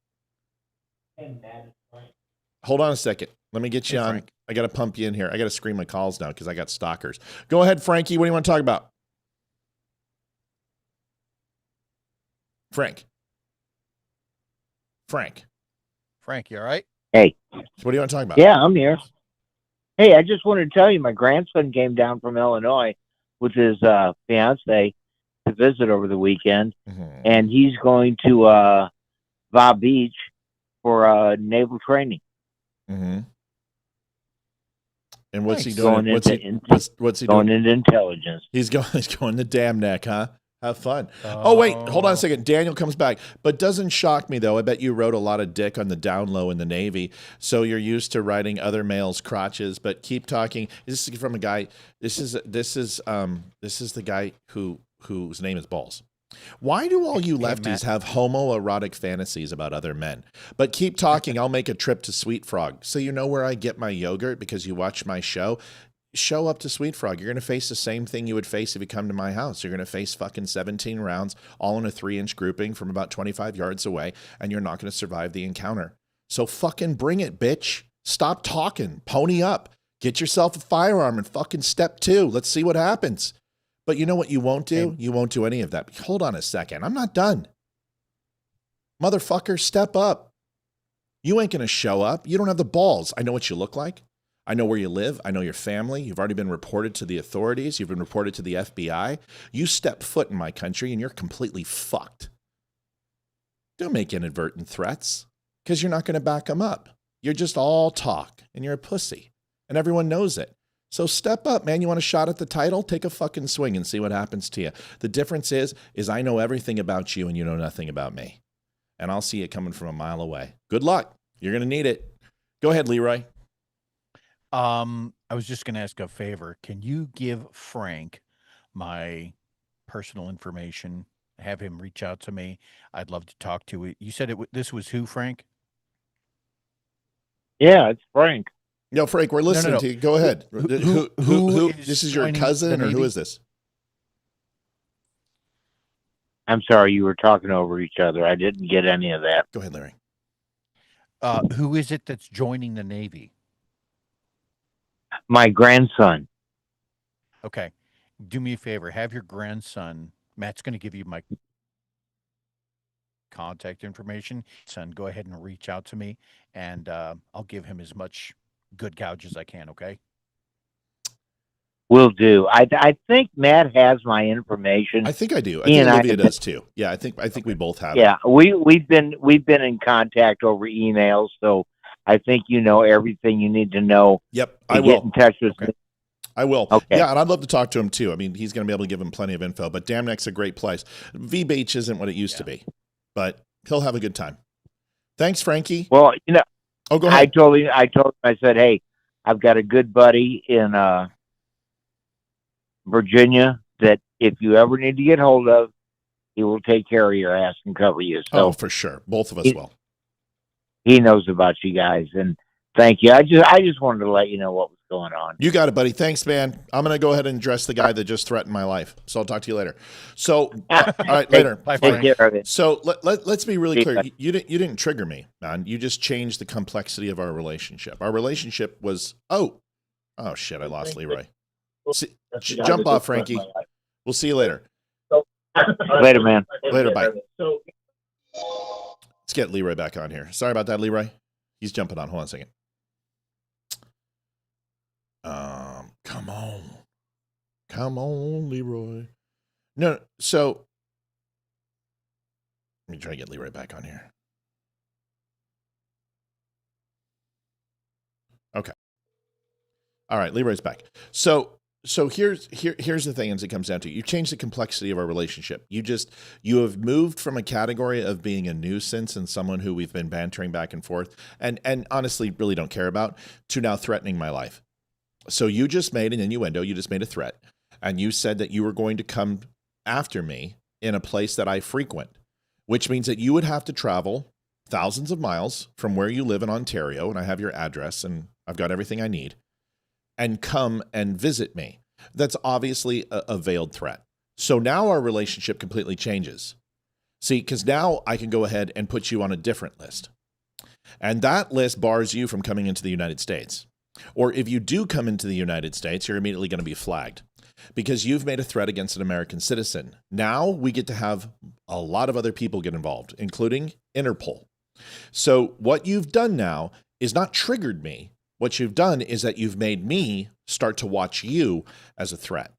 Hold on a second. Let me get you on. Frank. I got to pump you in here. I got to screen my calls now because I got stalkers. Go ahead, Frankie. What do you want to talk about? Frank, you all right? Hey. What do you want to talk about? Yeah, I'm here. Hey, I just wanted to tell you my grandson came down from Illinois with his fiance to visit over the weekend, and he's going to Va Beach for naval training. Mm-hmm. And what's he doing? What's he going doing? Into intelligence. He's going to Dam Neck, huh? Have fun. Oh, wait, hold on a second. Daniel comes back. But doesn't shock me, though. I bet you wrote a lot of dick on the down low in the Navy, so you're used to writing other males' crotches. But keep talking. This is from a guy. This is the guy whose name is Balls. Why do all you lefties have homoerotic fantasies about other men? But keep talking. I'll make a trip to Sweet Frog. So you know where I get my yogurt because you watch my show? Show up to Sweet Frog. You're going to face the same thing you would face if you come to my house. You're going to face fucking 17 rounds, all in a 3-inch grouping from about 25 yards away, and you're not going to survive the encounter. So fucking bring it, bitch. Stop talking. Pony up. Get yourself a firearm and fucking step 2. Let's see what happens. But you know what you won't do? You won't do any of that. Hold on a second. I'm not done. Motherfucker, step up. You ain't going to show up. You don't have the balls. I know what you look like. I know where you live. I know your family. You've already been reported to the authorities. You've been reported to the FBI. You step foot in my country and you're completely fucked. Don't make inadvertent threats because you're not going to back them up. You're just all talk and you're a pussy and everyone knows it. So step up, man. You want a shot at the title? Take a fucking swing and see what happens to you. The difference is I know everything about you and you know nothing about me. And I'll see it coming from a mile away. Good luck. You're going to need it. Go ahead, Leeroy. I was just going to ask a favor. Can you give Frank my personal information? Have him reach out to me. I'd love to talk to you. You said this was who, Frank? Yeah, it's Frank. No, Frank, we're listening to you. Go ahead. Who this is your cousin or who is this? I'm sorry, you were talking over each other. I didn't get any of that. Go ahead, Larry. Who is it that's joining the Navy? My grandson. Okay. Do me a favor. Have your grandson, Matt's going to give you my contact information. Son, go ahead and reach out to me, and I'll give him as much good gouge as I can, okay? Will do. I think Matt has my information. I think I do. I think Olivia does too. Yeah, I think we both have. Yeah, we've been in contact over emails, so I think you know everything you need to know. Yep, I will get in touch with me. I will. Okay. Yeah, and I'd love to talk to him too. I mean, he's going to be able to give him plenty of info. But Dam Neck's a great place. V Beach isn't what it used to be, but he'll have a good time. Thanks, Frankie. Well, you know. Oh, go ahead. I told him. I said, hey, I've got a good buddy in Virginia that if you ever need to get hold of, he will take care of your ass and cover you. So for sure. Both of us will. He knows about you guys, and thank you. I just wanted to let you know what was going on. You got it, buddy. Thanks, man. I'm going to go ahead and address the guy that just threatened my life. So I'll talk to you later. So, all right, later. Bye, Take care of it. So let's be really clear. You didn't trigger me, man. You just changed the complexity of our relationship. Our relationship was, oh shit, I lost Leeroy. Jump off, Frankie. We'll see you later. Later, man. Later, bye. Let's get Leeroy back on here. Sorry about that, Leeroy. He's jumping on. Hold on a second. Come on, Leeroy. No, so let me try to get Leeroy back on here. Okay. All right, Leeroy's back. So here's the thing as it comes down to. You changed the complexity of our relationship. You have moved from a category of being a nuisance and someone who we've been bantering back and forth and honestly really don't care about to now threatening my life. So you just made an innuendo, you just made a threat, and you said that you were going to come after me in a place that I frequent, which means that you would have to travel thousands of miles from where you live in Ontario, and I have your address and I've got everything I need, and come and visit me. That's obviously a veiled threat. So now our relationship completely changes. See, because now I can go ahead and put you on a different list. And that list bars you from coming into the United States. Or if you do come into the United States, you're immediately going to be flagged because you've made a threat against an American citizen. Now we get to have a lot of other people get involved, including Interpol. So what you've done now is not triggered me. What you've done is that you've made me start to watch you as a threat.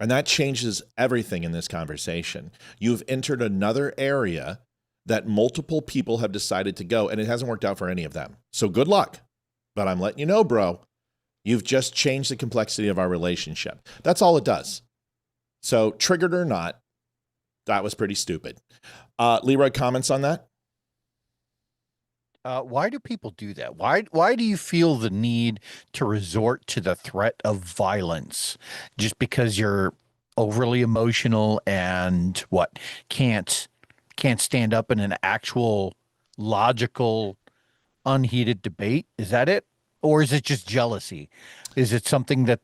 And that changes everything in this conversation. You've entered another area that multiple people have decided to go, and it hasn't worked out for any of them. So good luck. But I'm letting you know, bro, you've just changed the complexity of our relationship. That's all it does. So triggered or not, that was pretty stupid. Leeroy, comments on that? Why do people do that? Why do you feel the need to resort to the threat of violence just because you're overly emotional and can't stand up in an actual logical unheated debate? Is that it? Or is it just jealousy? Is it something that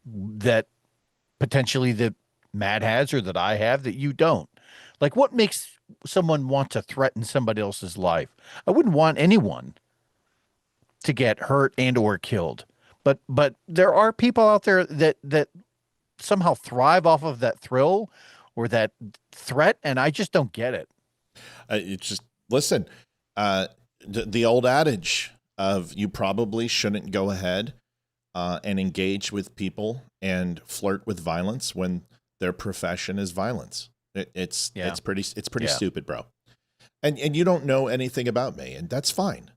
that potentially that Matt has or that I have that you don't? Like, what makes someone want to threaten somebody else's life? I wouldn't want anyone to get hurt and or killed. But there are people out there that somehow thrive off of that thrill or that threat, and I just don't get it. It's just, listen, the old adage of you probably shouldn't go ahead and engage with people and flirt with violence when their profession is violence. It's pretty stupid, bro. And you don't know anything about me, and that's fine.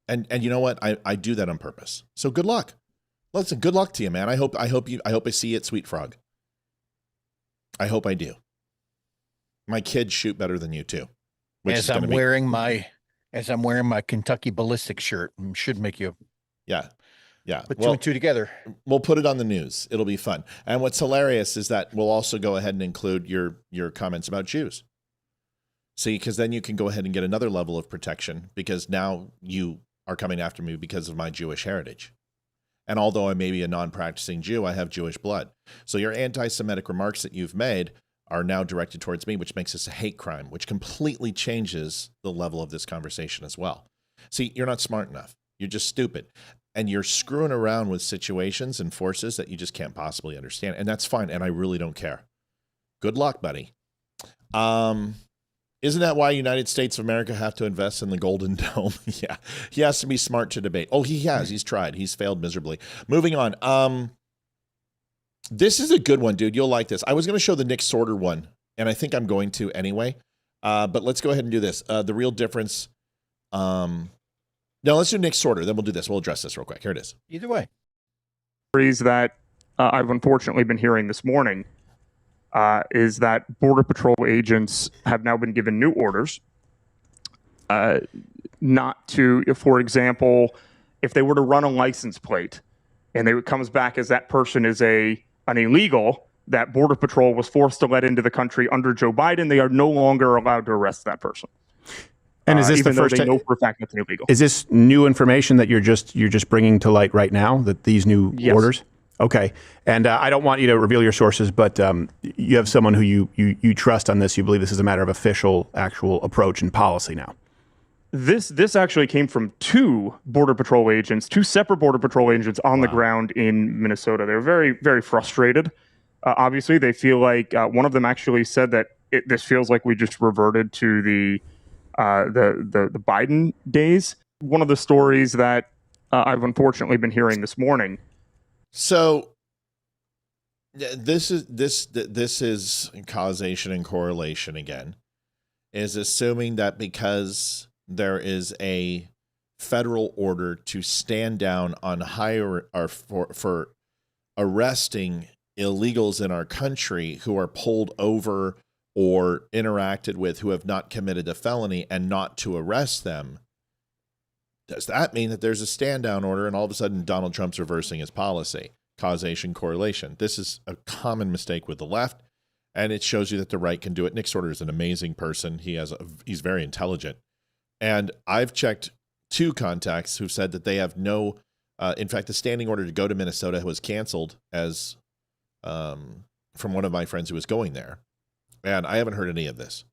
And you know what? I do that on purpose. So good luck. Listen, good luck to you, man. I hope I see you at Sweet Frog. I hope I do. My kids shoot better than you too. As I'm wearing my Kentucky Ballistic shirt, should make you. Yeah. Put two and two together. We'll put it on the news. It'll be fun. And what's hilarious is that we'll also go ahead and include your comments about Jews. See, because then you can go ahead and get another level of protection because now you are coming after me because of my Jewish heritage. And although I may be a non-practicing Jew, I have Jewish blood. So your anti-Semitic remarks that you've made are now directed towards me, which makes this a hate crime, which completely changes the level of this conversation as well. See, you're not smart enough. You're just stupid. And you're screwing around with situations and forces that you just can't possibly understand. And that's fine. And I really don't care. Good luck, buddy. Isn't that why United States of America have to invest in the Golden Dome? Yeah. He has to be smart to debate. Oh, he has. He's tried. He's failed miserably. Moving on. This is a good one, dude. You'll like this. I was going to show the Nick Sorter one, and I think I'm going to anyway. But let's go ahead and do this. The real difference. No, let's do Nick Sorter. Then we'll do this. We'll address this real quick. Here it is. Either way. That I've unfortunately been hearing this morning is that Border Patrol agents have now been given new orders not to, for example, if they were to run a license plate and it comes back as that person is an illegal that Border Patrol was forced to let into the country under Joe Biden, they are no longer allowed to arrest that person. And is this even the first though they time? know for a fact that they're illegal? Is this new information that you're just bringing to light right now? That these new orders? Okay. And I don't want you to reveal your sources, but you have someone who you trust on this. You believe this is a matter of actual approach and policy now. This actually came from two separate Border Patrol agents on the ground in Minnesota. They're very, very frustrated. Obviously, they feel like one of them actually said that this feels like we just reverted to the Biden days. One of the stories that I've unfortunately been hearing this morning. So this is causation and correlation again, is assuming that because there is a federal order to stand down on for arresting illegals in our country who are pulled over or interacted with who have not committed a felony and not to arrest them. Does that mean that there's a stand down order and all of a sudden Donald Trump's reversing his policy? Causation, correlation. This is a common mistake with the left, and it shows you that the right can do it. Nick Sorter is an amazing person. He's very intelligent. And I've checked two contacts who've said that they have no In fact, the standing order to go to Minnesota was canceled as from one of my friends who was going there. And I haven't heard any of this.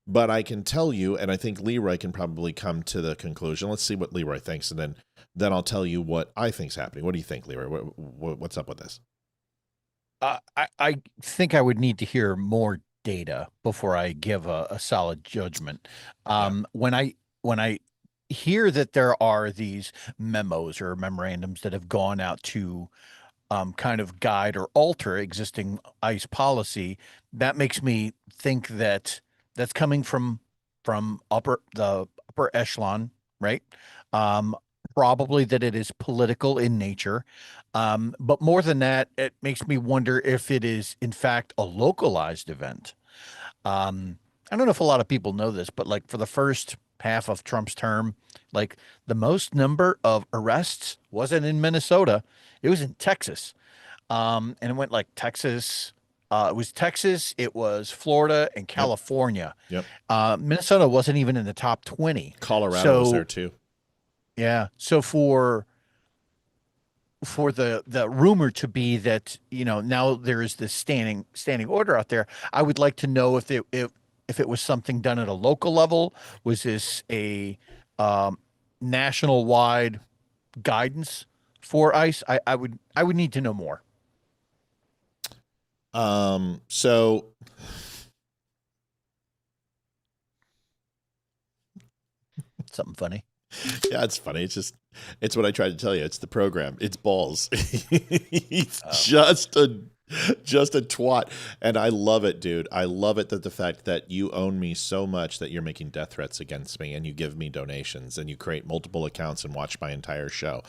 But I can tell you, and I think Leeroy can probably come to the conclusion. Let's see what Leeroy thinks, and then I'll tell you what I think's happening. What do you think, Leeroy? What's up with this? I think I would need to hear more data before I give a solid judgment. When I hear that there are these memos or memorandums that have gone out to kind of guide or alter existing ICE policy, that makes me think that that's coming from the upper echelon, right? Probably that it is political in nature. But more than that, it makes me wonder if it is in fact a localized event. I don't know if a lot of people know this, but like for the first half of Trump's term, like the most number of arrests wasn't in Minnesota, it was in Texas. And it went like Texas, it was Texas, it was Florida and California. Yep. Minnesota wasn't even in the top 20. Colorado was there too. Yeah. So for the rumor to be that, now there is this standing order out there, I would like to know if it was something done at a local level. Was this a national wide guidance for ICE? I would need to know more. So something funny. Yeah, it's funny. It's what I tried to tell you. It's the program. It's balls. He's just a twat. And I love it, dude. I love it that the fact that you own me so much that you're making death threats against me and you give me donations and you create multiple accounts and watch my entire show.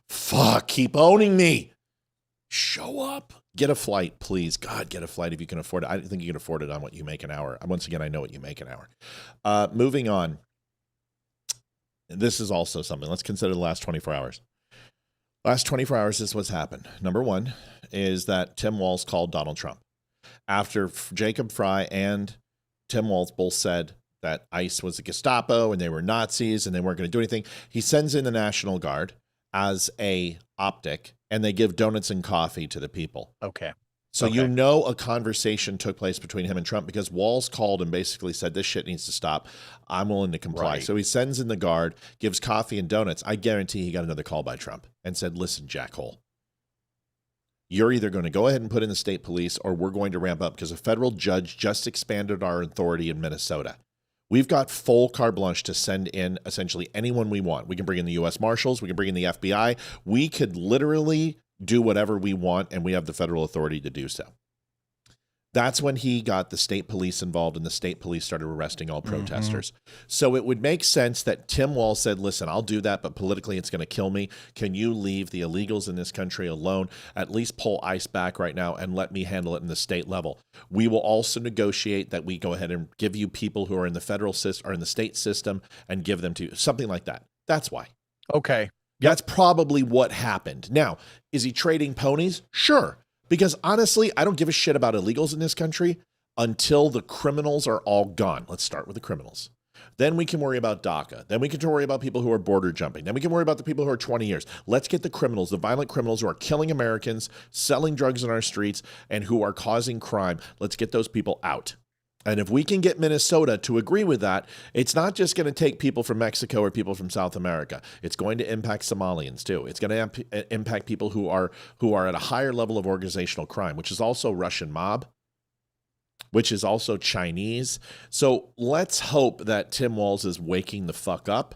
Fuck, keep owning me. Show up. Get a flight, please. God, get a flight if you can afford it. I don't think you can afford it on what you make an hour. Once again, I know what you make an hour. Moving on. This is also something. Let's consider the last 24 hours. Last 24 hours, this is what's happened. Number one is that Tim Walz called Donald Trump. After Jacob Fry and Tim Walz both said that ICE was the Gestapo and they were Nazis and they weren't going to do anything, he sends in the National Guard as a optic and they give donuts and coffee to the people. Okay. So a conversation took place between him and Trump because Walz called and basically said, this shit needs to stop. I'm willing to comply. Right. So he sends in the guard, gives coffee and donuts. I guarantee he got another call by Trump and said, listen, jackhole, you're either going to go ahead and put in the state police or we're going to ramp up because a federal judge just expanded our authority in Minnesota. We've got full carte blanche to send in essentially anyone we want. We can bring in the U.S. Marshals. We can bring in the FBI. We could literally do whatever we want, and we have the federal authority to do so. That's when he got the state police involved, and the state police started arresting all protesters. So it would make sense that Tim Walz said, listen, I'll do that, but politically it's going to kill me. Can you leave the illegals in this country alone? At least pull ICE back right now and let me handle it in the state level. We will also negotiate that we go ahead and give you people who are in the federal system or in the state system and give them to you. Something like that. That's why. Okay. That's probably what happened. Now, is he trading ponies? Sure. Because honestly, I don't give a shit about illegals in this country until the criminals are all gone. Let's start with the criminals. Then we can worry about DACA. Then we can worry about people who are border jumping. Then we can worry about the people who are 20 years. Let's get the criminals, the violent criminals who are killing Americans, selling drugs in our streets, and who are causing crime. Let's get those people out. And if we can get Minnesota to agree with that, it's not just going to take people from Mexico or people from South America. It's going to impact Somalians too. It's going to impact people who are at a higher level of organizational crime, which is also Russian mob, which is also Chinese. So let's hope that Tim Walz is waking the fuck up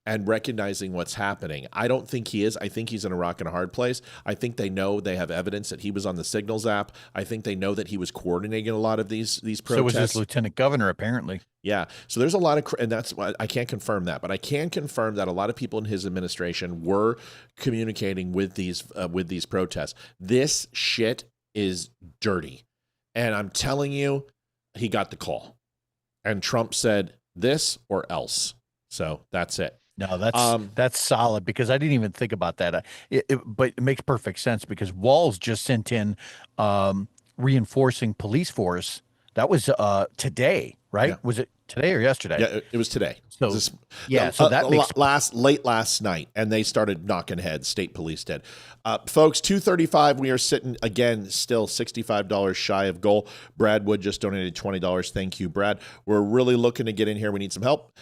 and recognizing what's happening. I don't think he is. I think he's in a rock and a hard place. I think they know they have evidence that he was on the Signals app. I think they know that he was coordinating a lot of these protests. So was his lieutenant governor, apparently. Yeah. So there's a lot of, and that's why I can't confirm that, but I can confirm that a lot of people in his administration were communicating with these protests. This shit is dirty. And I'm telling you, he got the call. And Trump said this or else. So that's it. No, that's solid because I didn't even think about that. But it makes perfect sense because Walz just sent in reinforcing police force. That was today. right? Yeah. Was it today or yesterday? Yeah, it was today. So, This- so that makes late last night, and they started knocking heads. State police did. Folks, 235. We are sitting again, still $65 shy of goal. Brad Wood just donated $20. Thank you, Brad. We're really looking to get in here. We need some help.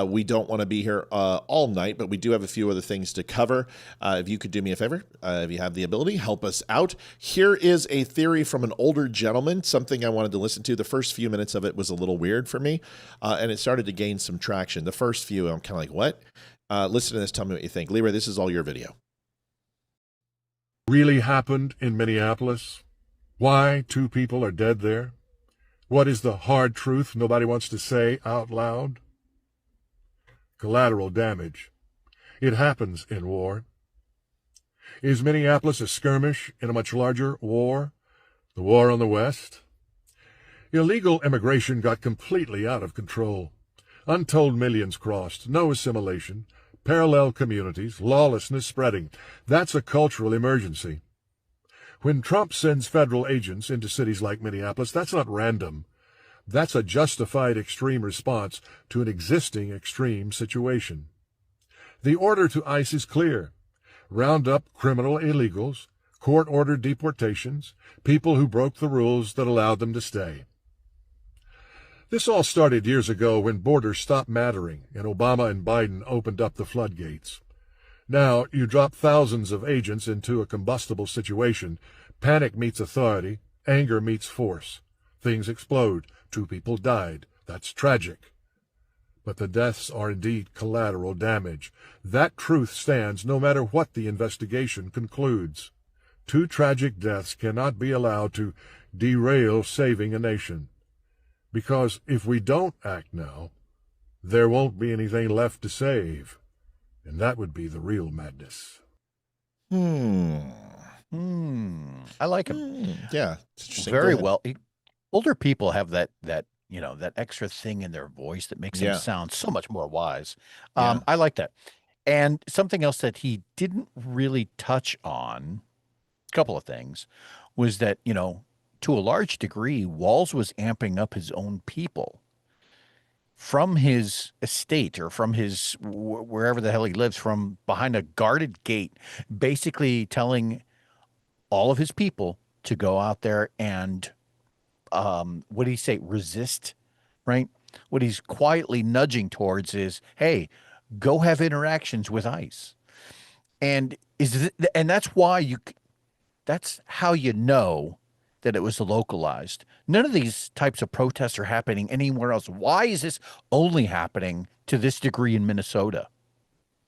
We don't want to be here all night, but we do have a few other things to cover. If you could do me a favor, if you have the ability, help us out. Here is a theory from an older gentleman. Something I wanted to listen to. The first few minutes of it was a little weird for me. And it started to gain some traction. The first few, I'm kind of like, what? Listen to this. Tell me what you think. Leeroy, this is all your video. Really happened in Minneapolis? Why 2 people are dead there? What is the hard truth nobody wants to say out loud? Collateral damage. It happens in war. Is Minneapolis a skirmish in a much larger war? The war on the West? Illegal immigration got completely out of control. Untold millions crossed, no assimilation, parallel communities, lawlessness spreading. That's a cultural emergency. When Trump sends federal agents into cities like Minneapolis, that's not random. That's a justified extreme response to an existing extreme situation. The order to ICE is clear. Round up criminal illegals, court-ordered deportations, people who broke the rules that allowed them to stay. This all started years ago when borders stopped mattering and Obama and Biden opened up the floodgates. Now you drop thousands of agents into a combustible situation. Panic meets authority, anger meets force. Things explode. 2 people died. That's tragic. But the deaths are indeed collateral damage. That truth stands no matter what the investigation concludes. 2 tragic deaths cannot be allowed to derail saving a nation. Because if we don't act now, there won't be anything left to save. And that would be the real madness. I like him. Yeah. It's interesting. Very Go ahead. well. Older people have that extra thing in their voice that makes them sound so much more wise. I like that. And something else that he didn't really touch on, a couple of things, was that, to a large degree, Walz was amping up his own people from his estate or from his wherever the hell he lives, from behind a guarded gate, basically telling all of his people to go out there and, what did he say? Resist, right? What he's quietly nudging towards is, hey, go have interactions with ICE. And that's why that's how you know that it was localized. None of these types of protests are happening anywhere else. Why is this only happening to this degree in Minnesota?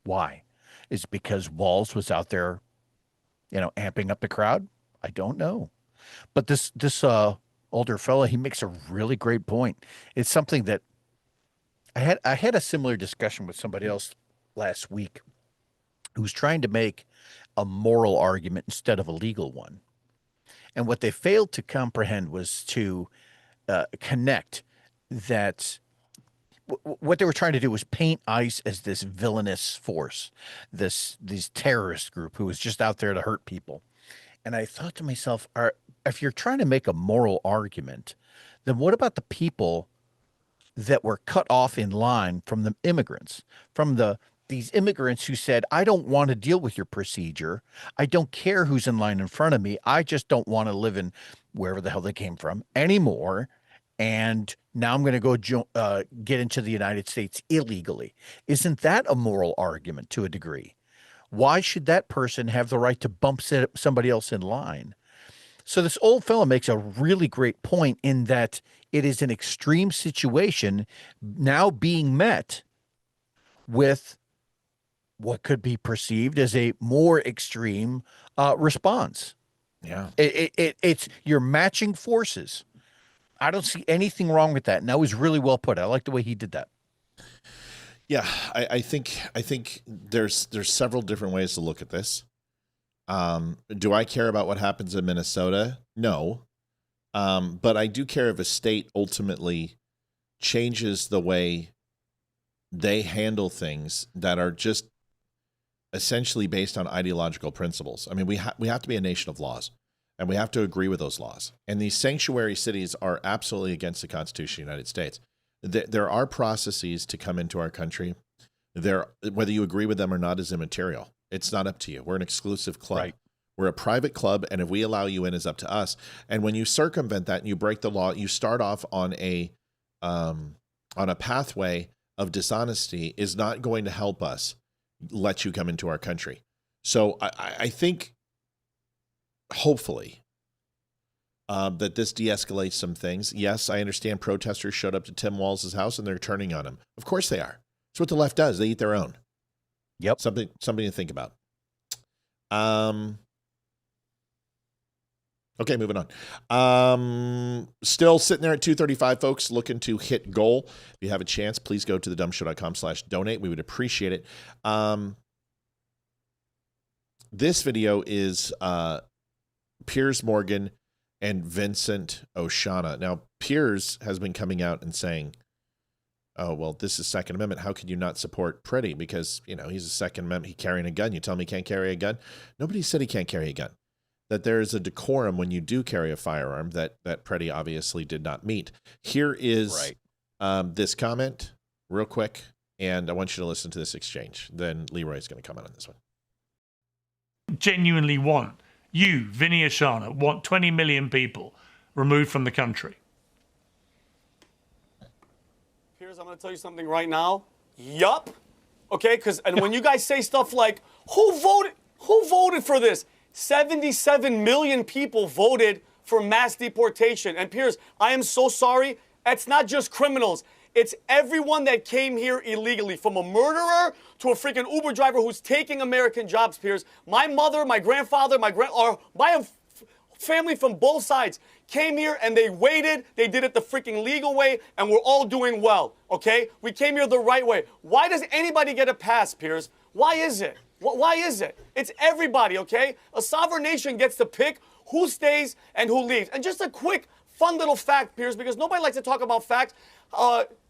Why? Is it because Walz was out there, amping up the crowd? I don't know. But this older fella, he makes a really great point. It's something that I had a similar discussion with somebody else last week who was trying to make a moral argument instead of a legal one. And what they failed to comprehend was to connect that what they were trying to do was paint ICE as this villainous force, this terrorist group who was just out there to hurt people. And I thought to myself, if you're trying to make a moral argument, then what about the people that were cut off in line from the immigrants, from these immigrants who said, I don't want to deal with your procedure. I don't care who's in line in front of me. I just don't want to live in wherever the hell they came from anymore. And now I'm going to go get into the United States illegally. Isn't that a moral argument to a degree? Why should that person have the right to bump somebody else in line? So this old fellow makes a really great point in that it is an extreme situation now being met with what could be perceived as a more extreme response. Yeah. It's you're matching forces. I don't see anything wrong with that. And that was really well put. I like the way he did that. Yeah, I think there's several different ways to look at this. Do I care about what happens in Minnesota? No. But I do care if a state ultimately changes the way they handle things that are just essentially based on ideological principles. I mean, we have to be a nation of laws, and we have to agree with those laws. And these sanctuary cities are absolutely against the Constitution of the United States. There are processes to come into our country. Whether you agree with them or not is immaterial. It's not up to you. We're an exclusive club. Right. We're a private club, and if we allow you in, it's up to us. And when you circumvent that and you break the law, you start off on a pathway of dishonesty is not going to help us let you come into our country. So I think, hopefully, that this de-escalates some things. Yes, I understand protesters showed up to Tim Walz's house and they're turning on him. Of course they are. That's what the left does. They eat their own. Yep. Something to think about. Okay, moving on. Still sitting there at 235, folks, looking to hit goal. If you have a chance, please go to thedumbshow.com/donate. We would appreciate it. This video is Piers Morgan and Vincent Oshana. Now, Piers has been coming out and saying, oh, well, this is Second Amendment. How could you not support Pretty? Because, he's a Second Amendment. He's carrying a gun. You tell me he can't carry a gun? Nobody said he can't carry a gun. That there is a decorum when you do carry a firearm that Pretty obviously did not meet. Here is this comment real quick, and I want you to listen to this exchange. Then Leeroy's going to comment on this one. Genuinely want, you, Vinny Oshana, want 20 million people removed from the country. Piers, I'm going to tell you something right now. Yup. Okay, and when you guys say stuff like, who voted for this? 77 million people voted for mass deportation. And Piers, I am so sorry. It's not just criminals. It's everyone that came here illegally, from a murderer to a freaking Uber driver who's taking American jobs, Piers. My mother, my grandfather, my family from both sides came here and they waited. They did it the freaking legal way, and we're all doing well, okay? We came here the right way. Why does anybody get a pass, Piers? Why is it? Why is it? It's everybody, okay? A sovereign nation gets to pick who stays and who leaves. And just a quick, fun little fact, Piers, because nobody likes to talk about facts.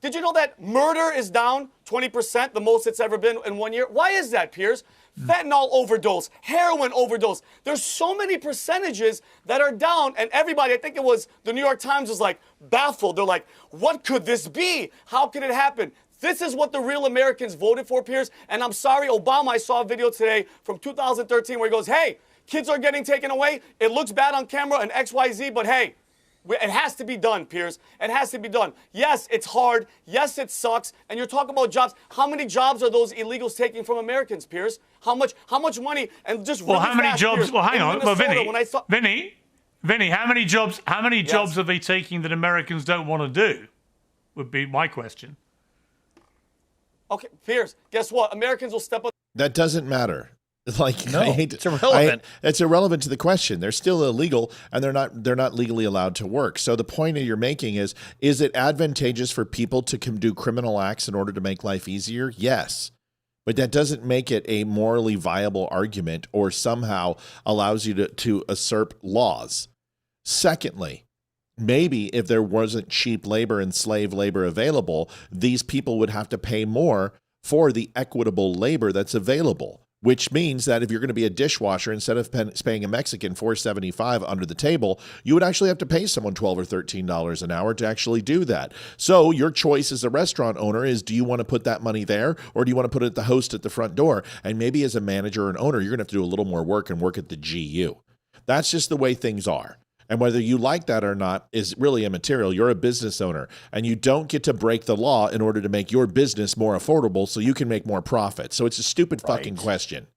Did you know that murder is down 20%, the most it's ever been in 1 year? Why is that, Piers? Fentanyl overdose, heroin overdose. There's so many percentages that are down, and everybody, I think it was the New York Times, was like baffled. They're like, what could this be? How could it happen? This is what the real Americans voted for, Piers. And I'm sorry, Obama, I saw a video today from 2013 where he goes, hey, kids are getting taken away. It looks bad on camera and XYZ, but hey, it has to be done, Piers. It has to be done. Yes, it's hard. Yes, it sucks. And you're talking about jobs. How many jobs are those illegals taking from Americans, Piers? How much money? And just well, how many fast, jobs? Piers, well, hang on. Well, Vinny, how many jobs are they taking that Americans don't want to do? Would be my question. Okay, Piers, guess what? Americans will step up. That doesn't matter. Like, no, it's irrelevant. It's irrelevant to the question. They're still illegal, and they're not legally allowed to work. So the point you're making is it advantageous for people to do criminal acts in order to make life easier? Yes. But that doesn't make it a morally viable argument or somehow allows you to usurp laws. Secondly, maybe if there wasn't cheap labor and slave labor available, these people would have to pay more for the equitable labor that's available, which means that if you're going to be a dishwasher, instead of paying a Mexican $4.75 under the table, you would actually have to pay someone $12 or $13 an hour to actually do that. So your choice as a restaurant owner is, do you want to put that money there, or do you want to put it at the host at the front door? And maybe as a manager or an owner, you're going to have to do a little more work and work at the GU. That's just the way things are. And whether you like that or not is really immaterial. You're a business owner, and you don't get to break the law in order to make your business more affordable so you can make more profit. So it's a stupid fucking question.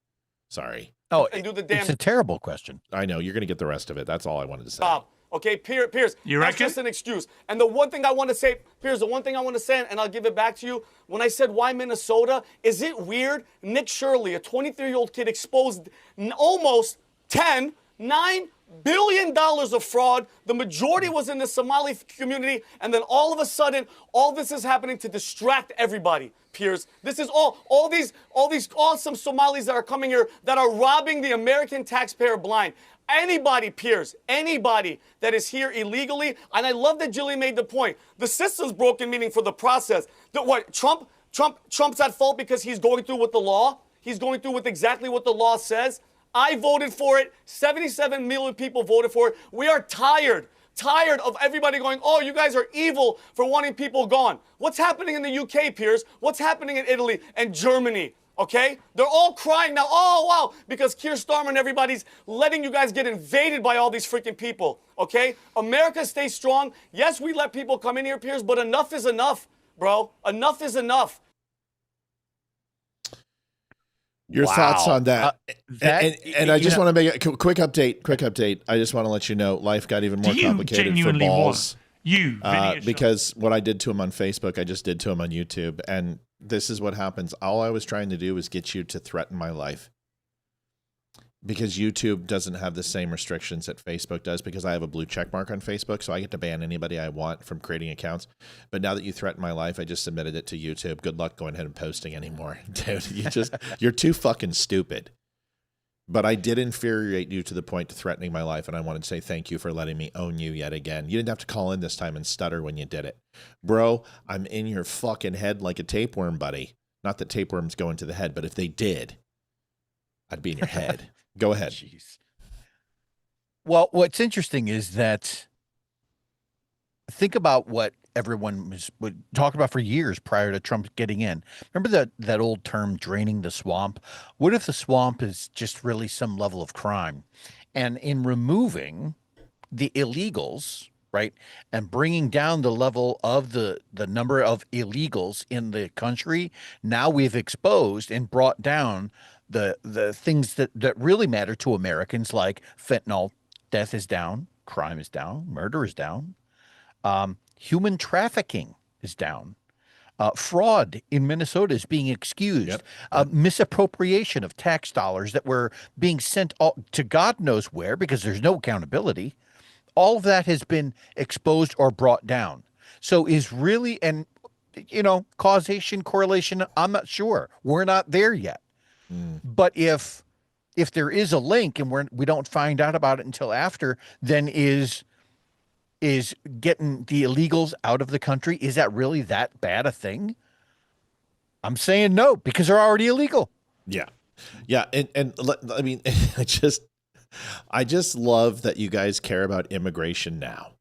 Sorry. Oh, it's a terrible question. I know. You're going to get the rest of it. That's all I wanted to say. Okay, Piers, you that's reckon? Just an excuse. And the one thing I want to say, Piers, and I'll give it back to you, when I said why Minnesota, is it weird? Nick Shirley, a 23-year-old kid, exposed almost $9 billion of fraud. The majority was in the Somali community, and then all of a sudden, all this is happening to distract everybody, Piers. This is all these awesome Somalis that are coming here that are robbing the American taxpayer blind. Anybody, Piers, anybody that is here illegally, and I love that Jillian made the point. The system's broken, meaning for the process. Trump's at fault because he's going through with the law. He's going through with exactly what the law says. I voted for it. 77 million people voted for it. We are tired. tired of everybody going, oh, you guys are evil for wanting people gone. What's happening in the UK, Piers? What's happening in Italy and Germany? Okay? They're all crying now, oh, wow, because Keir Starmer and everybody's letting you guys get invaded by all these freaking people. Okay? America stays strong. Yes, we let people come in here, Piers, but enough is enough, bro. Enough is enough. Your thoughts on that? And I just want to make a quick update. Quick update. I just want to let you know life got even more complicated for Walz. Because what I did to him on Facebook, I just did to him on YouTube. And this is what happens. All I was trying to do was get you to threaten my life. Because YouTube doesn't have the same restrictions that Facebook does, because I have a blue check mark on Facebook, so I get to ban anybody I want from creating accounts. But now that you threaten my life, I just submitted it to YouTube. Good luck going ahead and posting anymore. Dude, you're too fucking stupid. But I did infuriate you to the point of threatening my life, and I wanted to say thank you for letting me own you yet again. You didn't have to call in this time and stutter when you did it. Bro, I'm in your fucking head like a tapeworm, buddy. Not that tapeworms go into the head, but if they did, I'd be in your head. Go ahead. Jeez. Well, what's interesting is that think about what everyone would talk about for years prior to Trump getting in. Remember that old term, draining the swamp? What if the swamp is just really some level of crime? And in removing the illegals, right, and bringing down the level of the number of illegals in the country, now we've exposed and brought down the things that really matter to Americans, like fentanyl. Death is down, crime is down, murder is down, human trafficking is down, fraud in Minnesota is being excused, misappropriation of tax dollars that were being sent to God knows where because there's no accountability. All of that has been exposed or brought down. So is really, and causation, correlation, I'm not sure. We're not there yet. But if there is a link and we don't find out about it until after, then is getting the illegals out of the country, is that really that bad a thing? I'm saying no, because they're already illegal. Yeah. And I mean, I just love that you guys care about immigration now,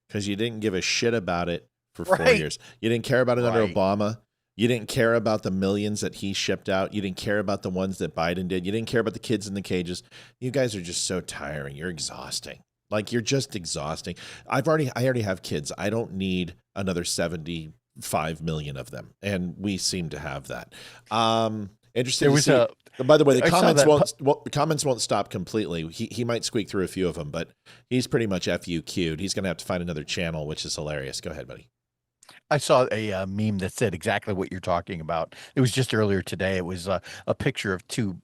because you didn't give a shit about it for 4 years. You didn't care about it under Obama. You didn't care about the millions that he shipped out. You didn't care about the ones that Biden did. You didn't care about the kids in the cages. You guys are just so tiring. You're exhausting. Like, you're just exhausting. I already have kids. I don't need another 75 million of them. And we seem to have that. Interesting to see. By the way, the comments won't stop completely. He might squeak through a few of them, but he's pretty much FUQ'd. He's going to have to find another channel, which is hilarious. Go ahead, buddy. I saw a meme that said exactly what you're talking about. It was just earlier today. It was a picture of two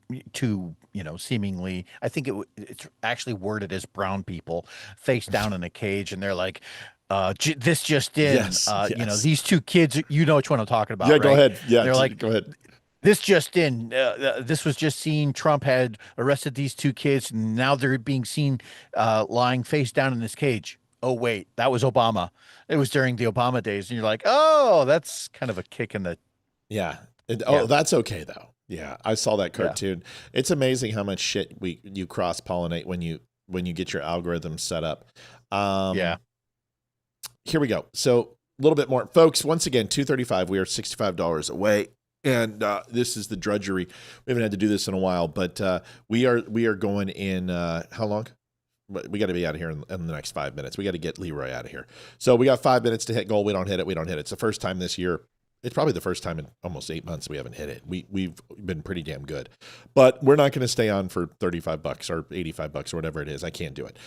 seemingly, I think it's actually worded as brown people face down in a cage, and they're like, this just in, yes. These two kids, you know which one I'm talking about. Yeah, right? go ahead. Yeah, they're like, go ahead. This just in, this was just seen. Trump had arrested these two kids, and now they're being seen lying face down in this cage. Oh, wait, that was Obama. It was during the Obama days. And you're like, oh, that's kind of a kick in the... Yeah. Oh, that's okay, though. Yeah, I saw that cartoon. Yeah. It's amazing how much shit you cross-pollinate when you get your algorithm set up. Yeah. Here we go. So a little bit more. Folks, once again, $235. We are $65 away. And this is the drudgery. We haven't had to do this in a while, but we are going in... how long? But we got to be out of here in the next 5 minutes. We got to get Leeroy out of here. So we got 5 minutes to hit goal. We don't hit it. It's the first time this year. It's probably the first time in almost 8 months we haven't hit it. We've been pretty damn good, but we're not going to stay on for $35 or $85 or whatever it is. I can't do it.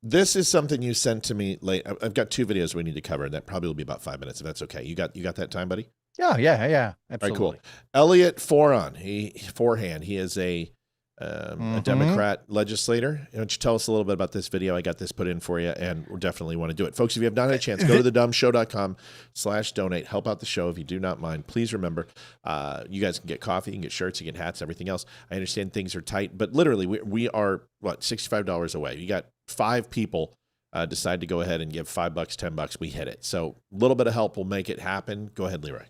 This is something you sent to me late. I've got 2 videos we need to cover, and that probably will be about 5 minutes if that's okay. You got that time, buddy? Yeah, absolutely. All right, cool. Elliot Forehand. He is a Democrat legislator. Why don't you tell us a little bit about this video? I got this put in for you, and we definitely want to do it. Folks, if you have not had a chance, go to thedumbshow.com/donate. Help out the show if you do not mind. Please remember, you guys can get coffee, you can get shirts, you can get hats, everything else. I understand things are tight, but literally we are, $65 away. You got 5 people decide to go ahead and give $5, $10, we hit it. So a little bit of help will make it happen. Go ahead, Leeroy.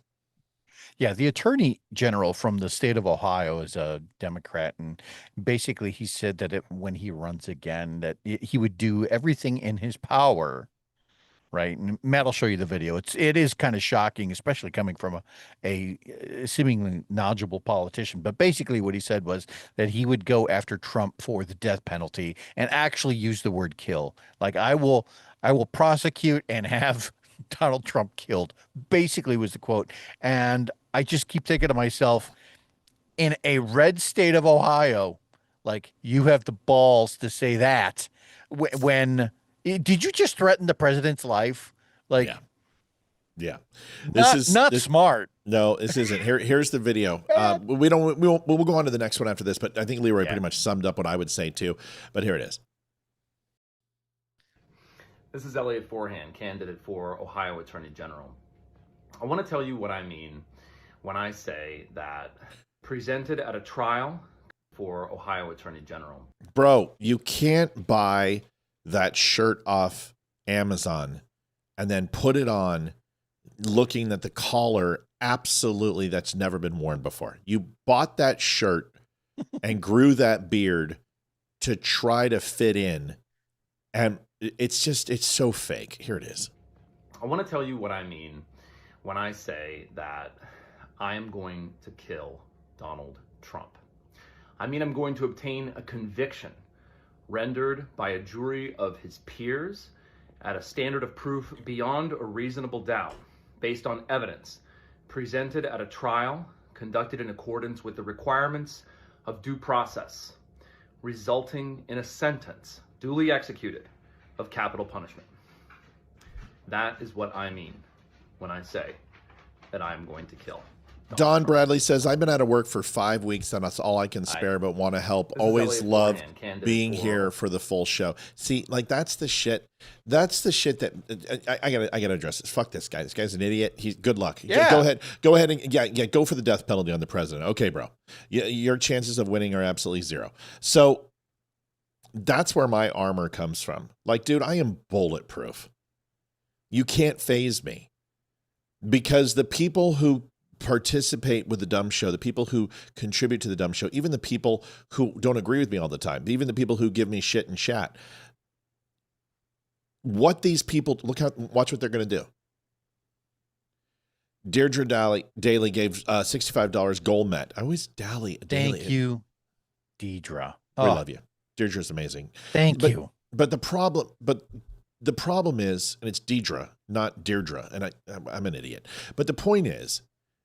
Yeah, the attorney general from the state of Ohio is a Democrat, and basically he said that when he runs again, that he would do everything in his power. Right, and Matt will show you the video. It is kind of shocking, especially coming from a seemingly knowledgeable politician. But basically, what he said was that he would go after Trump for the death penalty and actually use the word "kill." Like, I will prosecute and have Donald Trump killed. Basically, was the quote. And I just keep thinking to myself, in a red state of Ohio, like, you have the balls to say that when. Did you just threaten the president's life? Like, yeah. This is not smart. No, this isn't. Here's the video. We'll go on to the next one after this, but I think Leeroy pretty much summed up what I would say too. But here it is. This is Elliot Forehand, candidate for Ohio Attorney General. I want to tell you what I mean when I say that presented at a trial for Ohio Attorney General. Bro, you can't buy that shirt off Amazon and then put it on looking at the collar. Absolutely, that's never been worn before. You bought that shirt and grew that beard to try to fit in, and it's so fake. Here it is. I want to tell you what I mean when I say that I am going to kill Donald Trump. I mean, I'm going to obtain a conviction rendered by a jury of his peers at a standard of proof beyond a reasonable doubt, based on evidence presented at a trial conducted in accordance with the requirements of due process, resulting in a sentence duly executed of capital punishment. That is what I mean when I say that I am going to kill. Don Bradley says, I've been out of work for 5 weeks and that's all I can spare, but want to help. Always love being here for the full show. See, like, that's the shit. That's the shit that I gotta address this. Fuck this guy. This guy's an idiot. He's good luck. Yeah. Go ahead and go for the death penalty on the president. Okay, bro. Your chances of winning are absolutely zero. So that's where my armor comes from. Like, dude, I am bulletproof. You can't phase me, because the people who participate with the dumb show, the people who contribute to the dumb show, even the people who don't agree with me all the time, even the people who give me shit and chat, what these people watch what they're going to do. Deirdre Daly gave $65 gold met. I always Daly. Thank you, Deidre. We love you. Deirdre's amazing. Thank you. But the problem is, and it's Deidre, not Deirdre, and I'm an idiot. But the point is,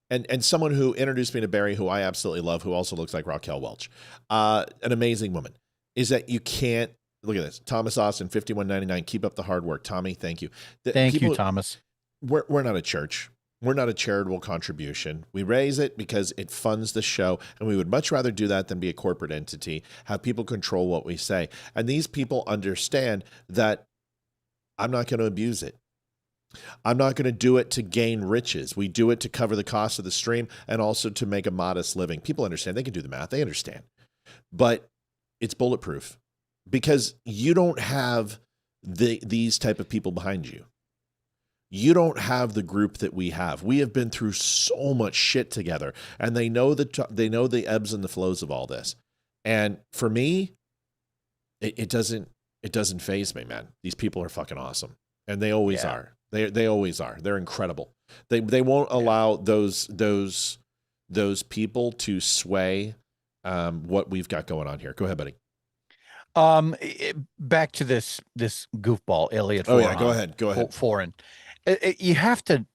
and someone who introduced me to Barry, who I absolutely love, who also looks like Raquel Welch, an amazing woman, is that you can't, look at this. Thomas Austin, 51.99. Keep up the hard work. Tommy, thank you. Thank you, Thomas. We're not a church. We're not a charitable contribution. We raise it because it funds the show, and we would much rather do that than be a corporate entity, have people control what we say. And these people understand that I'm not going to abuse it. I'm not going to do it to gain riches. We do it to cover the cost of the stream and also to make a modest living. People understand. They can do the math. They understand. But it's bulletproof because you don't have these type of people behind you. You don't have the group that we have. We have been through so much shit together, and they know the ebbs and the flows of all this. And for me, it doesn't faze me, man. These people are fucking awesome, and they always are. They always are. They're incredible. They won't allow those people to sway what we've got going on here. Go ahead, buddy. Back to this goofball, Elliot. Oh yeah, go ahead. Foreign. You have to,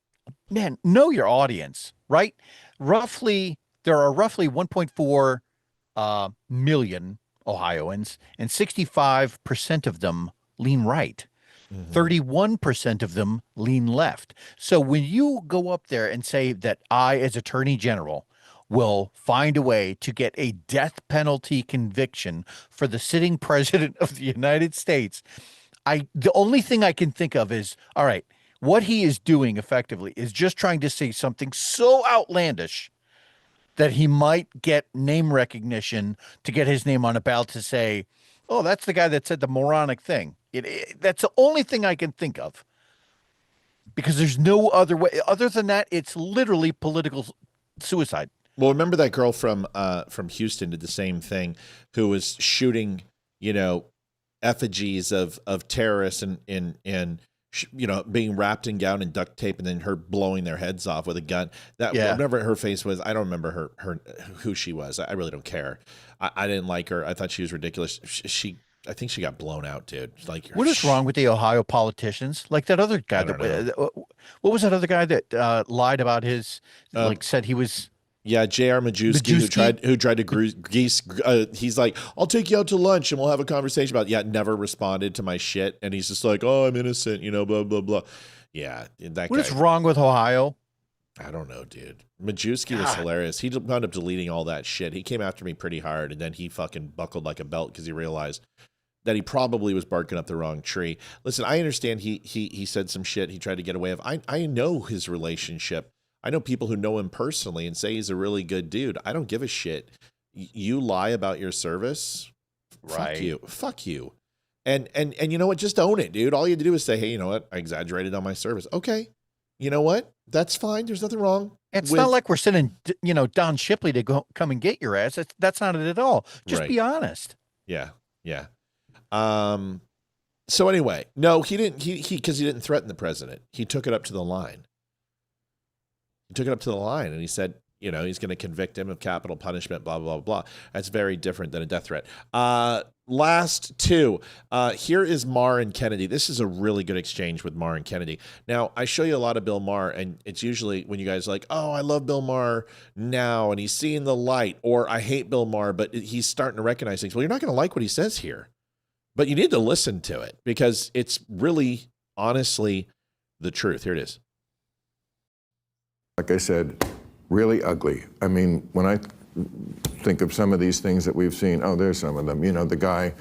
man, know your audience, right? There are roughly 1.4 million Ohioans, and 65% of them lean right. 31% of them lean left. So when you go up there and say that I, as Attorney General, will find a way to get a death penalty conviction for the sitting president of the United States, the only thing I can think of is, all right, what he is doing effectively is just trying to say something so outlandish that he might get name recognition to get his name on a ballot to say, oh, that's the guy that said the moronic thing. That's the only thing I can think of, because there's no other way. Other than that, it's literally political suicide. Well, remember that girl from Houston did the same thing, who was shooting, effigies of terrorists and being wrapped in gown and duct tape, and then her blowing their heads off with a gun. Whatever her face was, I don't remember her who she was. I really don't care. I didn't like her. I thought she was ridiculous. I think she got blown out, dude. Like, what is wrong with the Ohio politicians? Like that other guy what was that other guy that lied about his said he was. Yeah, J.R. Majewski, who tried to grease. He's like, I'll take you out to lunch and we'll have a conversation about it. Yeah, never responded to my shit. And he's just like, oh, I'm innocent, blah, blah, blah. Yeah, that What is wrong with Ohio? I don't know, dude. Majewski was hilarious. He wound up deleting all that shit. He came after me pretty hard, and then he fucking buckled like a belt because he realized that he probably was barking up the wrong tree. Listen, I understand he said some shit he tried to get away with. I know his relationship. I know people who know him personally and say he's a really good dude. I don't give a shit. You lie about your service, right? Fuck you. And you know what? Just own it, dude. All you had to do is say, hey, you know what? I exaggerated on my service. Okay. You know what? That's fine. There's nothing wrong. It's not like we're sending, Don Shipley to come and get your ass. That's not it at all. Just be honest. Yeah. Yeah. So anyway, no, he didn't. Because he didn't threaten the president. He took it up to the line. He took it up to the line and he said, he's going to convict him of capital punishment, blah, blah, blah. That's very different than a death threat. Last two. Here is Maher and Kennedy. This is a really good exchange with Maher and Kennedy. Now, I show you a lot of Bill Maher, and it's usually when you guys are like, oh, I love Bill Maher now, and he's seeing the light, or I hate Bill Maher, but he's starting to recognize things. Well, you're not going to like what he says here, but you need to listen to it because it's really, honestly, the truth. Here it is. Like I said, really ugly. I mean, when I think of some of these things that we've seen, there's some of them. The guy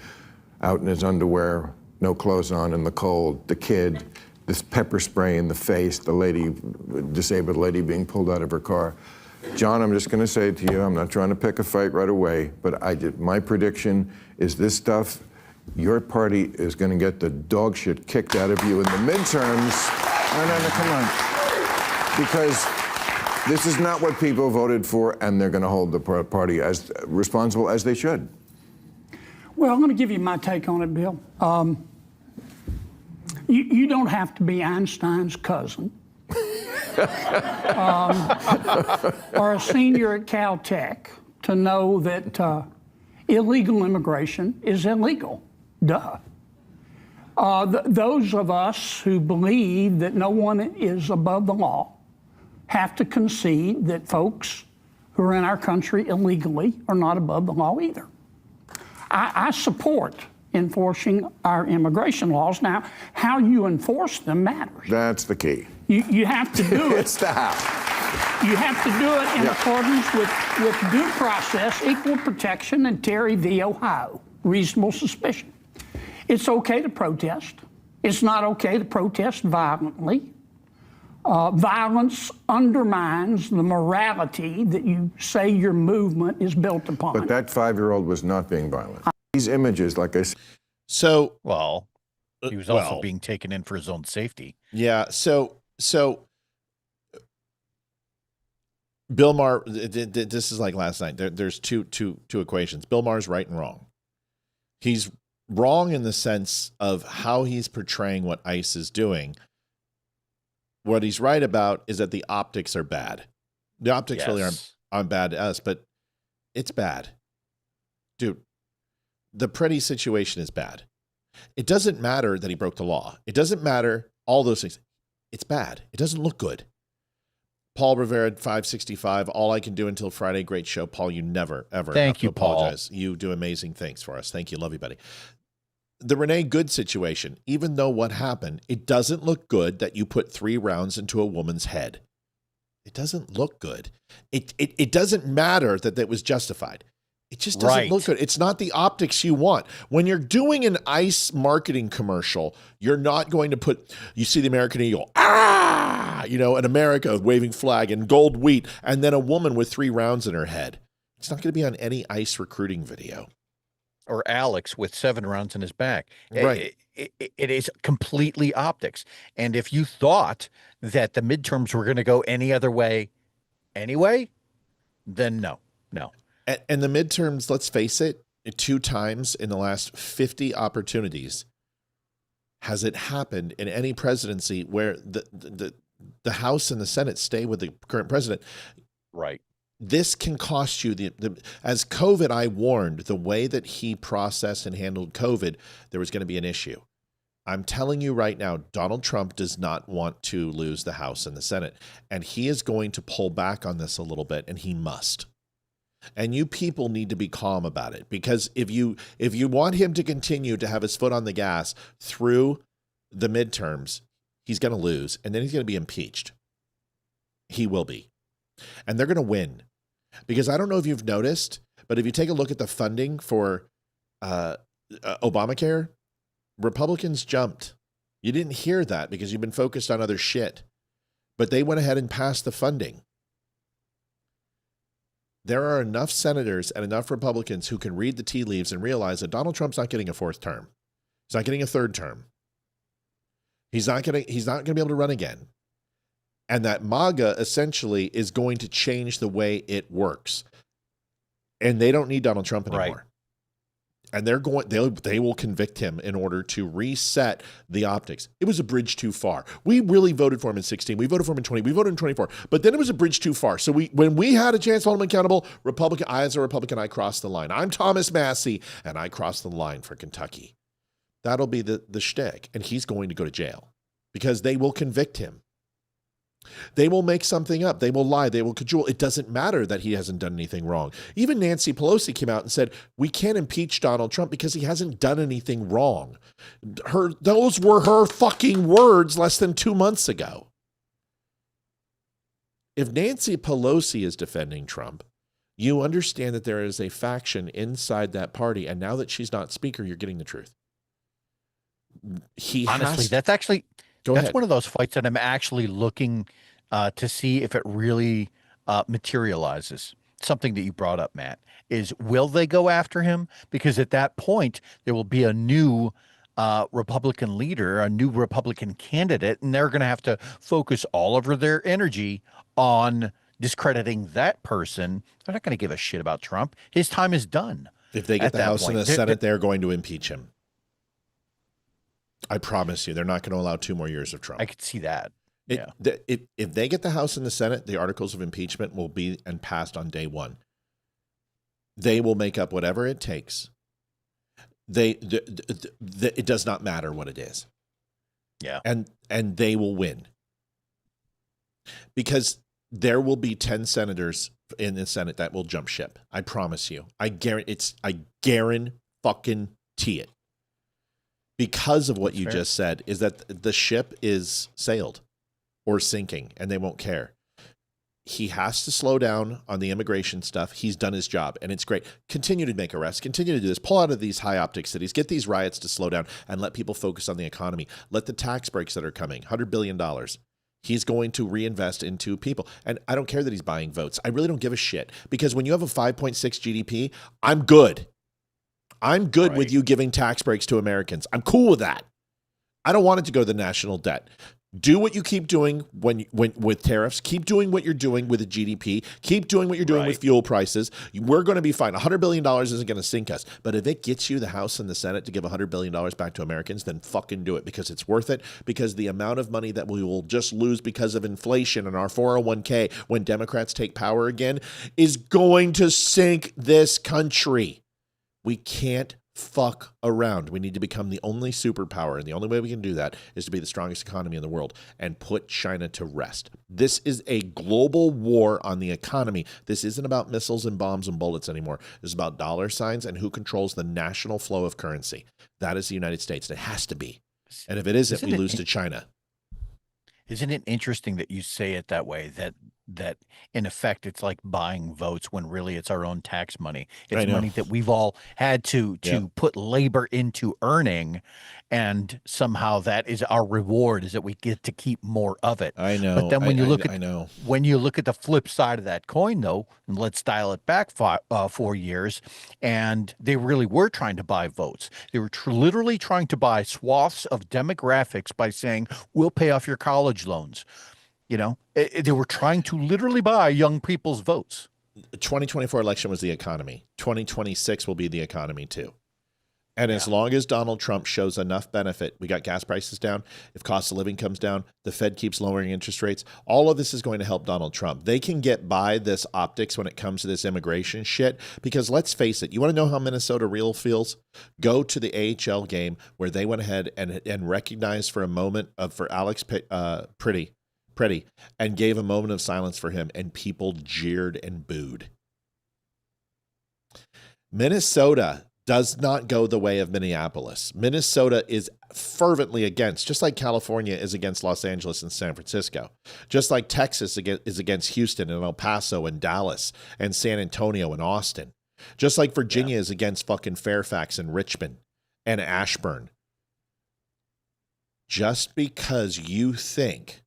out in his underwear, no clothes on in the cold, the kid, this pepper spray in the face, the lady, disabled lady being pulled out of her car. John, I'm just going to say it to you, I'm not trying to pick a fight right away, but my prediction is this stuff, your party is going to get the dog shit kicked out of you in the midterms. No, come on. Because this is not what people voted for, and they're going to hold the party as responsible as they should. Well, I'm going to give you my take on it, Bill. You don't have to be Einstein's cousin or a senior at Caltech to know that illegal immigration is illegal. Duh. Those of us who believe that no one is above the law have to concede that folks who are in our country illegally are not above the law either. I support enforcing our immigration laws. Now, how you enforce them matters. That's the key. You have to do it. It's the how. You have to do it in accordance with due process, equal protection, and Terry v. Ohio, reasonable suspicion. It's okay to protest. It's not okay to protest violently. Violence undermines the morality that you say your movement is built upon. But that 5-year-old was not being violent. These images, like I said. So, well, he was also being taken in for his own safety. Yeah. So Bill Maher, this is like last night. There's two equations. Bill Maher's right and wrong. He's wrong in the sense of how he's portraying what ICE is doing. What he's right about is that the optics are bad. The optics really aren't bad to us, but it's bad. Dude, the Preddy situation is bad. It doesn't matter that he broke the law. It doesn't matter all those things. It's bad. It doesn't look good. Paul Rivera, 565, all I can do until Friday. Great show. Paul, you never, ever Thank you, apologize. Paul. You do amazing things for us. Thank you. Love you, buddy. The Renee Good situation, even though what happened, it doesn't look good that you put 3 rounds into a woman's head. It doesn't look good. It doesn't matter that that was justified. It just doesn't look good. It's not the optics you want. When you're doing an ICE marketing commercial, you're not going to put, you see the American Eagle, in America waving flag and gold wheat, and then a woman with 3 rounds in her head. It's not going to be on any ICE recruiting video. Or Alex with 7 rounds in his back. Right. It is completely optics. And if you thought that the midterms were going to go any other way anyway, then no. And the midterms, let's face it, 2 times in the last 50 opportunities has it happened in any presidency where the House and the Senate stay with the current president. Right. This can cost you as COVID, I warned the way that he processed and handled COVID, there was going to be an issue. I'm telling you right now, Donald Trump does not want to lose the House and the Senate, and he is going to pull back on this a little bit, and he must. And you people need to be calm about it, because if you want him to continue to have his foot on the gas through the midterms, he's going to lose, and then he's going to be impeached. He will be. And they're going to win. Because I don't know if you've noticed, but if you take a look at the funding for Obamacare, Republicans jumped. You didn't hear that because you've been focused on other shit. But they went ahead and passed the funding. There are enough senators and enough Republicans who can read the tea leaves and realize that Donald Trump's not getting a 4th term. He's not getting a 3rd term. He's not going to be able to run again. And that MAGA essentially is going to change the way it works. And they don't need Donald Trump anymore. Right. And they will convict him in order to reset the optics. It was a bridge too far. We really voted for him in 16. We voted for him in 20. We voted in 24. But then it was a bridge too far. So when we had a chance to hold him accountable, as a Republican, I crossed the line. I'm Thomas Massey, and I crossed the line for Kentucky. That'll be the shtick. And he's going to go to jail because they will convict him. They will make something up. They will lie. They will cajole. It doesn't matter that he hasn't done anything wrong. Even Nancy Pelosi came out and said, we can't impeach Donald Trump because he hasn't done anything wrong. Those were her fucking words less than 2 months ago. If Nancy Pelosi is defending Trump, you understand that there is a faction inside that party. And now that she's not speaker, you're getting the truth. Honestly, that's one of those fights that I'm actually looking to see if it really materializes. Something that you brought up, Matt, is will they go after him? Because at that point, there will be a new Republican leader, a new Republican candidate, and they're going to have to focus all of their energy on discrediting that person. They're not going to give a shit about Trump. His time is done. If they get the House and the Senate, they're going to impeach him. I promise you, they're not going to allow 2 more years of Trump. I could see that. Yeah. If they get the House and the Senate, the articles of impeachment will be and passed on day 1. They will make up whatever it takes. It does not matter what it is. Yeah. And they will win. Because there will be 10 senators in the Senate that will jump ship. I promise you. I guarantee it. Because of what you just said, is that the ship is sailed or sinking, and they won't care. He has to slow down on the immigration stuff. He's done his job, and it's great. Continue to make arrests. Continue to do this. Pull out of these high optic cities. Get these riots to slow down and let people focus on the economy. Let the tax breaks that are coming, $100 billion. He's going to reinvest into people. And I don't care that he's buying votes. I really don't give a shit. Because when you have a 5.6 GDP, I'm good. I'm good with you giving tax breaks to Americans. I'm cool with that. I don't want it to go to the national debt. Do what you keep doing when with tariffs. Keep doing what you're doing with the GDP. Keep doing what you're doing with fuel prices. We're going to be fine. $100 billion isn't going to sink us. But if it gets you the House and the Senate to give $100 billion back to Americans, then fucking do it, because it's worth it. Because the amount of money that we will just lose because of inflation and our 401k when Democrats take power again is going to sink this country. We can't fuck around. We need to become the only superpower, and the only way we can do that is to be the strongest economy in the world and put China to rest. This is a global war on the economy. This isn't about missiles and bombs and bullets anymore. This is about dollar signs and who controls the national flow of currency. That is the United States, and it has to be. And if it isn't, we lose to China. Isn't it interesting that you say it that way, that in effect it's like buying votes when really it's our own tax money. It's money that we've all had to put labor into earning, and somehow that is our reward, is that we get to keep more of it. I know. But then when you look at the flip side of that coin, though, and let's dial it back 4 years, and they really were trying to buy votes. They were literally trying to buy swaths of demographics by saying, we'll pay off your college loans. You know, they were trying to literally buy young people's votes. the 2024 election was the economy. 2026 will be the economy too. And as long as Donald Trump shows enough benefit, we got gas prices down. If cost of living comes down, the Fed keeps lowering interest rates. All of this is going to help Donald Trump. They can get by this optics when it comes to this immigration shit, because let's face it, you want to know how Minnesota real feels? Go to the AHL game where they went ahead and recognized for a moment for Alex Pretty and gave a moment of silence for him, and people jeered and booed. Minnesota does not go the way of Minneapolis. Minnesota is fervently against, just like California is against Los Angeles and San Francisco, just like Texas is against Houston and El Paso and Dallas and San Antonio and Austin, just like Virginia is against fucking Fairfax and Richmond and Ashburn. Just because you think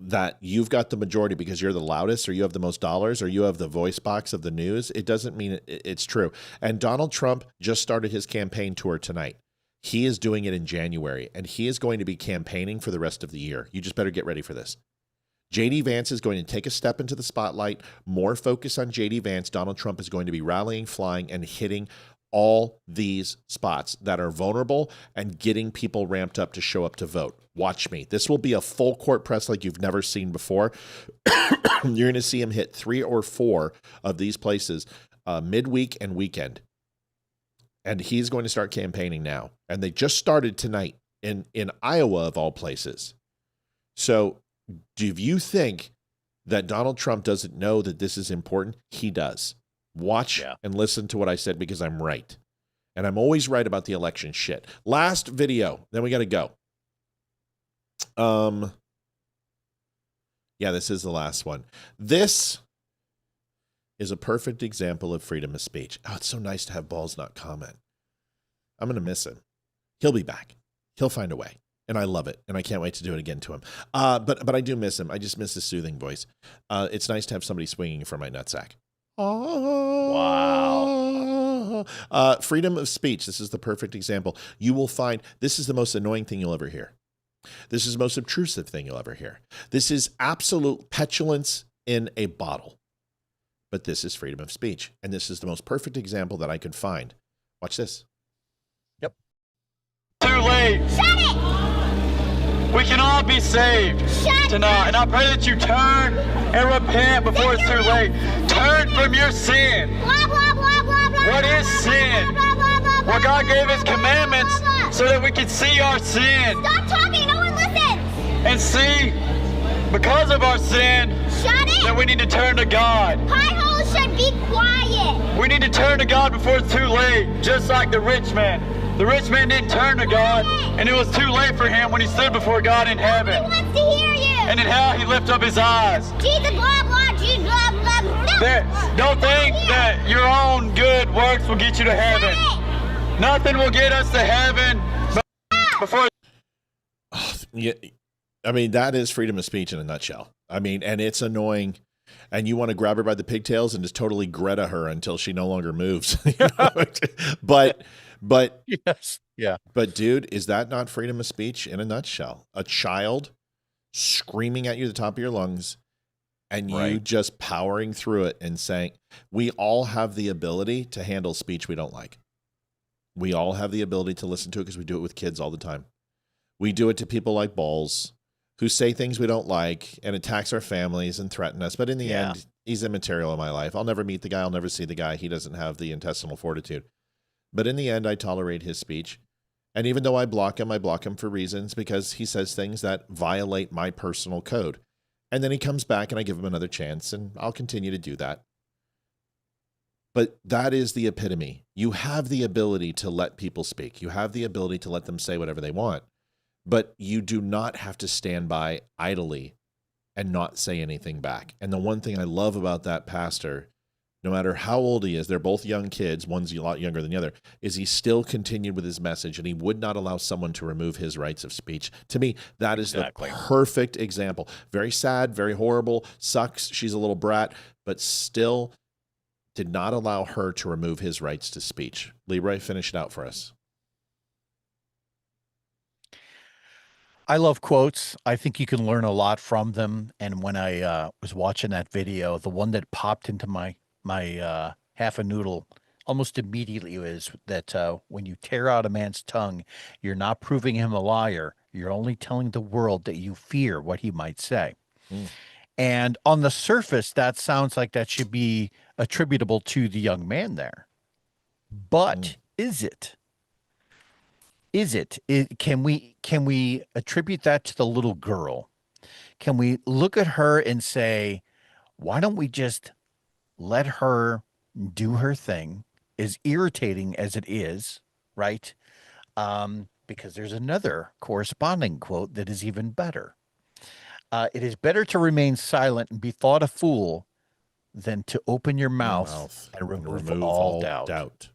that you've got the majority because you're the loudest or you have the most dollars or you have the voice box of the news, it doesn't mean it's true. And Donald Trump just started his campaign tour tonight. He is doing it in January, and he is going to be campaigning for the rest of the year. You just better get ready for this. J.D. Vance is going to take a step into the spotlight, more focus on J.D. Vance. Donald Trump is going to be rallying, flying, and hitting all these spots that are vulnerable and getting people ramped up to show up to vote. Watch me. This will be a full court press like you've never seen before. You're going to see him hit 3 or 4 of these places midweek and weekend. And he's going to start campaigning now. And they just started tonight in Iowa, of all places. So do you think that Donald Trump doesn't know that this is important? He does. Watch and listen to what I said, because I'm right. And I'm always right about the election shit. Last video, then we got to go. Yeah, this is the last one. This is a perfect example of freedom of speech. Oh, it's so nice to have Balls not comment. I'm going to miss him. He'll be back. He'll find a way. And I love it. And I can't wait to do it again to him. But I do miss him. I just miss his soothing voice. It's nice to have somebody swinging from my nutsack. Wow. Freedom of speech. This is the perfect example. You will find this is the most annoying thing you'll ever hear. This is the most obtrusive thing you'll ever hear. This is absolute petulance in a bottle. But this is freedom of speech. And this is the most perfect example that I could find. Watch this. Yep. Too late. Shut it! We can all be saved tonight. And I pray that you turn and repent before it's too late. Turn from your sin. Blah, blah, blah, blah, blah. What is sin? Well, God gave his commandments so that we could see our sin. Stop talking, no one listens. And see, because of our sin, that we need to turn to God. Pie holes should be quiet. We need to turn to God before it's too late, just like the rich man. The rich man didn't turn to God, and it was too late for him when he stood before God in heaven. He wants to hear you. And then how he lifted up his eyes. Jesus, blah, blah, Jesus, blah, blah, blah. Don't think that your own good works will get you to heaven. Nothing will get us to heaven before. Yeah, I mean, that is freedom of speech in a nutshell. I mean, and it's annoying. And you want to grab her by the pigtails and just totally Greta her until she no longer moves. But yes, yeah. But dude, is that not freedom of speech in a nutshell? A child screaming at you at the top of your lungs, and you just powering through it and saying, we all have the ability to handle speech we don't like. We all have the ability to listen to it because we do it with kids all the time. We do it to people like Balls, who say things we don't like and attacks our families and threaten us. But in the end, he's immaterial in my life. I'll never meet the guy. I'll never see the guy. He doesn't have the intestinal fortitude. But in the end, I tolerate his speech. And even though I block him for reasons because he says things that violate my personal code. And then he comes back and I give him another chance, and I'll continue to do that. But that is the epitome. You have the ability to let people speak. You have the ability to let them say whatever they want. But you do not have to stand by idly and not say anything back. And the one thing I love about that pastor, no matter how old he is, they're both young kids, one's a lot younger than the other, is he still continued with his message, and he would not allow someone to remove his rights of speech. To me, that is the perfect example. Very sad, very horrible, sucks. She's a little brat, but still did not allow her to remove his rights to speech. Leeroy, finish it out for us. I love quotes. I think you can learn a lot from them. And when I was watching that video, the one that popped into my half a noodle almost immediately is that when you tear out a man's tongue, you're not proving him a liar. You're only telling the world that you fear what he might say. And on the surface, that sounds like that should be attributable to the young man there. But is it? Is it? Can we attribute that to the little girl? Can we look at her and say, why don't we just let her do her thing, as irritating as it is, right? Because there's another corresponding quote that is even better. It is better to remain silent and be thought a fool than to open your mouth and remove all doubt.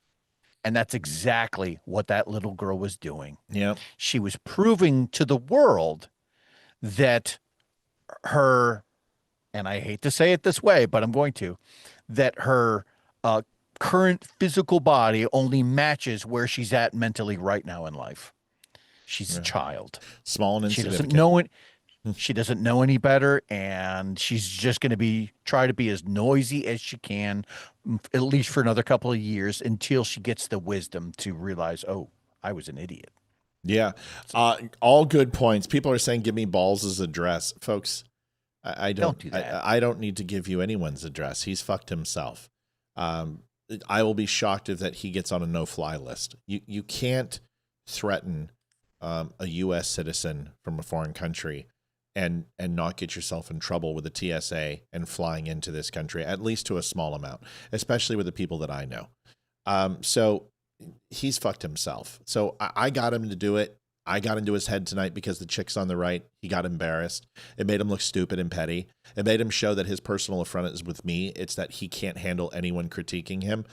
And that's exactly what that little girl was doing. Yeah. She was proving to the world that her, and I hate to say it this way, but I'm going to, that her current physical body only matches where she's at mentally right now in life. She's a child. Small and She insignificant. doesn't know it. She doesn't know any better, and she's just going to try to be as noisy as she can, at least for another couple of years, until she gets the wisdom to realize, oh, I was an idiot. Yeah. All good points. People are saying, give me Balls' address. Folks, I don't do that. I don't need to give you anyone's address. He's fucked himself. I will be shocked if that he gets on a no-fly list. You can't threaten a U.S. citizen from a foreign country and not get yourself in trouble with the TSA and flying into this country, at least to a small amount, especially with the people that I know. So he's fucked himself. So I got him to do it. I got into his head tonight because the chick's on the right. He got embarrassed. It made him look stupid and petty. It made him show that his personal affront is with me. It's that he can't handle anyone critiquing him.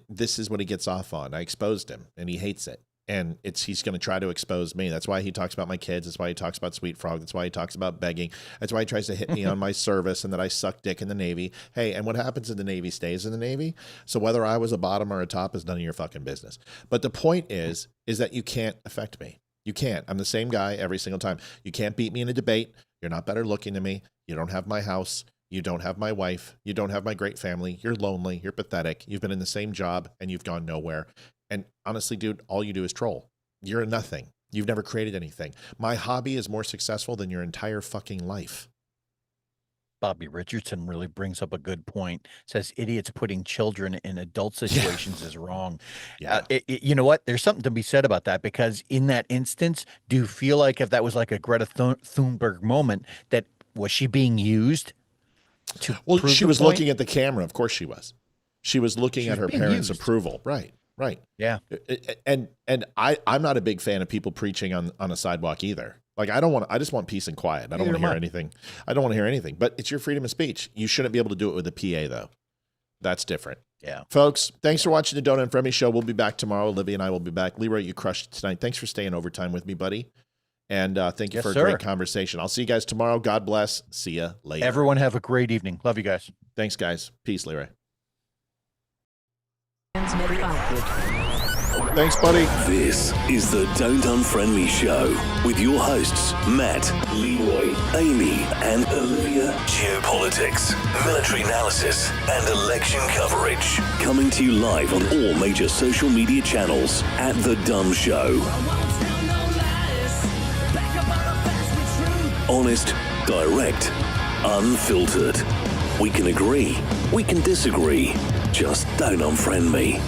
This is what he gets off on. I exposed him, and he hates it. And he's going to try to expose me. That's why he talks about my kids. That's why he talks about Sweet Frog. That's why he talks about begging. That's why he tries to hit me on my service and that I suck dick in the Navy. Hey, and what happens in the Navy stays in the Navy. So whether I was a bottom or a top is none of your fucking business. But the point is that you can't affect me. You can't. I'm the same guy every single time. You can't beat me in a debate. You're not better looking than me. You don't have my house. You don't have my wife. You don't have my great family. You're lonely. You're pathetic. You've been in the same job and you've gone nowhere. And honestly, dude, all you do is troll. You're a nothing. You've never created anything. My hobby is more successful than your entire fucking life. Bobby Richardson really brings up a good point. Says idiots putting children in adult situations is wrong. Yeah. You know what? There's something to be said about that, because in that instance, do you feel like if that was like a Greta Thunberg moment, that was she being used to prove she the was point? looking at the camera. Of course she was. She was looking at her parents' approval. Right. Right. Yeah. And I'm not a big fan of people preaching on a sidewalk either. Like I just want peace and quiet. I don't want to hear anything. I don't want to hear anything. But it's your freedom of speech. You shouldn't be able to do it with a PA though. That's different. Yeah. Folks, thanks for watching the Donut and Friendly Show. We'll be back tomorrow. Olivia and I will be back. Leeroy, you crushed it tonight. Thanks for staying overtime with me, buddy. And thank you for a great conversation. I'll see you guys tomorrow. God bless. See you later. Everyone have a great evening. Love you guys. Thanks, guys. Peace, Leeroy. Thanks, buddy. This is the Don't Unfriend Me Show with your hosts, Matt, Leeroy, Amy, and Olivia. Geopolitics, military analysis, and election coverage. Coming to you live on all major social media channels at The Dumb Show. Honest, direct, unfiltered. We can agree, we can disagree. Just don't unfriend me.